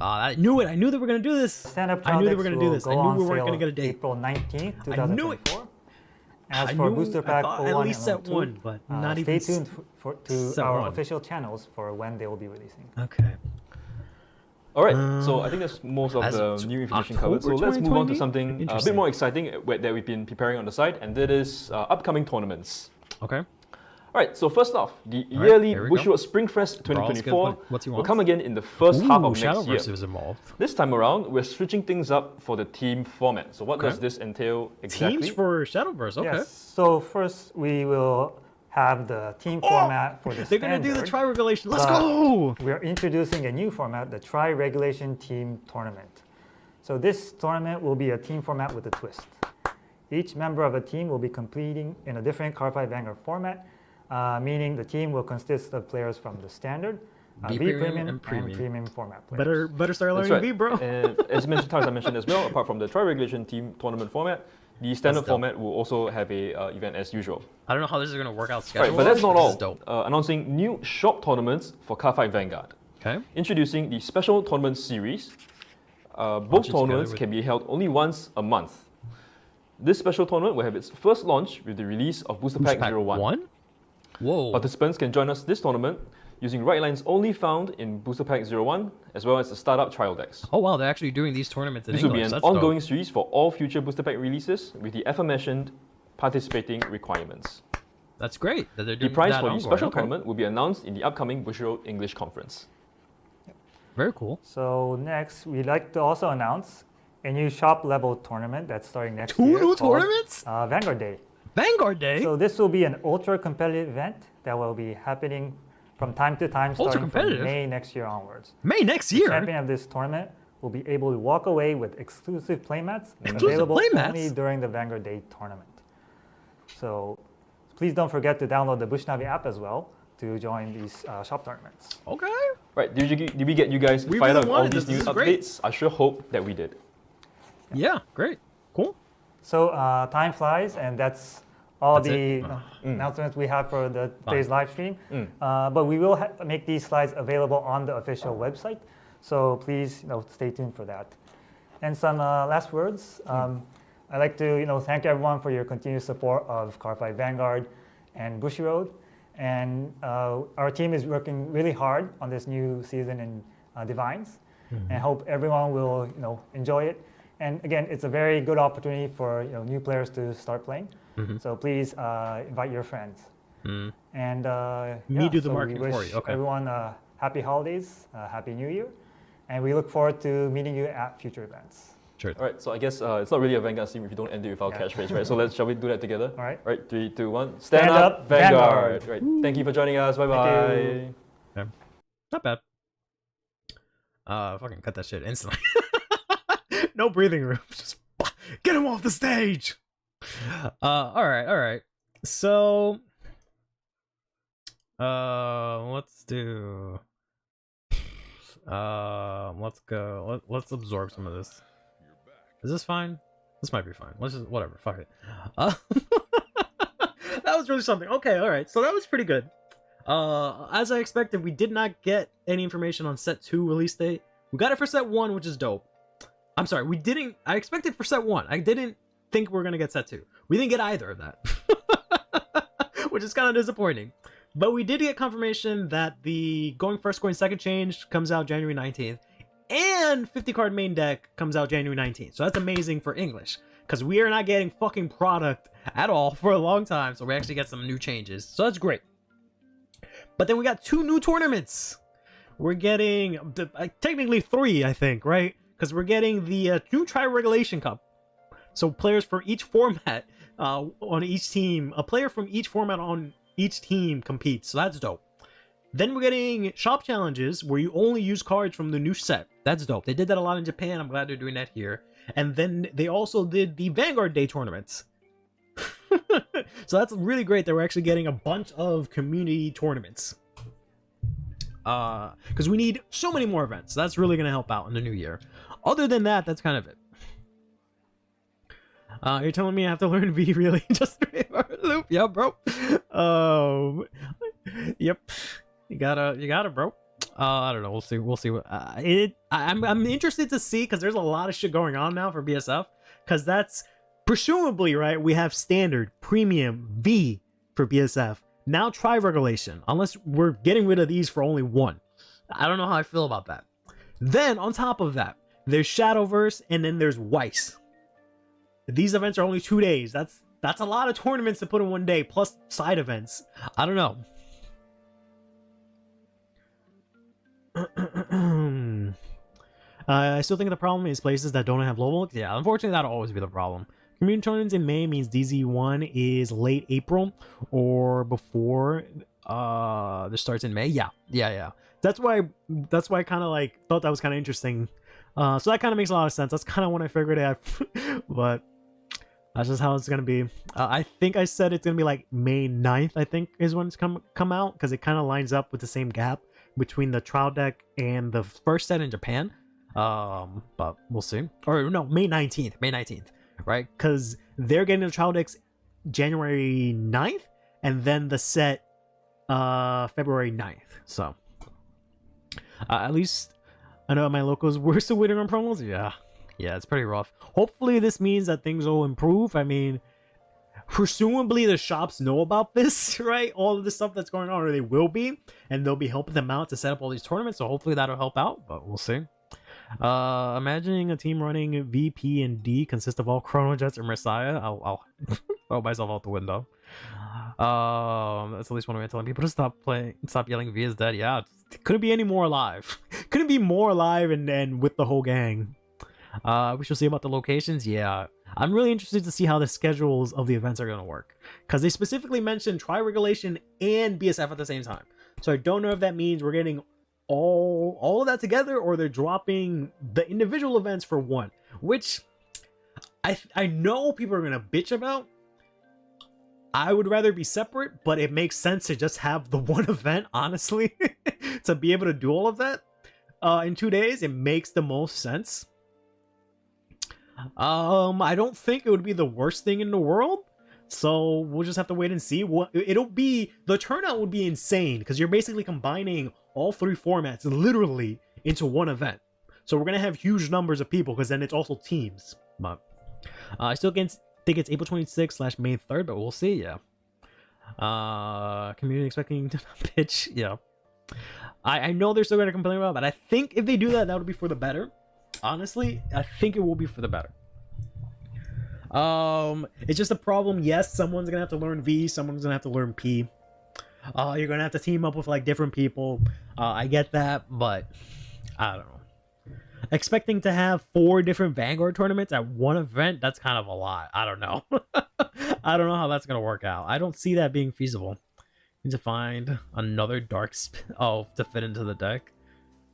I knew it. I knew that we're gonna do this. Stand-up I trial knew they were decks gonna do will this. I go knew on we weren't sale gonna get a date. April 19th, I knew it. 2024. As I for knew- Booster I Pack thought 01 at least and set 02, one, but not stay even. tuned to set our one. official channels for when they will be releasing. Okay. All right, so I think that's most of as the of new information covered. So October let's move on to 2020? something a bit Interesting. more exciting that we've been preparing on the side, and that is upcoming tournaments. Okay. All right, so first off, the All right, yearly here we go. Bushiroad Springfest Brawl's 2024 good. What's he will wants? come again in the first half of next year. Shadowverse is involved. This time around, we're switching things up for the team format. So what Okay. does this entail exactly? Teams for Shadowverse. Okay. Yes. So first we will have the team format for the They're gonna do the standard. tri-regulation. Let's But go. We are introducing a new format, the Tri-Regulation Team Tournament. So this tournament will be a team format with a twist. Each member of a team will be competing in a different CurlyHairedVanguard format, meaning the team will consist of players from the standard, B V premium, and premium, premium. format players. Better start That's learning right. V, bro. And as I mentioned as well, apart from the tri-regulation team tournament format, the standard dope. format will also have a event as usual. I don't know how this is gonna work out. Right, but that's not This all. is dope. Announcing new shop tournaments for CurlyHairedVanguard. Okay. Introducing the special tournament series. Both Launch it tournaments together can be held only once a month. This special tournament will have its first launch with the release of Booster Pack 01. One. Whoa. Participants can join us this tournament using right lines only found in Booster Pack 01, as well as the startup trial decks. Oh wow, they're actually doing these tournaments in This will be English. an That's dope. ongoing series for all future Booster Pack releases with the aforementioned participating requirements. That's great that they're The doing prize that for the ongoing. special Okay. tournament will be announced in the upcoming Bushiroad English Conference. Very cool. So next, we'd like to also announce a new shop level tournament that's starting next Two year. new called, tournaments? Vanguard Day. Vanguard Day. So this will be an ultra competitive event that will be happening from time to time starting from competitive? May next year onwards. May next The year. champion of this tournament will be able to walk away with exclusive playmats Exclusive available playmats? only during the Vanguard Day tournament. So please don't forget to download the Bushnavi app as well to join these shop tournaments. Okay. Right, did we get you guys We fired really up with all wanted these this. new This is great. updates? I sure hope that we did. Yeah. Great. Cool. So time flies, and that's all That's the it? announcements we have for today's live stream. But we will make these slides available on the official website, so please stay tuned for that. And some last words. I'd like to thank everyone for your continued support of CurlyHairedVanguard and Bushiroad. And our team is working really hard on this new season in Divines, and hope everyone will enjoy it. And again, it's a very good opportunity for new players to start playing. So please invite your friends. And Me do the so we marketing for wish you. Okay. everyone happy holidays, happy New Year, and we look forward to meeting you at future events. Sure. All right, so I guess it's not really a Vanguard theme if you don't end it with our Yeah. catchphrase, right? So shall we do that together? All right. Right, 3, 2, 1. Stand up, Vanguard. Right, thank you for joining us. Bye bye. you. Yeah. Not bad. Fucking cut that shit instantly. No breathing room. Just get him off the stage. All right. So, let's do. Let's go. Let's absorb some of this. Is this fine? This might be fine. Let's just whatever. Fuck it. That was really something. Okay, all right. So that was pretty good. As I expected, we did not get any information on set 2 release date. We got it for set 1, which is dope. I'm sorry, we didn't. I expected for set 1. I didn't think we were gonna get set 2. We didn't get either of that, which is kind of disappointing. But we did get confirmation that the going first, going second change comes out January 19th, and 50 card main deck comes out January 19th. So that's amazing for English, because we are not getting fucking product at all for a long time. So we actually get some new changes. So that's great. But then we got 2 new tournaments. We're getting technically 3, I think, right? Because we're getting the new Tri-Regulation Cup. So players for each format on each team, a player from each format on each team competes. So that's dope. Then we're getting shop challenges where you only use cards from the new set. That's dope. They did that a lot in Japan. I'm glad they're doing that here. And then they also did the Vanguard Day tournaments. So that's really great that we're actually getting a bunch of community tournaments. Because we need so many more events. That's really going to help out in the new year. Other than that, that's kind of it. You're telling me I have to learn V really? Just 3-hour loop? Yeah, bro. Yep. You gotta, bro. I don't know. We'll see what I'm interested to see, because there's a lot of shit going on now for BSF, because that's presumably right. We have standard, premium, V for BSF. Now try regulation, unless we're getting rid of these for only one. I don't know how I feel about that. Then on top of that, there's Shadowverse, and then there's Weiss. These events are only 2 days. That's a lot of tournaments to put in one day, plus side events. I don't know. I still think the problem is places that don't have global. Yeah, unfortunately, that'll always be the problem. Community tournaments in May means DZ1 is late April or before this starts in May. Yeah. That's why I kind of like thought that was kind of interesting. So that kind of makes a lot of sense. That's kind of when I figured it out. But that's just how it's gonna be. I think I said it's gonna be like May 9th, I think, is when it's come out, because it kind of lines up with the same gap between the trial deck and the first set in Japan. But we'll see. Or no, May 19th, right? Because they're getting the trial decks January 9th, and then the set February 9th. So at least I know my locals were still waiting on promos. Yeah, it's pretty rough. Hopefully this means that things will improve. I mean, presumably the shops know about this, right? All of the stuff that's going on, or they will be, and they'll be helping them out to set up all these tournaments. So hopefully that'll help out, but we'll see. Imagining a team running VP and D consist of all Chrono Jets or Messiah. I'll throw myself out the window. That's at least one way of telling people to stop yelling V is dead. Yeah, couldn't be any more alive. Couldn't be more alive and with the whole gang. We shall see about the locations. Yeah, I'm really interested to see how the schedules of the events are going to work, because they specifically mentioned tri-regulation and BSF at the same time. So I don't know if that means we're getting all of that together, or they're dropping the individual events for one, which I know people are going to bitch about. I would rather be separate, but it makes sense to just have the one event, honestly, to be able to do all of that in 2 days. It makes the most sense. I don't think it would be the worst thing in the world, so we'll just have to wait and see. What it'll be. The turnout would be insane, because you're basically combining all three formats literally into one event. So we're gonna have huge numbers of people, because then it's also teams. But I still think it's April 26th / May 3rd, but we'll see. Yeah. Community expecting to pitch. Yeah. I know they're still gonna complain about it, but I think if they do that, that would be for the better. Honestly, I think it will be for the better. It's just a problem. Yes, someone's gonna have to learn V, someone's gonna have to learn P. You're gonna have to team up with like different people. I get that, but I don't know. Expecting to have 4 different Vanguard tournaments at one event, that's kind of a lot. I don't know. I don't know how that's gonna work out. I don't see that being feasible. Need to find another dark to fit into the deck.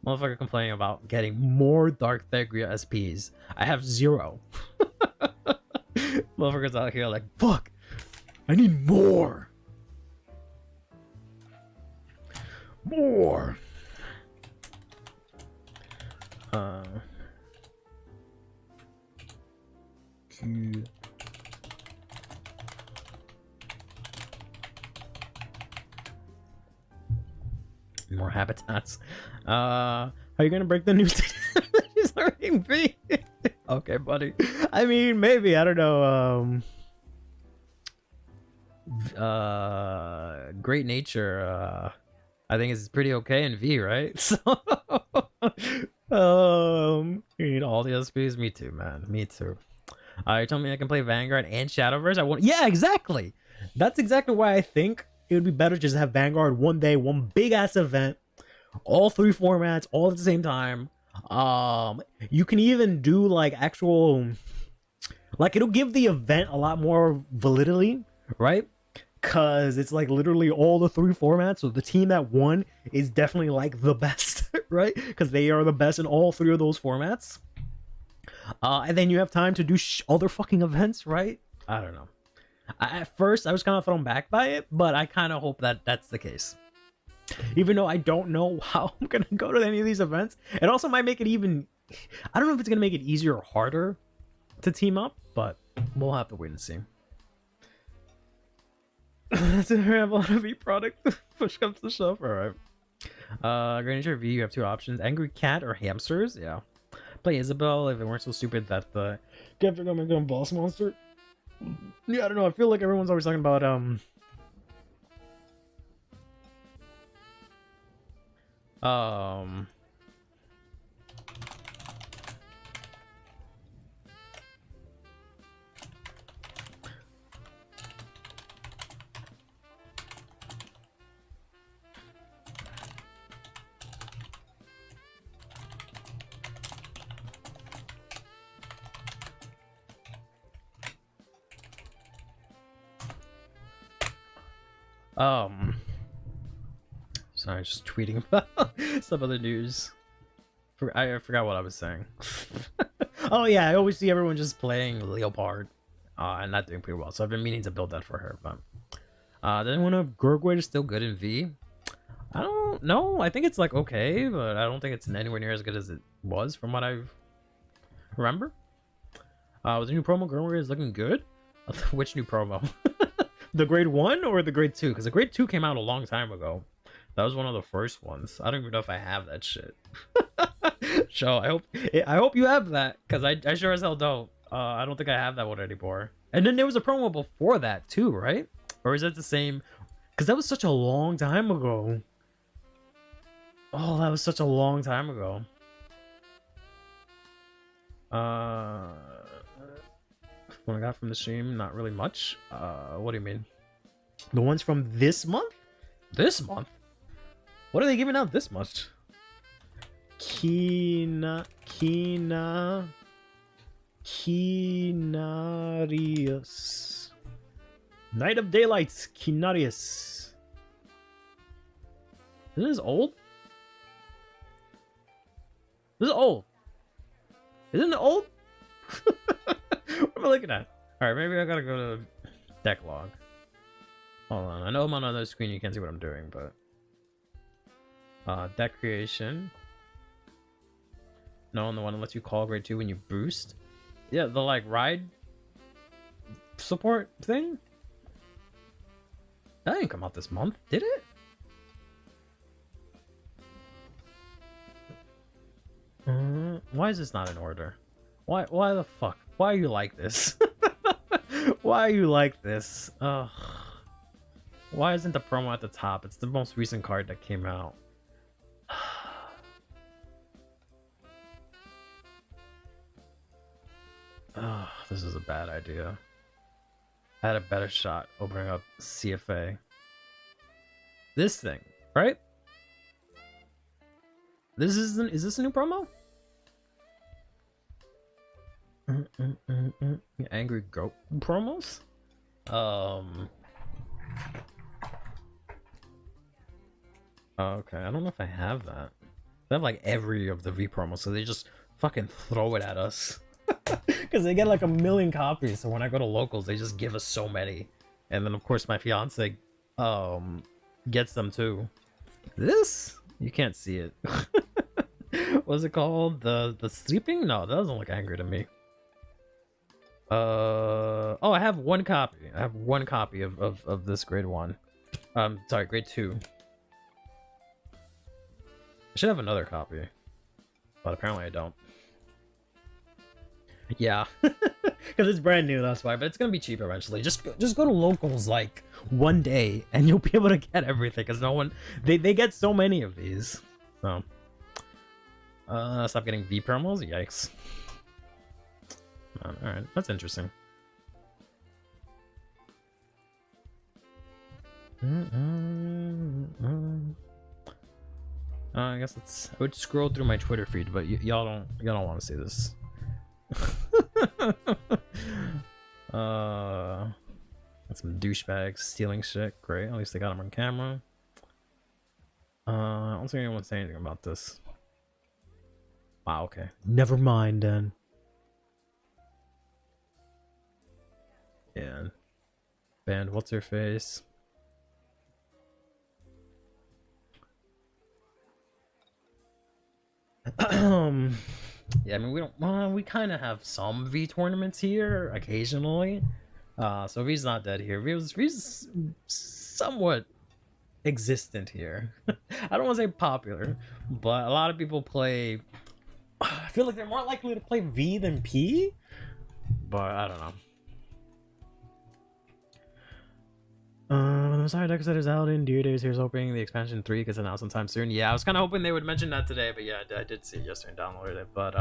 Motherfucker complaining about getting more Dark Thegria SPs. I have 0. Motherfuckers out here like, fuck, I need more. More. More habitats. Are you gonna break the news? She's already B. Okay, buddy. I mean, maybe, I don't know. Great Nature, I think is pretty okay in V, right? So you need all the SPs. Me too, man. Me too. You're telling me I can play Vanguard and Shadowverse? I want. Yeah, exactly. That's exactly why I think it would be better just to have Vanguard one day, one big ass event, all 3 formats, all at the same time. You can even do like actual, like it'll give the event a lot more validity, right? Cause it's like literally all the 3 formats. So the team that won is definitely like the best, right? Because they are the best in all 3 of those formats. And then you have time to do other fucking events, right? I don't know. At first, I was kind of thrown back by it, but I kind of hope that that's the case. Even though I don't know how I'm going to go to any of these events. It also might make it even I don't know if it's gonna make it easier or harder to team up, but we'll have to wait and see. To have a lot of product. Push comes to shove. All right. Great Nature V. You have two options: Angry Cat or Hamsters. Yeah. Play Isabel if it weren't so stupid that the Captain Gun boss monster. Yeah, I don't know. I feel like everyone's always talking about sorry, just tweeting about some other news. I forgot what I was saying. Oh yeah, I always see everyone just playing Leopard and not doing pretty well, so I've been meaning to build that for her. But does anyone know if Gurgwade is still good in V? I don't know. I think it's like okay, but I don't think it's anywhere near as good as it was from what I remember. Was the new promo Gurgwade is looking good? Which new promo? The grade 1 or the grade 2? Because the grade 2 came out a long time ago. That was one of the first ones. I don't even know if I have that shit. So I hope you have that, because I sure as hell don't. I don't think I have that one anymore. And then there was a promo before that too, right? Or is that the same? Because that was such a long time ago. Oh, that was such a long time ago. What I got from the stream, not really much. What do you mean? The ones from this month? This month? What are they giving out this much? Kinarius. Night of Daylights, Kinarius. Isn't this old? This is old. Isn't it old? What am I looking at? Alright, maybe I gotta go to deck log. Hold on, I know I'm on another screen, you can't see what I'm doing, but deck creation. No, the one that lets you call grade 2 when you boost. Yeah, the like ride support thing. That didn't come out this month, did it? Why is this not in order? Why the fuck? Why are you like this? Why are you like this? Ugh. Why isn't the promo at the top? It's the most recent card that came out. Ugh, this is a bad idea. I had a better shot opening up CFA. This thing, right? Is this a new promo? Angry goat promos? Okay, I don't know if I have that. They have like every of the V promos, so they just fucking throw it at us. Because they get like 1 million copies, so when I go to locals, they just give us so many. And then of course my fiance gets them too. This? You can't see it. What's it called? The sleeping? No, that doesn't look angry to me. Oh, I have one copy. I have one copy of this grade 1. Sorry, grade 2. I should have another copy, but apparently I don't. Yeah, because it's brand new, that's why. But it's gonna be cheap eventually. Just go to locals like one day, and you'll be able to get everything. Because no one, they get so many of these. So, stop getting V promos. Yikes. All right, that's interesting. I guess I would scroll through my Twitter feed, but y'all don't want to see this. Got some douchebags stealing shit. Great, at least they got them on camera. I don't see anyone say anything about this. Wow, okay. Never mind then. Yeah. Band, what's her face? Yeah, I mean, we don't. We kind of have some V tournaments here occasionally. So V's not dead here. V's somewhat existent here. I don't want to say popular, but a lot of people play. I feel like they're more likely to play V than P, but I don't know. The Messiah deck set is out in Deer Days. Here's hoping the expansion 3 gets announced sometime soon. Yeah, I was kind of hoping they would mention that today, but yeah, I did see it yesterday and downloaded it. But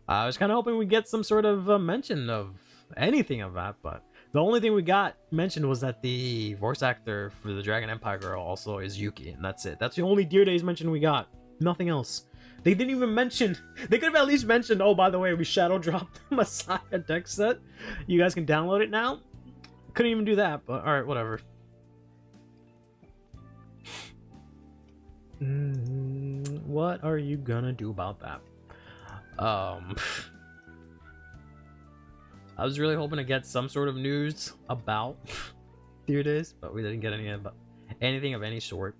I was kind of hoping we get some sort of mention of anything of that. But the only thing we got mentioned was that the voice actor for the Dragon Empire girl also is Yuki, and that's it. That's the only Deer Days mention we got. Nothing else. They didn't even mention. They could have at least mentioned, oh, by the way, we shadow dropped the Messiah deck set. You guys can download it now. Couldn't even do that, but alright, whatever. What are you gonna do about that? I was really hoping to get some sort of news about Deer Days, but we didn't get anything of any sort.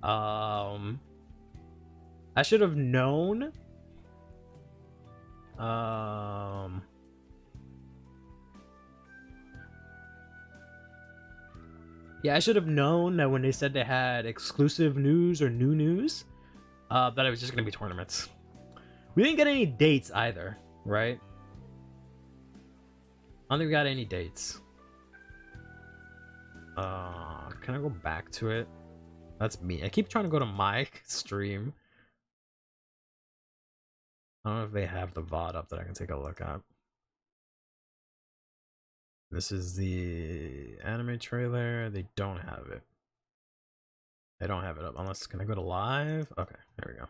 I should have known. Yeah, I should have known that when they said they had exclusive news or new news, that it was just going to be tournaments. We didn't get any dates either, right? I don't think we got any dates. Can I go back to it? That's me. I keep trying to go to my stream. I don't know if they have the VOD up that I can take a look at. This is the anime trailer. They don't have it. They don't have it up. Unless, can I go to live? Okay, there we go.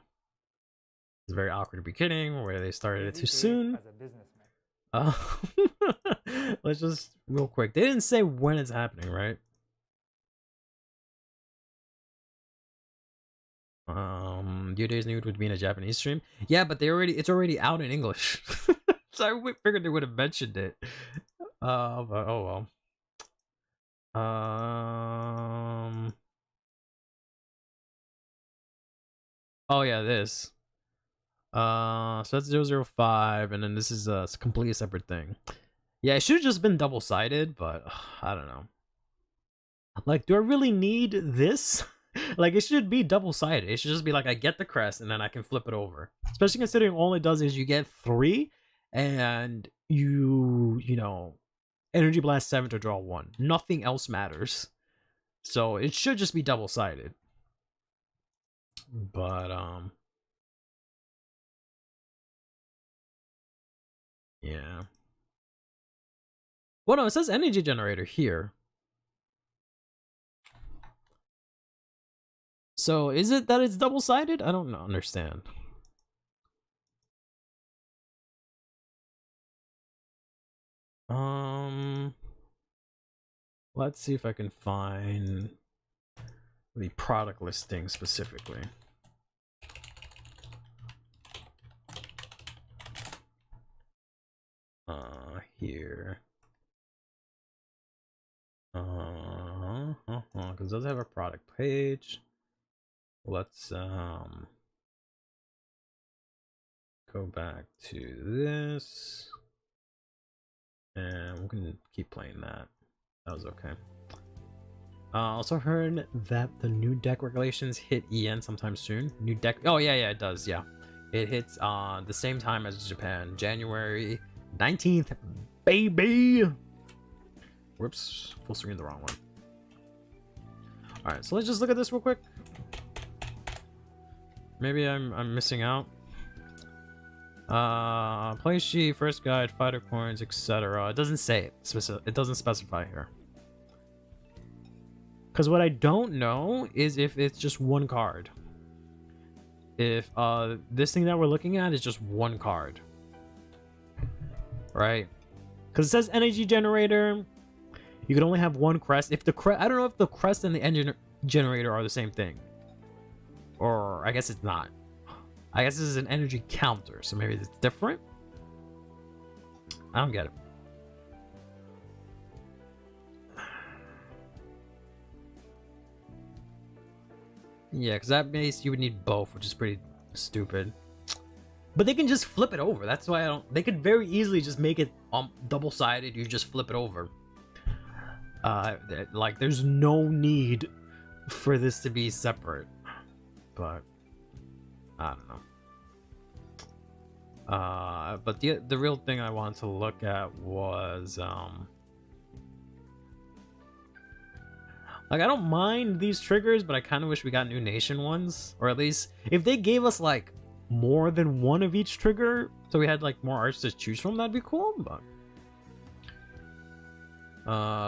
It's very awkward beginning where they started it too soon. As a businessman. Let's just real quick. They didn't say when it's happening, right? Your Days Nude would be in a Japanese stream. Yeah, but it's already out in English. So I figured they would have mentioned it. But oh well. Oh yeah, this. So that's 005, and then this is a completely separate thing. Yeah, it should have just been double-sided, but I don't know. Like, do I really need this? Like, it should be double-sided. It should just be like, I get the crest, and then I can flip it over. Especially considering all it does is you get 3, and you know, Energy Blast 7 to draw 1. Nothing else matters. So, it should just be double-sided. But, yeah. Well, no, it says Energy Generator here. So, is it that it's double-sided? I don't understand. Let's see if I can find the product listing specifically. Here. Because it does have a product page. Let's go back to this. And we can keep playing that. That was okay. Also heard that the new deck regulations hit EN sometime soon. New deck. Oh yeah, it does. Yeah, it hits the same time as Japan, January 19th, baby. Whoops, full screen the wrong one. All right, so let's just look at this real quick. Maybe I'm missing out. Play sheet, first guide, fighter coins, etc. It doesn't say it. It doesn't specify here. Because what I don't know is if it's just one card. If this thing that we're looking at is just one card. Right? Because it says energy generator. You can only have one crest. If the crest, I don't know if the crest and the engine generator are the same thing. Or I guess it's not. I guess this is an energy counter, so maybe it's different. I don't get it. Yeah, because that base you would need both, which is pretty stupid. But they can just flip it over. That's why I don't. They could very easily just make it double-sided. You just flip it over. Like there's no need for this to be separate. But I don't know. But the real thing I wanted to look at was like, I don't mind these triggers, but I kind of wish we got new nation ones, or at least if they gave us like more than one of each trigger, so we had like more arts to choose from, that'd be cool. But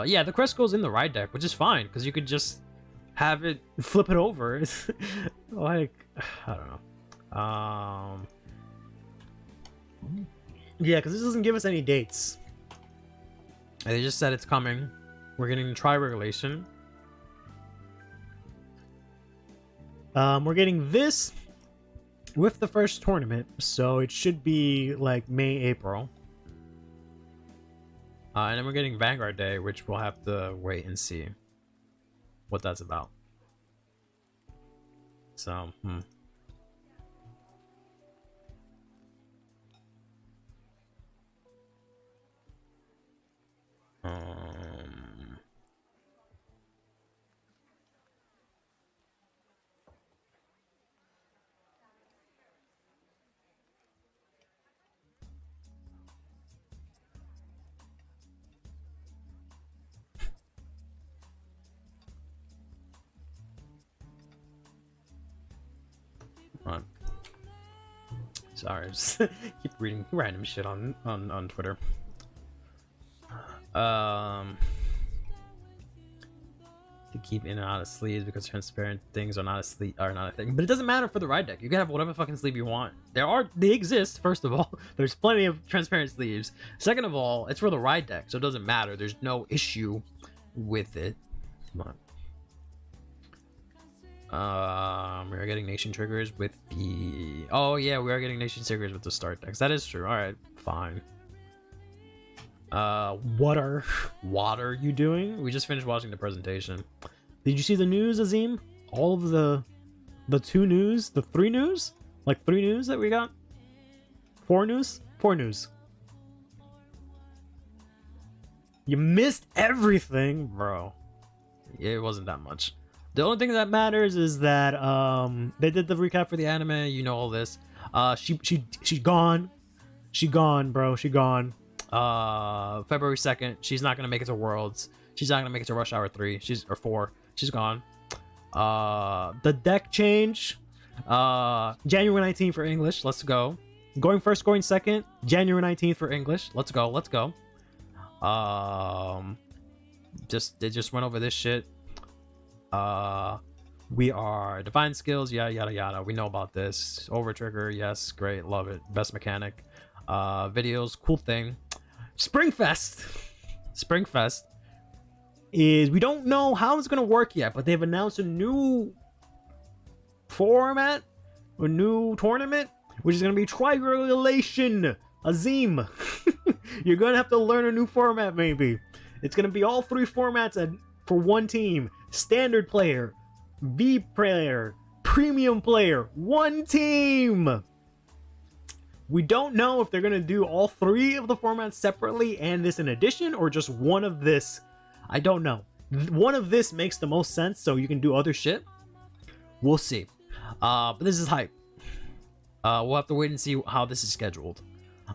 yeah, the crest goes in the ride deck, which is fine because you could just have it flip it over. It's like, I don't know. Yeah, because this doesn't give us any dates. They just said it's coming. We're getting tri-regulation. We're getting this with the first tournament, so it should be like May, April. And then we're getting Vanguard Day, which we'll have to wait and see what that's about. So, sorry, just keep reading random shit on Twitter. To keep in and out of sleeves because transparent things are not a thing. But it doesn't matter for the ride deck. You can have whatever fucking sleeve you want. They exist, first of all. There's plenty of transparent sleeves. Second of all, it's for the ride deck, so it doesn't matter. There's no issue with it. Come on. We are getting nation triggers with the... Oh yeah, we are getting nation triggers with the start decks. That is true. Alright, fine. What are you doing? We just finished watching the presentation. Did you see the news, Azim? All of the 2 news? The 3 news? Like 3 news that we got? 4 news? 4 news. You missed everything, bro. It wasn't that much. The only thing that matters is that they did the recap for the anime. You know all this. She gone. She gone, bro. She gone. February 2nd. She's not gonna make it to Worlds. She's not gonna make it to Rush Hour 3. Or 4. She's gone. The deck change. January 19th for English. Let's go. Going first, going second. January 19th for English. Let's go. Let's go. They just went over this shit. We are divine skills, yada yada yada. We know about this. Over trigger, yes, great, love it. Best mechanic. Videos, cool thing. Springfest is, we don't know how it's gonna work yet, but they've announced a new format, a new tournament, which is gonna be Tri-Regulation. Azim, you're gonna have to learn a new format. Maybe it's gonna be all 3 formats for one team. Standard player, V player, premium player, one team. We don't know if they're gonna do all 3 of the formats separately and this in addition, or just one of this. I don't know. One of this makes the most sense, so you can do other shit. We'll see. But this is hype. We'll have to wait and see how this is scheduled.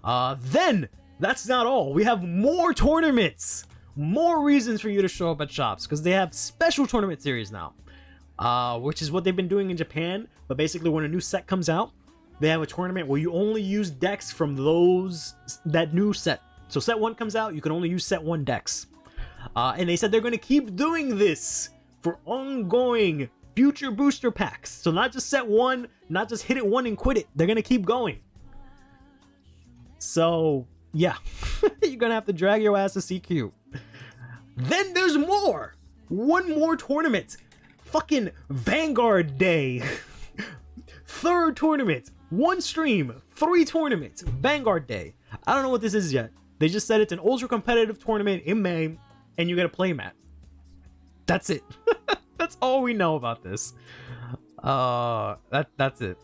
Then that's not all. We have more tournaments. More reasons for you to show up at shops, because they have special tournament series now, which is what they've been doing in Japan. But basically, when a new set comes out, they have a tournament where you only use decks from that new set. So set 1 comes out, you can only use set 1 decks. And they said they're going to keep doing this for ongoing future booster packs. So not just set 1, not just hit it 1 and quit it. They're going to keep going. So yeah, you're going to have to drag your ass to CQ. Then there's more. One more tournament. Fucking Vanguard Day. 3rd tournament. 1 stream. 3 tournaments. Vanguard Day. I don't know what this is yet. They just said it's an ultra competitive tournament in May, and you get a playmat. That's it. That's all we know about this. That's it.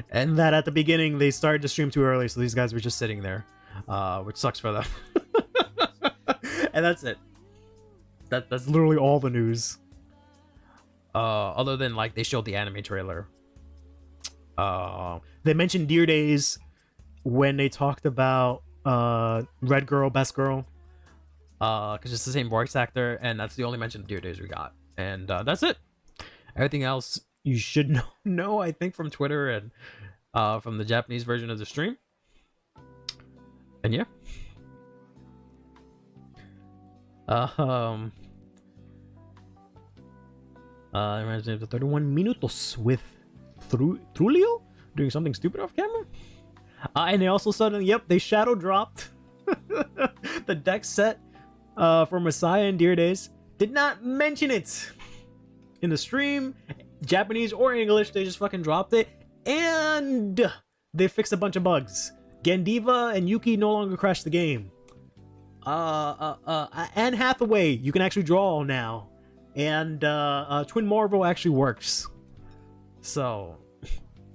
And that at the beginning they started to stream too early, so these guys were just sitting there, which sucks for them. And that's it. That's literally all the news. Other than like they showed the anime trailer. They mentioned Deer Days when they talked about Red Girl, Best Girl, because it's the same voice actor, and that's the only mention of Deer Days we got, and that's it. Everything else you should know, I think, from Twitter and from the Japanese version of the stream. And yeah. Imagine the 31 minutos with Trulio doing something stupid off camera. And they also suddenly, yep, they shadow dropped the deck set for Messiah and Deer Days. Did not mention it in the stream, Japanese or English. They just fucking dropped it, and they fixed a bunch of bugs. Gandiva and Yuki no longer crash the game. Anne Hathaway, you can actually draw now, and Twin Marvel actually works. So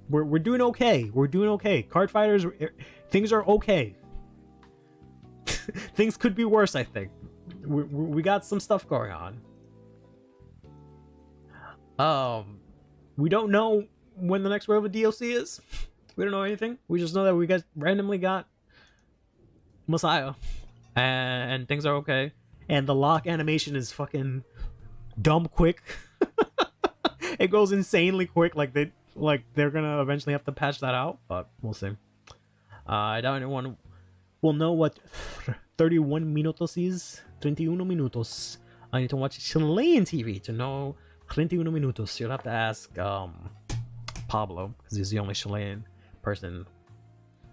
we're doing okay. We're doing okay. Card Fighters, things are okay. Things could be worse, I think. We got some stuff going on. We don't know when the next wave of DLC is. We don't know anything. We just know that we guys randomly got Messiah, and things are okay. And the lock animation is fucking dumb quick. It goes insanely quick. Like they're gonna eventually have to patch that out, but we'll see. I doubt anyone will know what 31 minutos is. 31 minutos. I need to watch Chilean TV to know 31 minutos. You'll have to ask Pablo, because he's the only Chilean person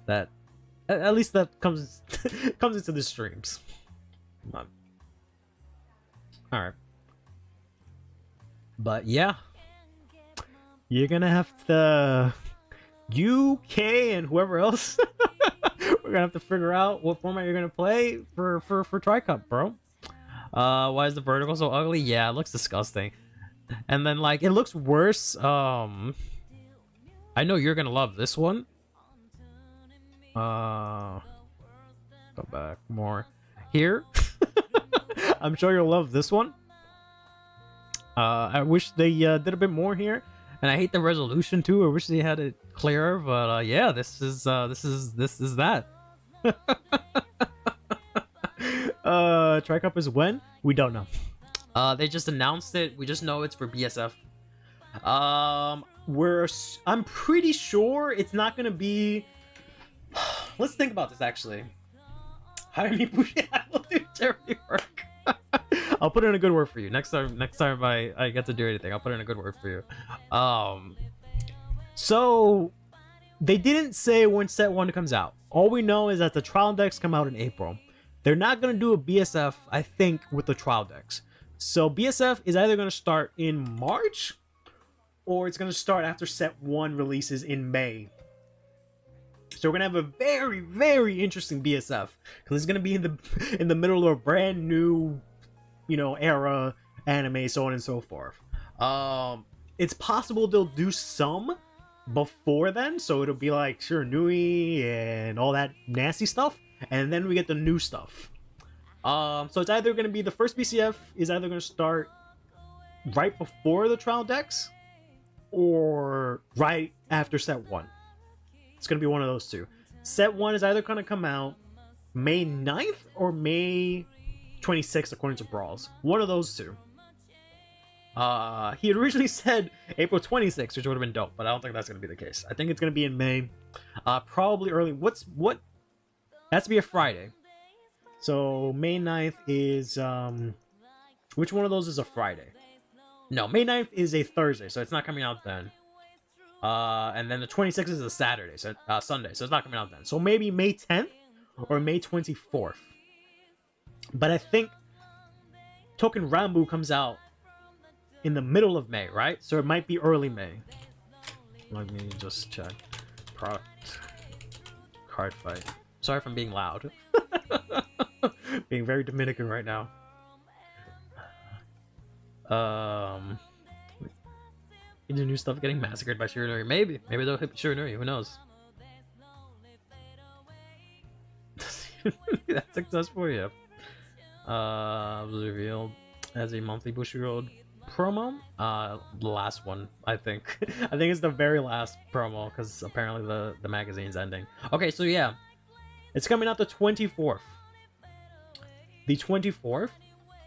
that at least that comes into the streams. Come on. All right. But yeah, you're gonna have to UK and whoever else. We're gonna have to figure out what format you're gonna play for Tri-Cup, bro. Why is the vertical so ugly? Yeah, it looks disgusting. And then like it looks worse. I know you're gonna love this one. Go back more here. I'm sure you'll love this one. I wish they did a bit more here, and I hate the resolution too. I wish they had it clearer, but yeah, this is that. Tri-Cup is when? We don't know. They just announced it. We just know it's for BSF. I'm pretty sure it's not gonna be. Let's think about this actually. Hire me, Bushi. I will do charity work. I'll put in a good word for you next time I get to do anything. I'll put in a good word for you. So they didn't say when set 1 comes out. All we know is that the trial decks come out in April. They're not gonna do a BSF, I think, with the trial decks. So BSF is either gonna start in March, or it's gonna start after set 1 releases in May. So we're gonna have a very, very interesting BSF, because it's gonna be in the middle of a brand new, era anime, so on and so forth. It's possible they'll do some before then, so it'll be like Shiranui and all that nasty stuff, and then we get the new stuff. So it's either gonna be the first BCF is either gonna start right before the trial decks, or right after set 1. It's gonna be one of those two. Set 1 is either gonna come out May 9th or May 26th, according to Brawls. One of those two. He had originally said April 26th, which would have been dope, but I don't think that's gonna be the case. I think it's gonna be in May. Probably early. What? It has to be a Friday. So May 9th is which one of those is a Friday? No, May 9th is a Thursday, so it's not coming out then. And then the 26th is a Saturday, so Sunday, so it's not coming out then. So maybe May 10th or May 24th. But I think Token Rambu comes out in the middle of May, right? So it might be early May. Let me just check. Product. Card fight. Sorry if I'm being loud. Being very Dominican right now. The new stuff getting massacred by Shiranui. Maybe they'll hit Shiranui. Who knows? That's successful, yeah. Was revealed as a monthly Bushiroad promo. The last one, I think. I think it's the very last promo because apparently the magazine's ending. Okay, so yeah, it's coming out the 24th. The 24th,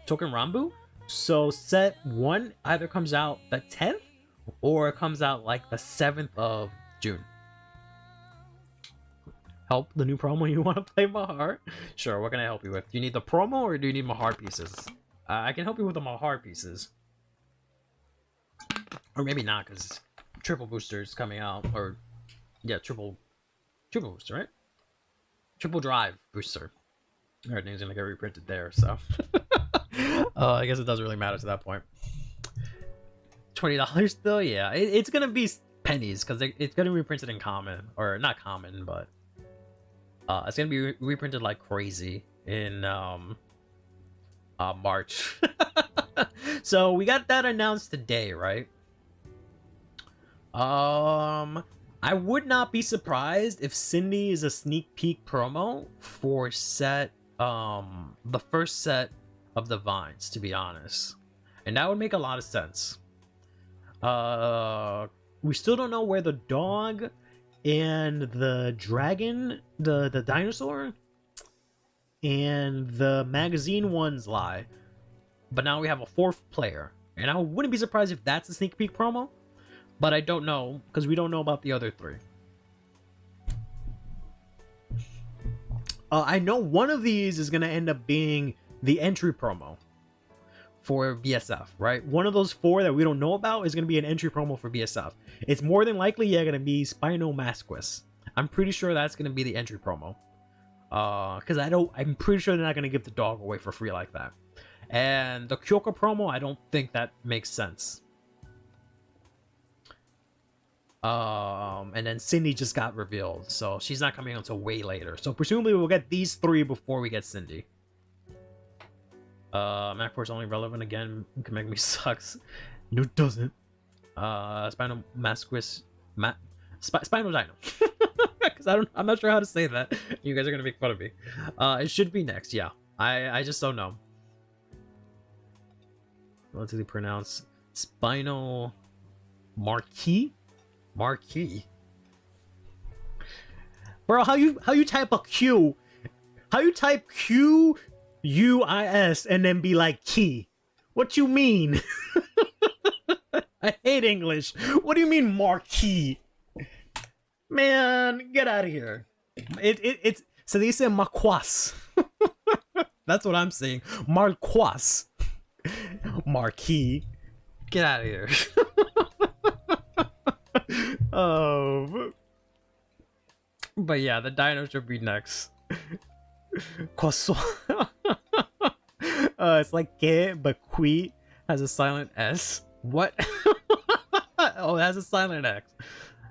Token Rambu. So set 1 either comes out the 10th or it comes out like the 7th of June. Help the new promo you want to play Mahar? Sure, what can I help you with? Do you need the promo or do you need Mahar pieces? I can help you with the Mahar pieces. Or maybe not, because triple booster's coming out. Or, yeah, triple booster, right? Triple drive booster. Everything's gonna get reprinted there, so. I guess it doesn't really matter to that point. $20 still? Yeah, it's gonna be pennies, because it's gonna be reprinted in common. Or, not common, but... it's gonna be reprinted like crazy in March. So we got that announced today, right? I would not be surprised if Cindy is a sneak peek promo for set the first set of the Vines, to be honest. And that would make a lot of sense. We still don't know where the dog and the dragon, the dinosaur, and the magazine ones lie. But now we have a 4th player. And I wouldn't be surprised if that's a sneak peek promo. But I don't know, because we don't know about the other 3. I know one of these is going to end up being the entry promo for BSF, right? One of those 4 that we don't know about is going to be an entry promo for BSF. It's more than likely, going to be Spino Masquis. I'm pretty sure that's going to be the entry promo. Because I'm pretty sure they're not going to give the dog away for free like that. And the Kyoka promo, I don't think that makes sense. And then Cindy just got revealed, so she's not coming until way later. So presumably we'll get these 3 before we get Cindy. MacForce only relevant again. Can make me sucks. No, it doesn't. Spinal Masquis, Spinal Dino. Because I'm not sure how to say that. You guys are gonna make fun of me. It should be next. Yeah, I just don't know. Relatively pronounced Spinal Marquis. Bro, how you type a Q? How you type QUIS and then be like key? What you mean? I hate English. What do you mean marquee? Man, get out of here. It's so they say marquas. That's what I'm saying. Marquas. Marquee. Get out of here. But yeah, the dino should be next. Croissant. It's like que, but qui has a silent S. What? Oh, it has a silent X.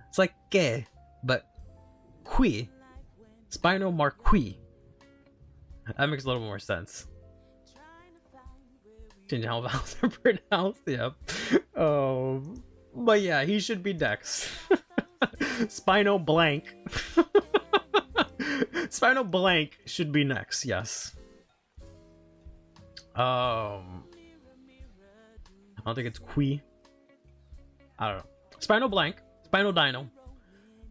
It's like que, but qui. Spino Marquis. That makes a little more sense. Change how vowels are pronounced, yep. But yeah, he should be next. Spino Blank. Spino Blank should be next, yes. I don't think it's Qui. I don't know. Spino Blank. Spino Dino.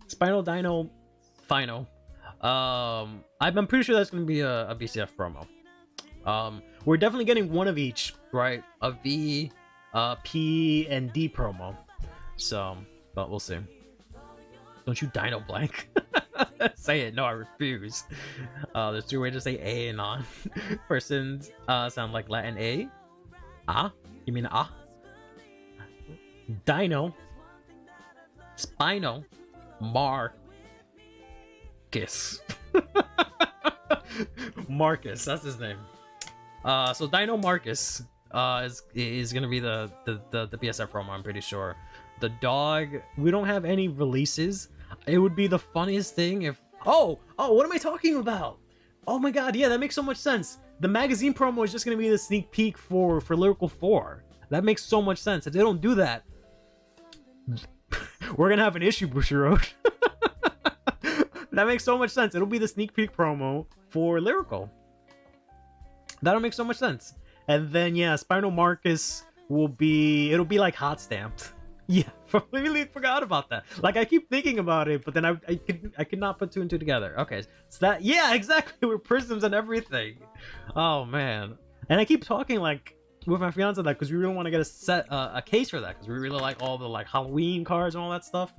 Spino Dino Fino. I'm pretty sure that's going to be a BCF promo. We're definitely getting one of each, right? A V, P, and D promo. So, but we'll see. Don't you Dino Blank? Say it. No, I refuse. There's 2 ways to say A and on. Persons sound like Latin A. Ah? You mean ah? Dino. Spino. Marcus. Marcus, that's his name. So Dino Marcus is gonna be the BSF promo, I'm pretty sure. The dog, we don't have any releases. It would be the funniest thing if oh, what am I talking about? Oh my god, yeah, that makes so much sense. The magazine promo is just gonna be the sneak peek for Lyrical 4. That makes so much sense. If they don't do that, we're gonna have an issue, Bushiroad. That makes so much sense. It'll be the sneak peek promo for Lyrical. That'll make so much sense. And then yeah, Spinal Marcus it'll be like hot stamped. Yeah, completely forgot about that. Like I keep thinking about it, but then I could not put two and two together. Okay, so that yeah, exactly, with prisms and everything. Oh man, and I keep talking like with my fiance that because we really want to get a case for that because we really like all the like Halloween cards and all that stuff.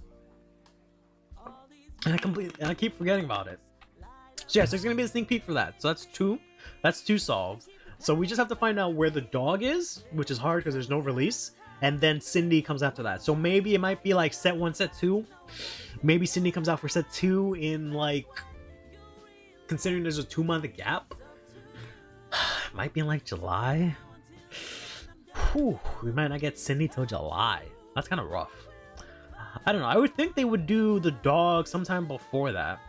And I keep forgetting about it. So yeah, so it's gonna be a sneak peek for that. So that's two. That's two solved. So we just have to find out where the dog is, which is hard because there's no release. And then Cindy comes after that. So maybe it might be like set 1, set 2. Maybe Cindy comes out for set 2 in like, considering there's a 2-month gap. It might be in like July. Whew, we might not get Cindy till July. That's kind of rough. I don't know. I would think they would do the dog sometime before that.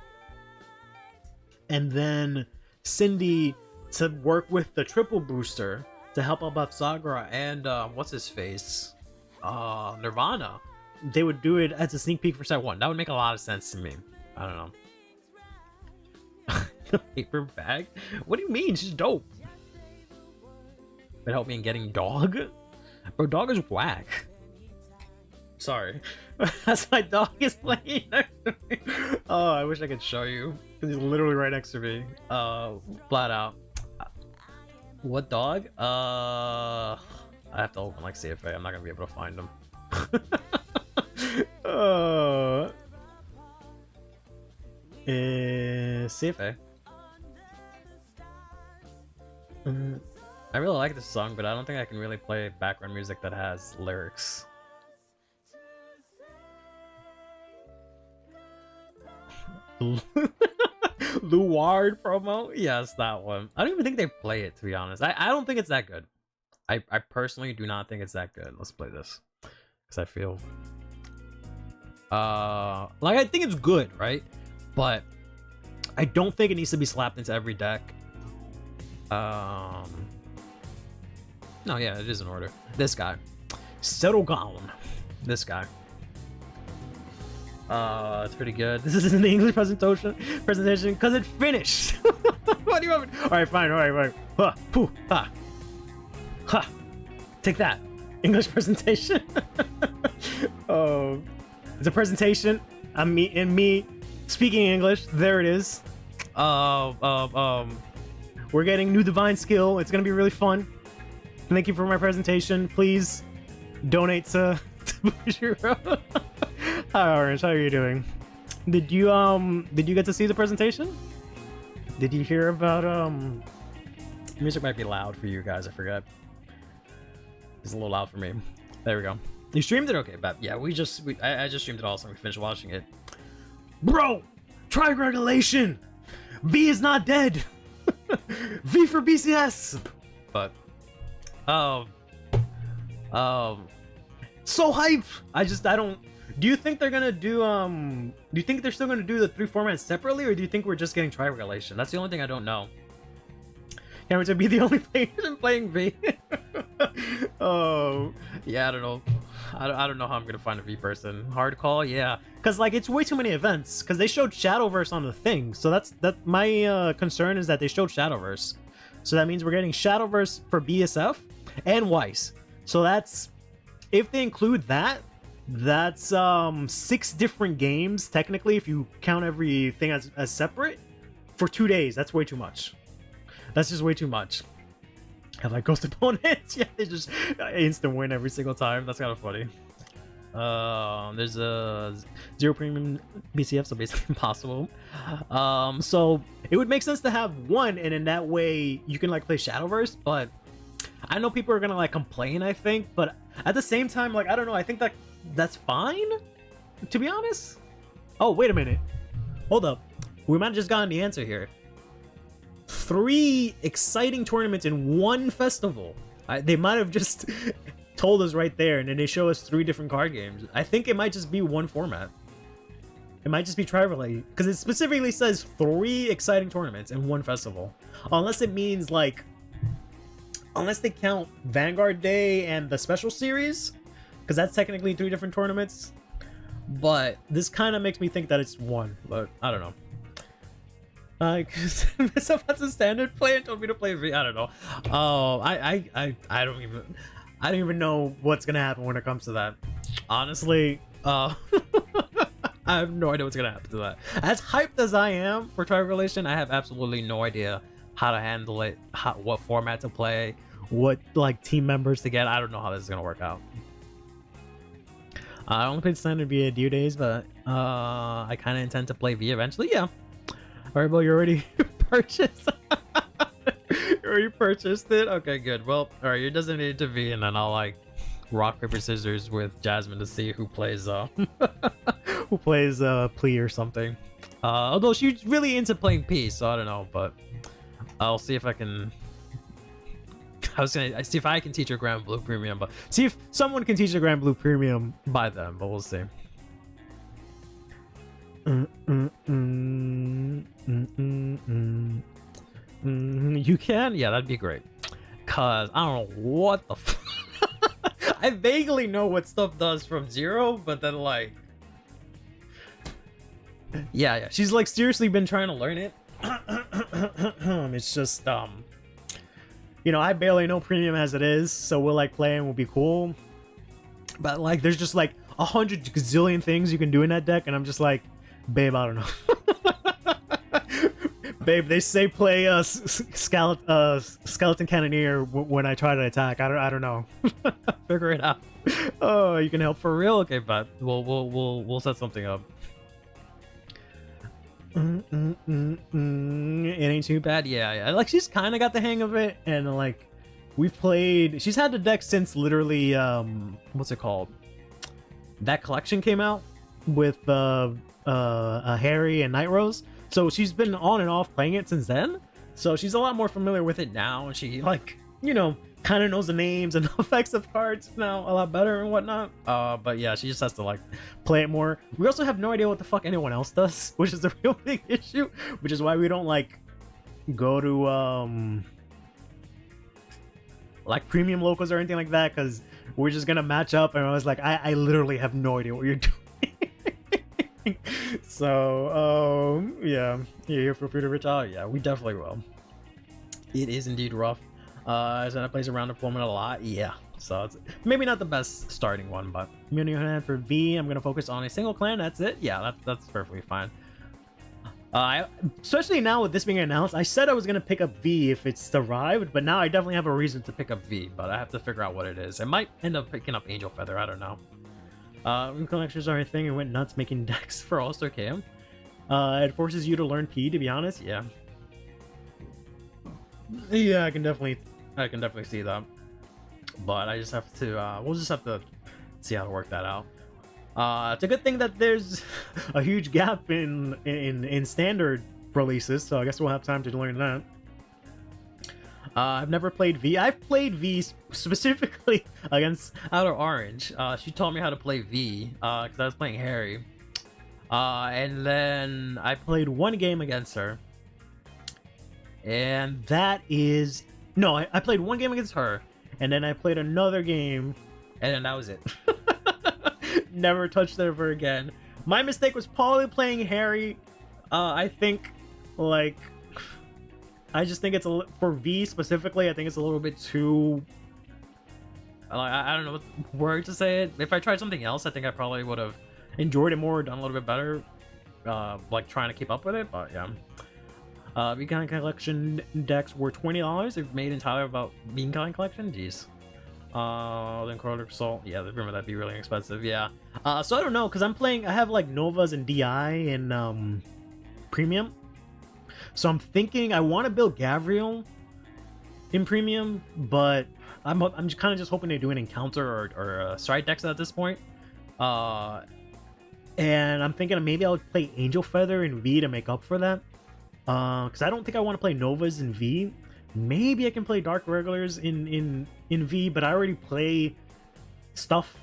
And then Cindy to work with the triple booster to help out Buff Sagra and what's his face? Nirvana. They would do it as a sneak peek for set 1. That would make a lot of sense to me. I don't know. Paper bag? What do you mean? She's dope. It helped me in getting dog. Bro, dog is whack. Sorry. That's my dog is playing next to me. Oh, I wish I could show you. He's literally right next to me. Flat out. What dog? I have to open like CFA. I'm not gonna be able to find him. CFA. I really like this song, but I don't think I can really play background music that has lyrics. Luard promo? Yes, that one. I don't even think they play it, to be honest. I don't think it's that good. I personally do not think it's that good. Let's play this. Because I feel... like, I think it's good, right? But I don't think it needs to be slapped into every deck. No, yeah, it is in order. This guy. Settlegown. This guy. It's pretty good. This is in the English presentation because it finished. What do you want me? All right, fine. All right. Ha, poo, ha, ha. Take that. English presentation. Oh, it's a presentation. I'm me speaking English. There it is. We're getting new divine skill. It's gonna be really fun. Thank you for my presentation. Please donate to Bushiro. Hi Orange, how are you doing? Did you get to see the presentation? Did you hear about music might be loud for you guys, I forgot. It's a little loud for me. There we go. You streamed it? Okay, but yeah, I just streamed it also. We finished watching it. Bro! Try regulation! V is not dead! V for BCS! But so hype! I don't. Do you think they're gonna do do you think they're still gonna do the 3 formats separately, or do you think we're just getting tri-regulation? That's the only thing I don't know. Can't wait to be the only person playing V. Oh yeah, I don't know. I don't know how I'm gonna find a V person. Hard call, yeah. Cause like it's way too many events. Cause they showed Shadowverse on the thing. So that's my concern is that they showed Shadowverse. So that means we're getting Shadowverse for BSF and Weiss. So that's, if they include that, that's 6 different games technically if you count everything as separate for 2 days. That's way too much. That's just way too much. Have like ghost opponents? Yeah, they just instant win every single time. That's kind of funny. There's a 0 premium BCF, so basically impossible. So it would make sense to have one, and in that way you can like play Shadowverse. But I know people are gonna like complain, I think, but at the same time, like I don't know, I think that's fine, to be honest. Oh, wait a minute. Hold up. We might have just gotten the answer here. 3 exciting tournaments in one festival. They might have just told us right there, and then they show us 3 different card games. I think it might just be one format. It might just be tri-relay, because it specifically says 3 exciting tournaments in one festival. Unless it means like, unless they count Vanguard Day and the special series, because that's technically 3 different tournaments. but this kind of makes me think that it's 1, but I don't know. Because myself has a standard play and told me to play V. I don't know. Oh, I don't even know what's gonna happen when it comes to that. Honestly, I have no idea what's gonna happen to that. As hyped as I am for Tribe Relation, I have absolutely no idea how to handle it, what format to play, what like team members to get. I don't know how this is gonna work out. I only played standard V a few days, but I kind of intend to play V eventually. Yeah. All right, well, you already purchased. You already purchased it. Okay, good. Well, all right, you doesn't need to V, and then I'll like rock paper scissors with Jasmine to see who plays who plays Plea or something. Although she's really into playing P, so I don't know, but I'll see if I can. I see if I can teach her Grand Blue Premium, but see if someone can teach her Grand Blue Premium by then, but we'll see. You can? Yeah, that'd be great. Cause I don't know what the I vaguely know what stuff does from 0, but then like yeah, she's like seriously been trying to learn it. It's just you know, I barely know Premium as it is, so we'll like play and we'll be cool. But like there's just like 100 gazillion things you can do in that deck, and I'm just like, babe, I don't know. Babe, they say play skeleton cannoneer when I try to attack. I don't know. Figure it out. Oh, you can help for real? Okay, but we'll set something up. It ain't too bad. Yeah. Like she's kind of got the hang of it, and like we've played. She's had the deck since literally what's it called? That collection came out with Harry and Night Rose. So she's been on and off playing it since then. So she's a lot more familiar with it now, and she like, you know, kind of knows the names and effects of cards now a lot better and whatnot. But yeah, she just has to like play it more. We also have no idea what the fuck anyone else does, which is a real big issue, which is why we don't like go to like premium locals or anything like that, because we're just gonna match up, and I was like, I literally have no idea what you're doing. So yeah, feel free to reach out. Yeah, we definitely will. It is indeed rough. Zena plays around deployment a lot. Yeah, so it's maybe not the best starting one, but community hand for V, I'm gonna focus on a single clan. That's it. Yeah, that's perfectly fine. Especially now with this being announced, I said I was gonna pick up V if it's arrived, but now I definitely have a reason to pick up V, but I have to figure out what it is. I might end up picking up Angel Feather. I don't know. Collectors are a thing and went nuts making decks for All-Star KM. It forces you to learn P, to be honest. Yeah, I can definitely see that. But I just have to we'll just have to see how to work that out. It's a good thing that there's a huge gap in standard releases, so I guess we'll have time to learn that. I've never played V. I've played V specifically against Outer Orange. She taught me how to play V because I was playing Harry. And then I played one game against her. And that is... No, I played one game against her. And then I played another game. And then that was it. Never touched her ever again. My mistake was probably playing Harry. I think, like... I just think it's for V specifically, I think it's a little bit too... I don't know what word to say it. If I tried something else, I think I probably would have enjoyed it more, done a little bit better, like trying to keep up with it, but yeah. Beacon Collection decks were $20. They've made entirely about Beacon Collection. Jeez. Then Corridor Assault. Yeah, remember that'd be really expensive. Yeah. So I don't know, because I have like Novas and DI and Premium. So I'm thinking I want to build Gavriel in Premium, but I'm just kind of just hoping to do an Encounter or Strike decks at this point. And I'm thinking maybe I'll play Angel Feather in V to make up for that. Because I don't think I want to play Novas in V. Maybe I can play Dark Regulars in V, but I already play stuff,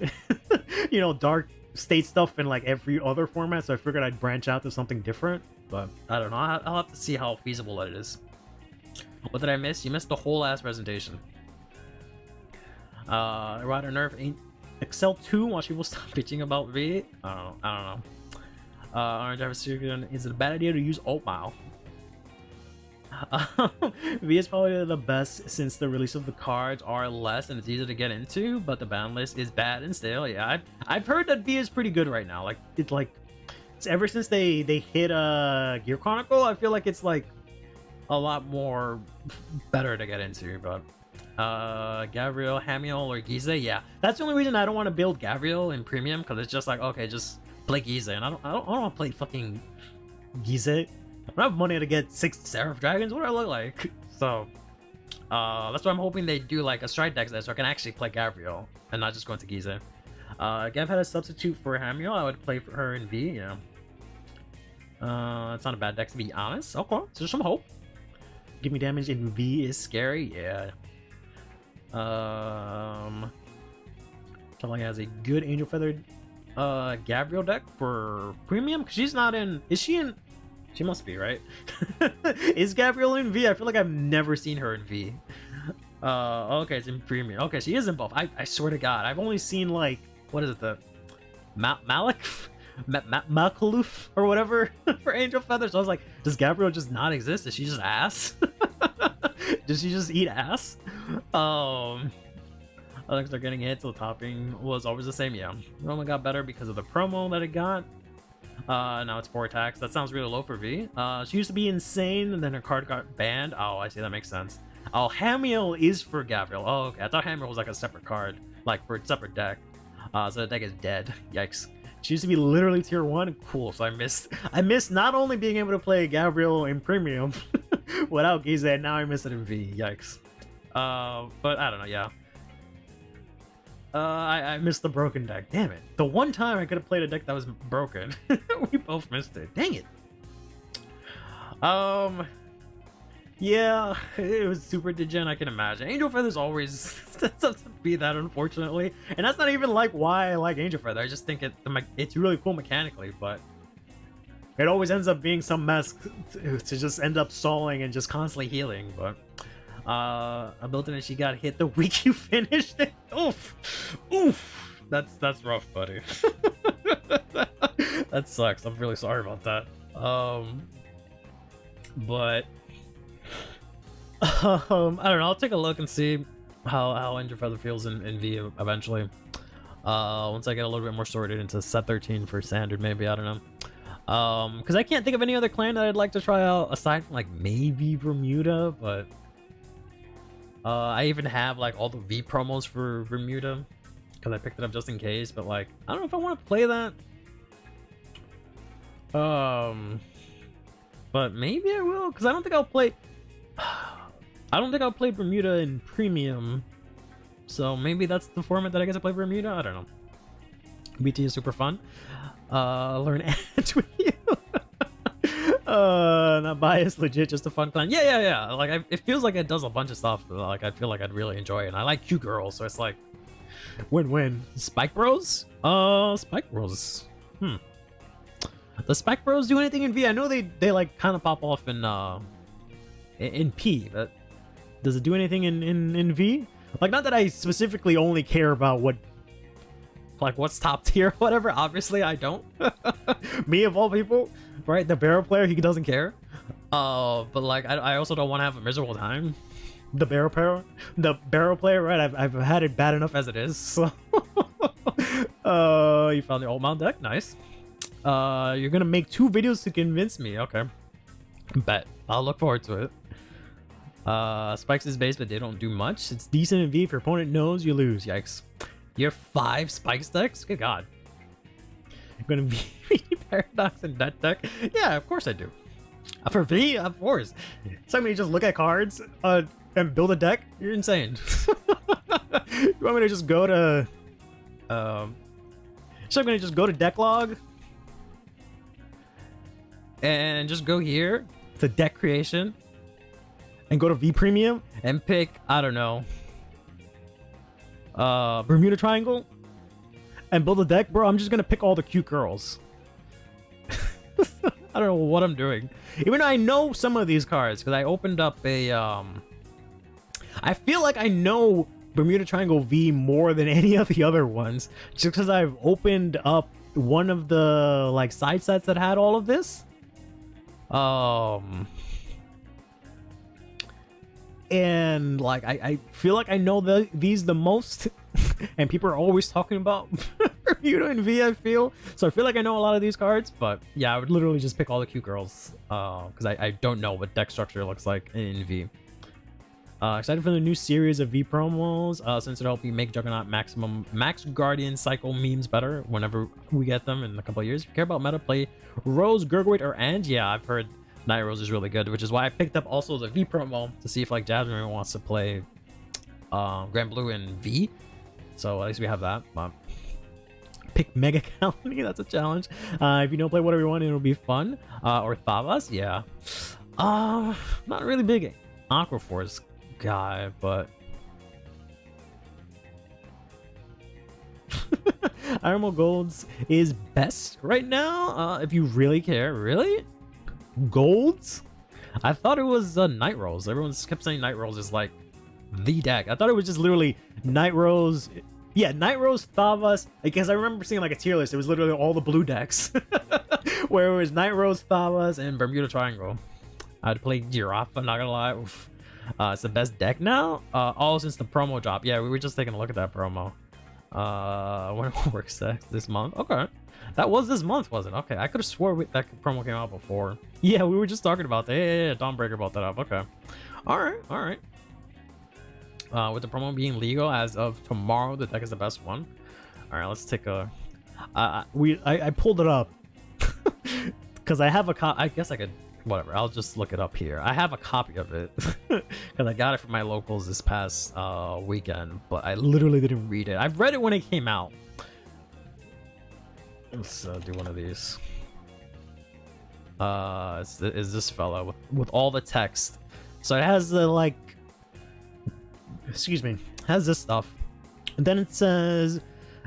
you know, Dark State stuff in like every other format, so I figured I'd branch out to something different. But I don't know. I'll have to see how feasible it is. What did I miss? You missed the whole ass presentation. Rider Nerf Excel 2, watch people stop bitching about V. I don't know. Orange Iverson, is it a bad idea to use oatmeal? V is probably the best since the release of the cards are less and it's easier to get into, but the ban list is bad and stale. Yeah, I've heard that V is pretty good right now. Like it's ever since they hit Gear Chronicle, I feel like it's like a lot more better to get into. But Gabriel, Hamiel, or Gize, yeah, that's the only reason I don't want to build Gabriel in premium, because it's just like, okay, just play Gize, and I don't want to play fucking Gize. I don't have money to get 6 Seraph Dragons. What do I look like? So, that's why I'm hoping they do like a stride deck so I can actually play Gabriel and not just go into Gize. Gav had a substitute for Hamiel. I would play for her in V, yeah. It's not a bad deck to be honest. Okay, so there's some hope. Give me damage in V is scary, yeah. Kelly has a good Angel Feathered Gabriel deck for premium. She's not in. Is she in? She must be, right? Is Gabrielle in V? I feel like I've never seen her in V. Okay, it's in premium. Okay, she is in both. I swear to God, I've only seen like, what is it, the Malik? Makaloof or whatever for Angel Feathers. So I was like, does Gabrielle just not exist? Is she just ass? Does she just eat ass? I think they're getting hit, so the topping was always the same. Yeah, it only got better because of the promo that it got. Now it's 4 attacks. That sounds really low for V. She used to be insane, and then her card got banned. Oh, I see. That makes sense. Oh, Hamiel is for Gabriel. Oh, okay. I thought Hamiel was like a separate card, like for a separate deck. So the deck is dead. Yikes. She used to be literally tier 1. Cool. So I missed not only being able to play Gabriel in premium without Gize, and now I miss it in V. Yikes. But I don't know. Yeah. I missed the broken deck. Damn it. The one time I could have played a deck that was broken. We both missed it. Dang it. Yeah, it was super degen, I can imagine. Angel Feather's always doesn't be that, unfortunately. And that's not even like why I like Angel Feather. I just think it's really cool mechanically, but it always ends up being some mess to just end up stalling and just constantly healing. But I built it and she got hit the week you finished it. Oof. That's rough, buddy. That sucks. I'm really sorry about that. But I don't know. I'll take a look and see how Angel Feather feels in V eventually. Once I get a little bit more sorted into set 13 for standard, maybe. I don't know. Because I can't think of any other clan that I'd like to try out aside from like maybe Bermuda, but I even have like all the V promos for Bermuda because I picked it up just in case. But like, I don't know if I want to play that. But maybe I will, because I don't think I'll play. I don't think I'll play Bermuda in premium. So maybe that's the format that I get to play Bermuda. I don't know. BT is super fun. Learn ads with you. Not biased, legit, just a fun clan. Yeah. Like it feels like it does a bunch of stuff. Like I feel like I'd really enjoy it, and I like cute girls, so it's like win-win. Spike Bros? Spike Bros. Does Spike Bros do anything in V? I know they like kind of pop off in P, but does it do anything in V? Like, not that I specifically only care about what's top tier or whatever. Obviously, I don't. Me of all people, right? The barrel player, he doesn't care. But like, I also don't want to have a miserable time. The barrel player, right? I've had it bad enough as it is. So, you found the old mount deck, nice. You're gonna make 2 videos to convince me. Okay, bet. I'll look forward to it. Spikes is base, but they don't do much. It's decent in V. If your opponent knows, you lose. Yikes. You have 5 Spikes decks? Good God. You're gonna be Paradox in that deck? Yeah, of course I do. For V, of course. So I'm gonna just look at cards and build a deck? You're insane. You want me to just go to so I'm gonna just go to deck log and just go here to deck creation and go to V Premium and pick, I don't know, Bermuda Triangle and build a deck? Bro, I'm just gonna pick all the cute girls. I don't know what I'm doing. Even though I know some of these cards, because I opened up a I feel like I know Bermuda Triangle V more than any of the other ones, just because I've opened up one of the like side sets that had all of this. And like I feel like I know these the most, and people are always talking about Bermuda and V, I feel. So I feel like I know a lot of these cards, but yeah, I would literally just pick all the cute girls because I don't know what deck structure looks like in V. Excited for the new series of V promos, since it'll help you make Juggernaut Max Guardian Cycle memes better whenever we get them in a couple of years. If you care about meta, play Rose, Gurgwait, or Ange. Yeah, I've heard Night Rose is really good, which is why I picked up also the V promo to see if like Jasmine wants to play Grand Blue and V. So at least we have that. Pick Mega Colony, that's a challenge. If you don't play whatever you want, it'll be fun. Or Thavas, yeah. Not really big Aquaforce guy, but Iron Golds is best right now. If you really care, really. Golds? I thought it was Night Rose. Everyone kept saying Night Rose is like the deck. I thought it was just literally Night Rose. Yeah, Night Rose, Thavas. Because I remember seeing like a tier list. It was literally all the blue decks, where it was Night Rose, Thavas, and Bermuda Triangle. I'd play Giraffe. I'm not gonna lie. Oof. It's the best deck now. All since the promo drop. Yeah, we were just taking a look at that promo. When it works this month. Okay. That was this month, wasn't it? Okay, I could have swore that promo came out before. Yeah, we were just talking about that. Yeah, Dawnbreaker brought that up. Okay. Alright. With the promo being legal as of tomorrow, the deck is the best one. Alright, let's take a... I pulled it up. Because I have a copy. I guess I could... Whatever, I'll just look it up here. I have a copy of it. Because I got it from my locals this past weekend. But I literally didn't read it. I've read it when it came out. Let's do one of these. Is this fella with all the text. So it has the like... Excuse me. Has this stuff. And then it says...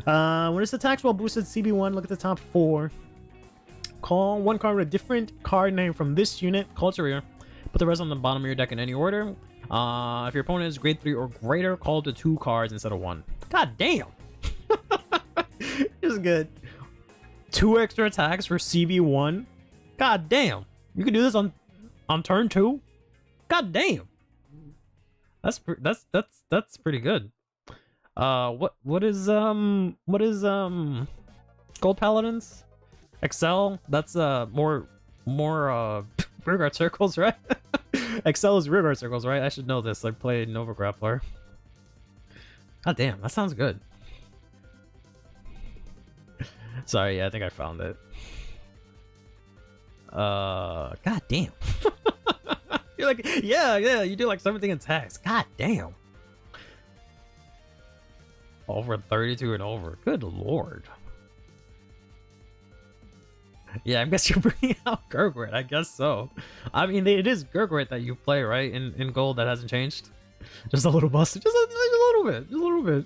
when it's attacked while boosted CB1, look at the top 4. Call one card with a different card name from this unit. Call it to rear. Put the rest on the bottom of your deck in any order. If your opponent is grade 3 or greater, call to 2 cards instead of 1. God damn! This is good. 2 extra attacks for CB1. God damn! You can do this on turn 2. God damn! That's pretty good. What is Gold Paladins? Excel, that's more rearguard circles, right? Excel is rearguard circles, right? I should know this. I played Nova Grappler. God damn, that sounds good. Sorry, yeah, I think I found it. God damn. You're like, yeah, you do like 17 attacks. God damn. Over 32 and over. Good lord. Yeah, I guess you're bringing out Gurgwait. I guess so. I mean, it is Gurgwait that you play, right? In gold, that hasn't changed. Just a little busted. Just a little bit. Just a little bit.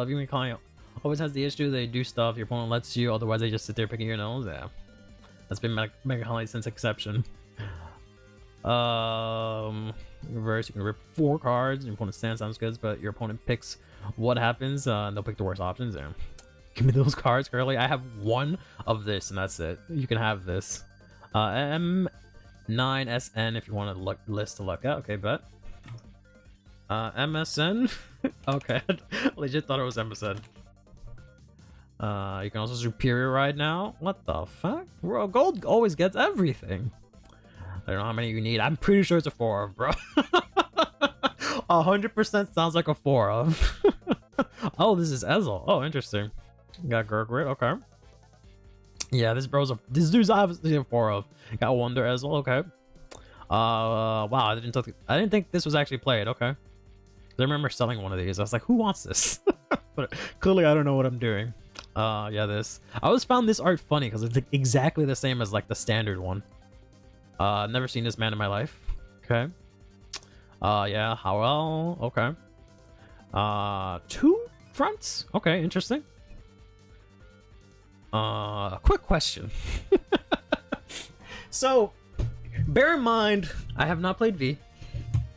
Gimme Colony always has the issue they do stuff your opponent lets you, otherwise they just sit there picking your nose. Yeah. That's been Mega Colony since Exception. Reverse, you can rip 4 cards. Your opponent's stand sounds good, but your opponent picks what happens, and they'll pick the worst options there. Give me those cards, Curly. I have 1 of this, and that's it. You can have this. M9SN if you want a list to look at. Okay, bet. MSN? Okay. Legit thought it was MSN. You can also Superior right now. What the fuck? Bro, gold always gets everything. I don't know how many you need. I'm pretty sure it's a 4 of, bro. 100% sounds like a 4 of. Oh, this is Ezel. Oh, interesting. Got Gurgwait, okay. Yeah, this dude's obviously a 4 of. Got Wonder Ezel, okay. Wow, I didn't think this was actually played, okay. I remember selling one of these. I was like, who wants this? But clearly I don't know what I'm doing. Yeah, this. I always found this art funny because it's exactly the same as like the standard one. Never seen this man in my life. Okay. Yeah, Howell, okay. 2 fronts? Okay, interesting. Quick question. So, bear in mind, I have not played V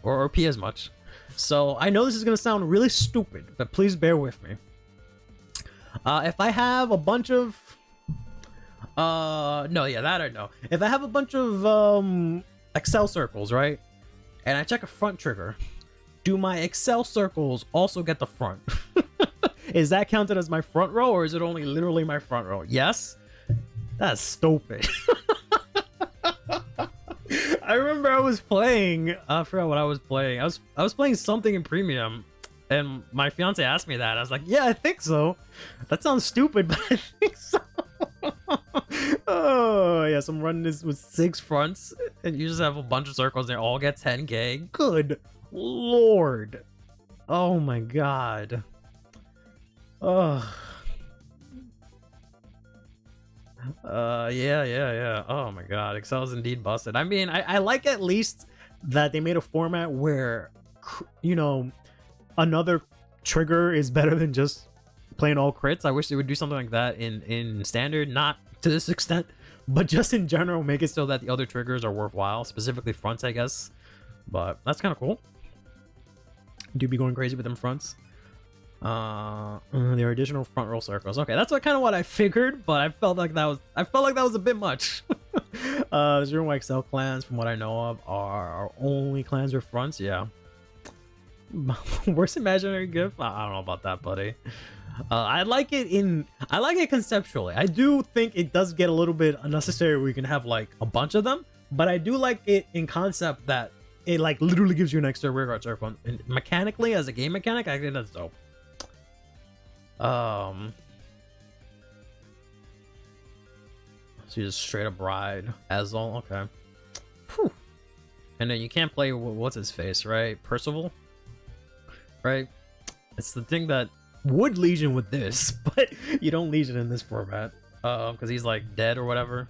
or P as much. So I know this is gonna sound really stupid, but please bear with me. If I have a bunch of no, yeah, that I know. If I have a bunch of Excel circles, right? And I check a front trigger, do my Excel circles also get the front? Is that counted as my front row, or is it only literally my front row? Yes? That's stupid. I remember I was playing, I forgot what I was playing. I was playing something in premium, and my fiance asked me that. I was like, yeah, I think so. That sounds stupid, but I think so. Oh, yes, I'm running this with 6 fronts, and you just have a bunch of circles, they all get 10k. Good lord. Oh my god. Oh. Yeah. Oh my god, Excel is indeed busted. I mean, I like at least that they made a format where, you know, another trigger is better than just playing all crits. I wish they would do something like that in standard, not to this extent, but just in general, make it so that the other triggers are worthwhile, specifically fronts, I guess. But that's kind of cool. Do be going crazy with them fronts. There are additional front row circles. Okay, that's kind of what I figured, but I felt like that was a bit much. 0xL clans, from what I know of, are only clans with fronts. Yeah. Worst imaginary gift? I don't know about that, buddy. I like it conceptually. I do think it does get a little bit unnecessary where you can have like a bunch of them, but I do like it in concept that it like literally gives you an extra rearguard circle. And mechanically, as a game mechanic, I think that's dope. She's a straight up ride. Azul, okay. Whew. And then you can't play what's his face, right? Percival, right? It's the thing that would Legion with this, but you don't Legion in this format, because he's like dead or whatever.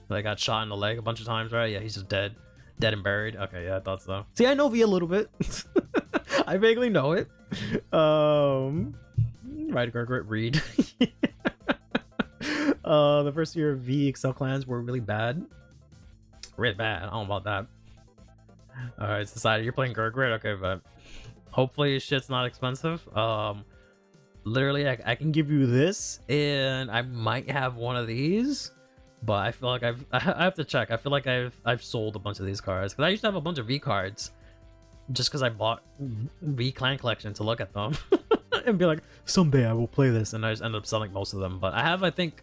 They got shot in the leg a bunch of times, right? Yeah, he's just dead and buried. Okay, yeah, I thought so. See, I know V a little bit. I vaguely know it. Right, Gargret Reed. The first year of V Excel clans were really bad. Really bad. I don't know about that. Alright, it's decided you're playing Gargret. Okay, but hopefully shit's not expensive. Literally, I can give you this, and I might have one of these, but I feel like I have to check. I feel like I've sold a bunch of these cards, because I used to have a bunch of V cards, just because I bought V Clan Collection to look at them and be like, someday I will play this, and I just ended up selling most of them. But I have, I think,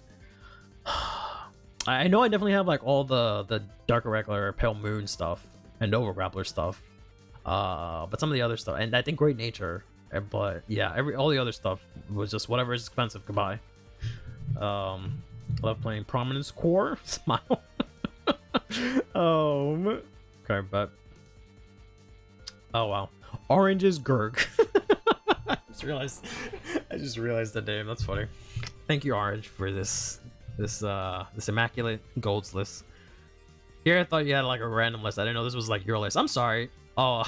I know I definitely have like all the Dark Irregular, Pale Moon stuff, and Nova Grappler stuff, but some of the other stuff, and I think Great Nature, but yeah, all the other stuff was just whatever is expensive, goodbye. Love playing Prominence Core. Smile. Okay, but oh wow, Orange is Gurg. I just realized the name. That's funny. Thank you, Orange, for this immaculate golds list. Here I thought you had like a random list. I didn't know this was like your list. I'm sorry. Oh,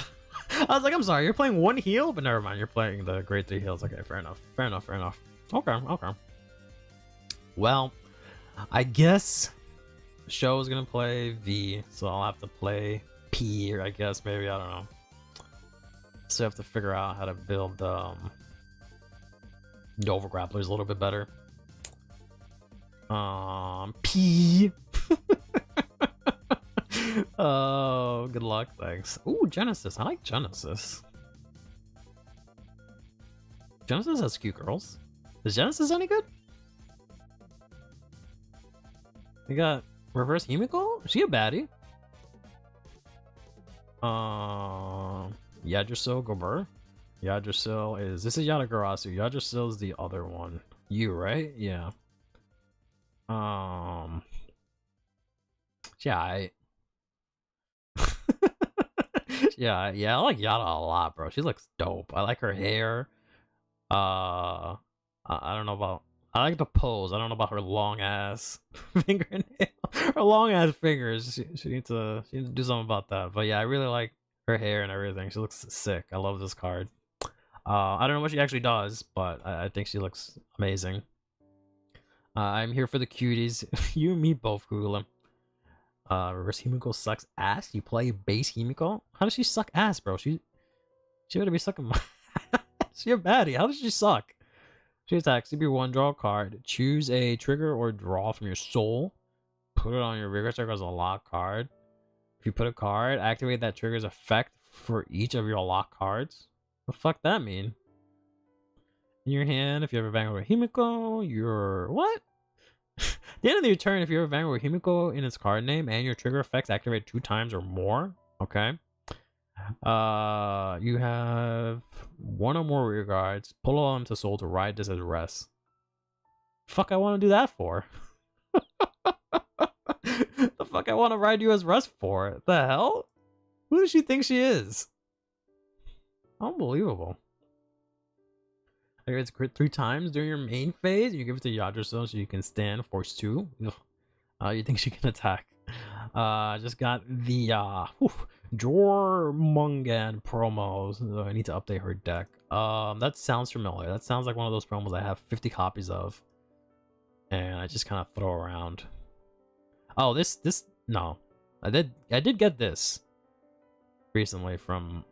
I was like, I'm sorry. You're playing one heal, but never mind. You're playing the grade 3 heals. Okay, fair enough. Okay. Well, I guess the show is gonna play V, so I'll have to play P, or I guess maybe, I don't know. So I have to figure out how to build Nova Grapplers a little bit better. P. Oh, good luck, thanks. Ooh, Genesis. I like Genesis. Genesis has cute girls. Is Genesis any good? We got Reverse Himiko? Is she a baddie? Yggdrasil Gobert. Yggdrasil is... This is Yatagarasu. Yggdrasil is the other one. You, right? Yeah. Yeah, I like Yada a lot, bro. She looks dope. I like her hair. I don't know about... I like the pose. I don't know about her long ass fingernail. Her long ass fingers. She needs to do something about that. But yeah, I really like her hair and everything. She looks sick. I love this card. I don't know what she actually does, but I think she looks amazing. I'm here for the cuties. You and me both, Google. Reverse Himiko sucks ass. You play base Himiko? How does she suck ass, bro? She She better be sucking my. She a baddie. How does she suck? She attacks. CP1, draw a card. Choose a trigger or draw from your soul. Put it on your rigor circle as a lock card. If you put a card, activate that trigger's effect for each of your lock cards. What the fuck that mean? In your hand, if you have a Vanguard Himiko, you're... What? At the end of your turn, if you have a Vanguard Himiko in its card name and your trigger effects activate 2 times or more, okay. You have 1 or more rear guards. Pull on to soul to ride this as rest. Fuck, I want to do that for? The fuck, I want to ride you as rest for? The hell? Who does she think she is? Unbelievable. It's crit 3 times during your main phase. You give it to Yadra so you can stand. Force 2. You think she can attack? Just got the Jormungand promos. I need to update her deck. That sounds familiar. That sounds like one of those promos I have 50 copies of, and I just kind of throw around. Oh, this no, I did get this recently from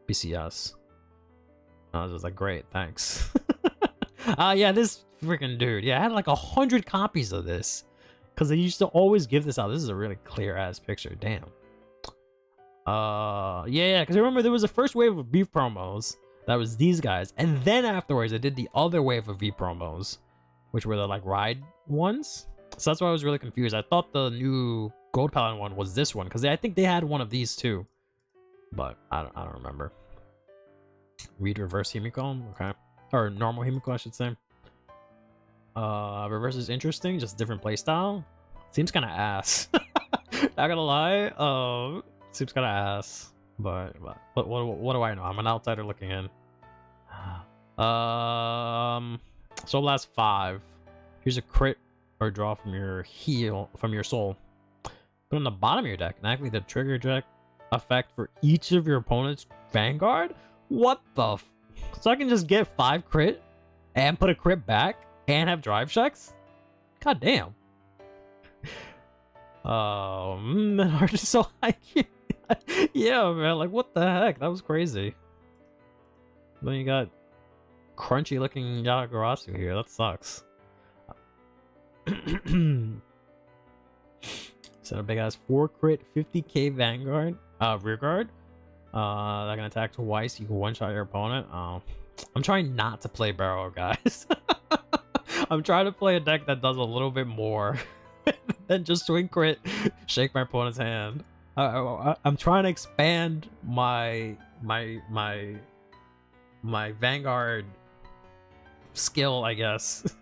BCS. I was just like, great, thanks. Yeah, this freaking dude. Yeah, I had like 100 copies of this because they used to always give this out. This is a really clear ass picture. Damn. Yeah, because I remember there was a first wave of V promos that was these guys, and then afterwards I did the other wave of V promos, which were the like ride ones. So that's why I was really confused. I thought the new Gold Paladin one was this one because I think they had one of these too, but I don't remember. Read reverse Himiko, okay, or normal Himiko, I should say. Reverse is interesting, just different playstyle. Seems kind of ass. Not gonna lie. Seems kind of ass, but what do I know? I'm an outsider looking in. Soul Blast 5. Here's a crit or draw from your soul. Put on the bottom of your deck and activate the trigger deck effect for each of your opponent's Vanguard. What the? So I can just get 5 crit and put a crit back and have drive checks? God damn. That art is so high. Yeah, man, like what the heck? That was crazy. Then you got crunchy looking Yagarasu here. That sucks. So a big ass 4 crit 50k Vanguard rear guard. That can attack twice. You can one-shot your opponent. I'm trying not to play barrel, guys. I'm trying to play a deck that does a little bit more than just swing crit, shake my opponent's hand. I'm trying to expand my Vanguard skill, I guess.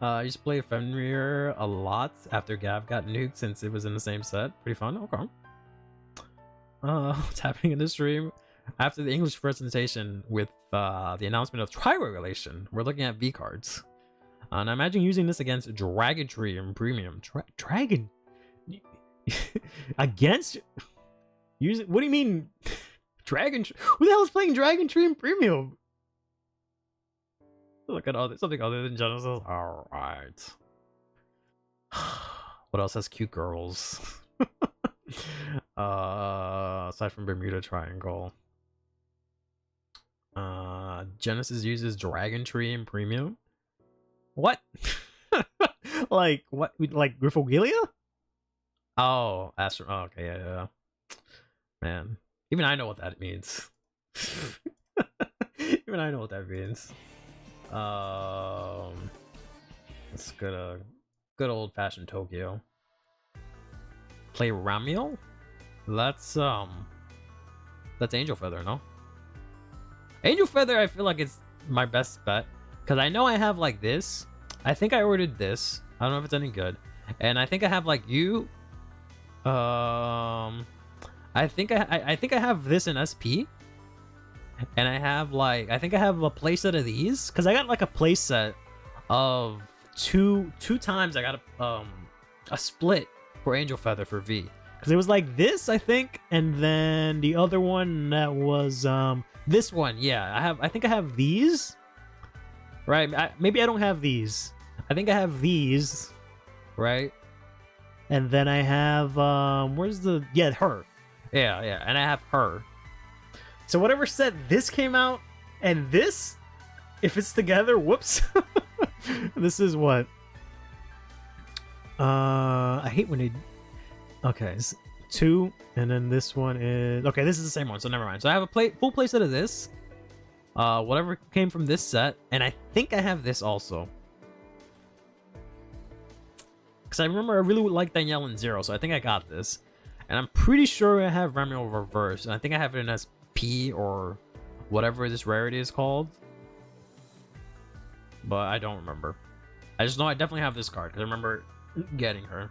I used to play Fenrir a lot after Gav got nuked since it was in the same set. Pretty fun. Okay. What's happening in this stream? After the English presentation with the announcement of tri-regulation, we're looking at V cards. And I imagine using this against Dragon Tree and Premium. Dragon? Against? Using? What do you mean? Dragon Tree? Who the hell is playing Dragon Tree and Premium? Look at something other than Genesis. Alright. What else has cute girls? Aside from Bermuda Triangle. Genesis uses Dragon Tree and Premium? What? Like what? Like Griffogilia? Oh, Astro. Oh, okay, yeah. Man, even I know what that means. Even I know what that means. Let's go to good old-fashioned Tokyo. Play Ramiel? That's Angel Feather, no? Angel Feather, I feel like it's my best bet. Because I know I have like this. I think I ordered this. I don't know if it's any good. And I think I have like you. I think I have this in SP. And I have like, I think I have a playset of these. Because I got like a playset of two times I got a split for Angel Feather for V. Because it was like this, I think. And then the other one that was this one. Yeah, I think I have these. Right, maybe I don't have these. I think I have these, right? And then I have where's the her. Yeah, and I have her. So whatever set this came out and this, if it's together, whoops. This is what? I hate when they. Okay, 2, and then this one is okay. This is the same one, so never mind. So I have a full playset of this. Whatever came from this set, and I think I have this also. Because I remember I really would like Danielle in 0, so I think I got this. And I'm pretty sure I have Remy Reverse, and I think I have it in SP or whatever this rarity is called. But I don't remember. I just know I definitely have this card, because I remember getting her.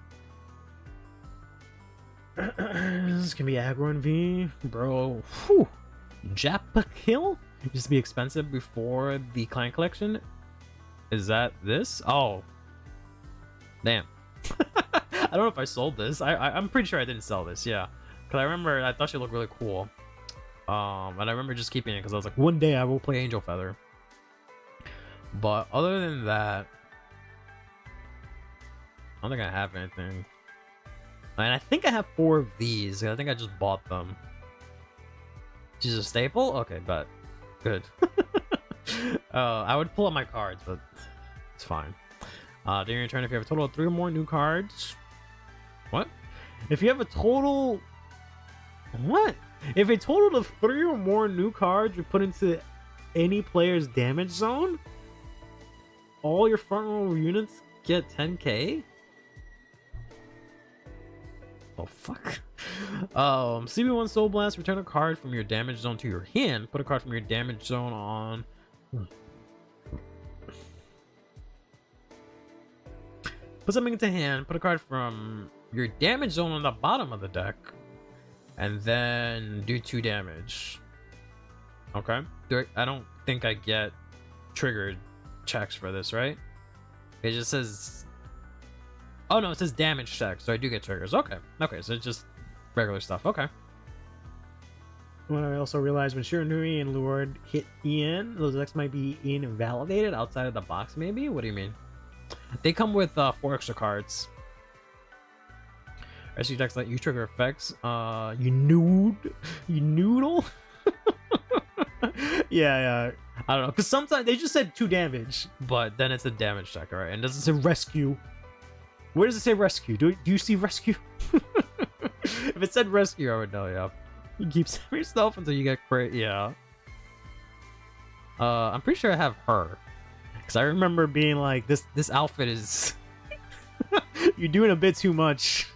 This can be aggro and V. Bro, whew. Japa Kill used to be expensive before the clan collection. Is that this? Oh. Damn. I don't know if I sold this. I'm pretty sure I didn't sell this, yeah. Because I remember, I thought she looked really cool. And I remember just keeping it because I was like, one day I will play Angel Feather. But other than that, I don't think I have anything. And I think I have 4 of these. I think I just bought them. She's a staple? Okay, but good. I would pull up my cards, but it's fine. During your turn, if you have a total of 3 or more new cards. What? If you have a total. What? If a total of 3 or more new cards are put into any player's damage zone, all your front row units get 10k? Oh fuck. CB1 Soul Blast, return a card from your damage zone to your hand. Put a card from your damage zone on. Put something into hand, put a card from your damage zone on the bottom of the deck, and then do 2 damage. Okay. I don't think I get triggered checks for this, right? It just says. Oh no, it says damage checks, so I do get triggers. Okay. Okay, so it's just regular stuff. Okay. Well, I also realized when Shiranui and Lord hit Ian, those decks might be invalidated Outside of the box, maybe? What do you mean? They come with 4 extra cards. SC decks let you trigger effects. You noodle? Yeah. I don't know, because sometimes they just said 2 damage, but then it's a damage check, right? And it doesn't say rescue. Where does it say rescue? Do you see rescue? If it said rescue, I would know, yeah. You keep saving yourself until you get crit, yeah. I'm pretty sure I have her. Because I remember being like, this outfit is... You're doing a bit too much,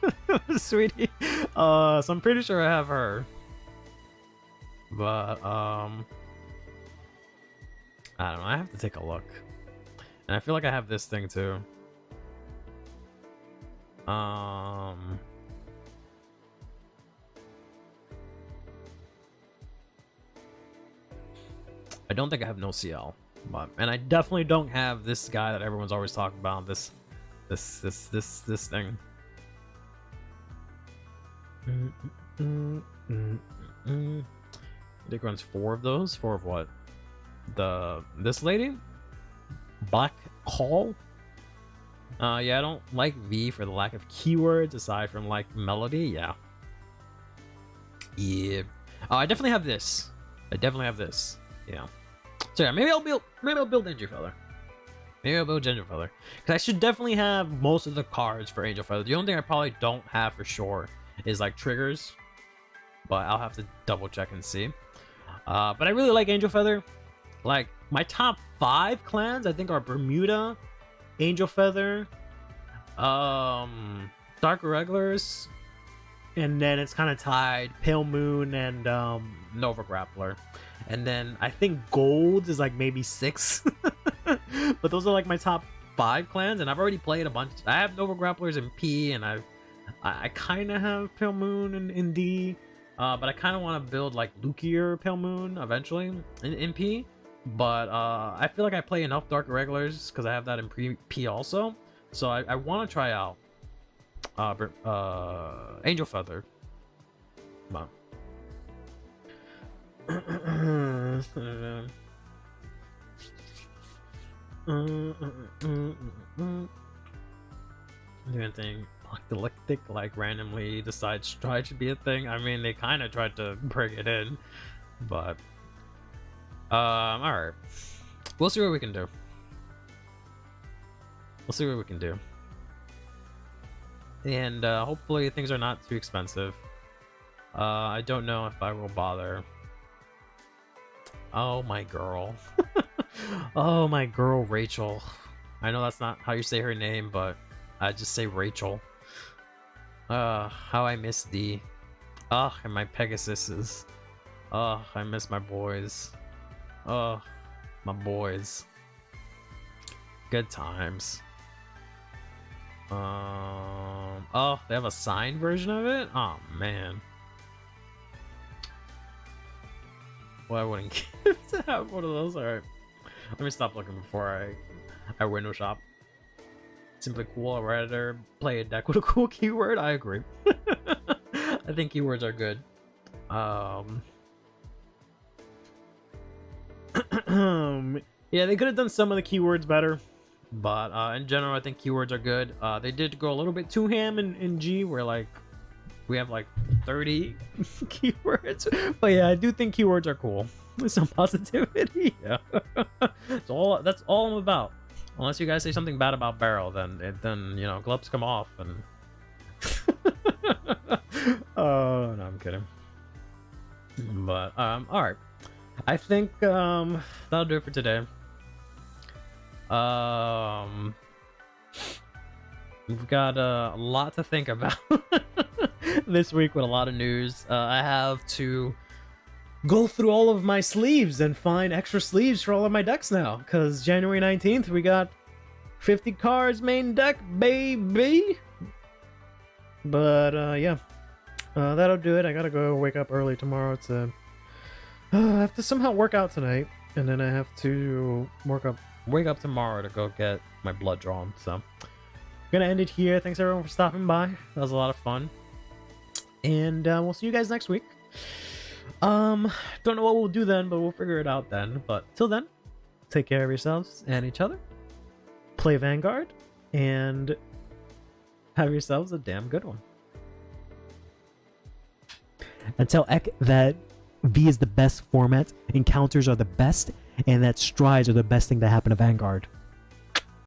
sweetie. So I'm pretty sure I have her. But, I don't know, I have to take a look. And I feel like I have this thing too. I don't think I have no CL, and I definitely don't have this guy that everyone's always talking about. This thing. I think runs 4 of those. 4 of what? This lady? Black Call? Yeah, I don't like V for the lack of keywords aside from like melody. Yeah. I definitely have this. Yeah. So yeah, maybe I'll build Angel Feather. Because I should definitely have most of the cards for Angel Feather. The only thing I probably don't have for sure is like triggers. But I'll have to double check and see. But I really like Angel Feather. Like my top 5 clans I think are Bermuda, Angel Feather, Dark Irregulars, and then it's kind of tied Pale Moon and Nova Grappler, and then I think Gold is like maybe 6. But those are like my top 5 clans, and I've already played a bunch. I have Nova Grapplers in P, and I kind of have Pale Moon in D, but I kind of want to build like Lukier Pale Moon eventually in P. But I feel like I play enough Dark Irregulars because I have that in P also. So I want to try out Angel Feather. But do anything. apocalyptic, like randomly decide stride should be a thing. I mean, they kind of tried to bring it in, but all right, we'll see what we can do. We'll see what we can do, and hopefully things are not too expensive. I don't know if I will bother. Oh, my girl. Oh, my girl, Rachel. I know that's not how you say her name, but I just say Rachel. How I miss thee. And my Pegasuses. I miss my boys. My boys. Good times. Oh, they have a signed version of it? Oh, man. Well, I wouldn't give to have one of those. Alright. Let me stop looking before I window shop. Simply cool. I'd rather play a deck with a cool keyword. I agree. I think keywords are good. Yeah, they could have done some of the keywords better. But in general, I think keywords are good. They did go a little bit too ham in G, where like we have like 30 keywords. But yeah, I do think keywords are cool. With some positivity. Yeah. That's all I'm about. Unless you guys say something bad about Barrel, then you know, gloves come off and oh no, I'm kidding. But alright. I think that'll do it for today. We've got a lot to think about this week with a lot of news. I have to go through all of my sleeves and find extra sleeves for all of my decks now, because January 19th we got 50 cards main deck, baby. But yeah, that'll do it. I gotta go wake up early tomorrow to I have to somehow work out tonight, and then I have to wake up tomorrow to go get my blood drawn. So I'm gonna end it here. Thanks everyone for stopping by. That was a lot of fun, and we'll see you guys next week. Don't know what we'll do then, but we'll figure it out then. But till then, take care of yourselves and each other. Play Vanguard, and have yourselves a damn good one. And tell Ek that V is the best format, encounters are the best, and that strides are the best thing to happen to Vanguard.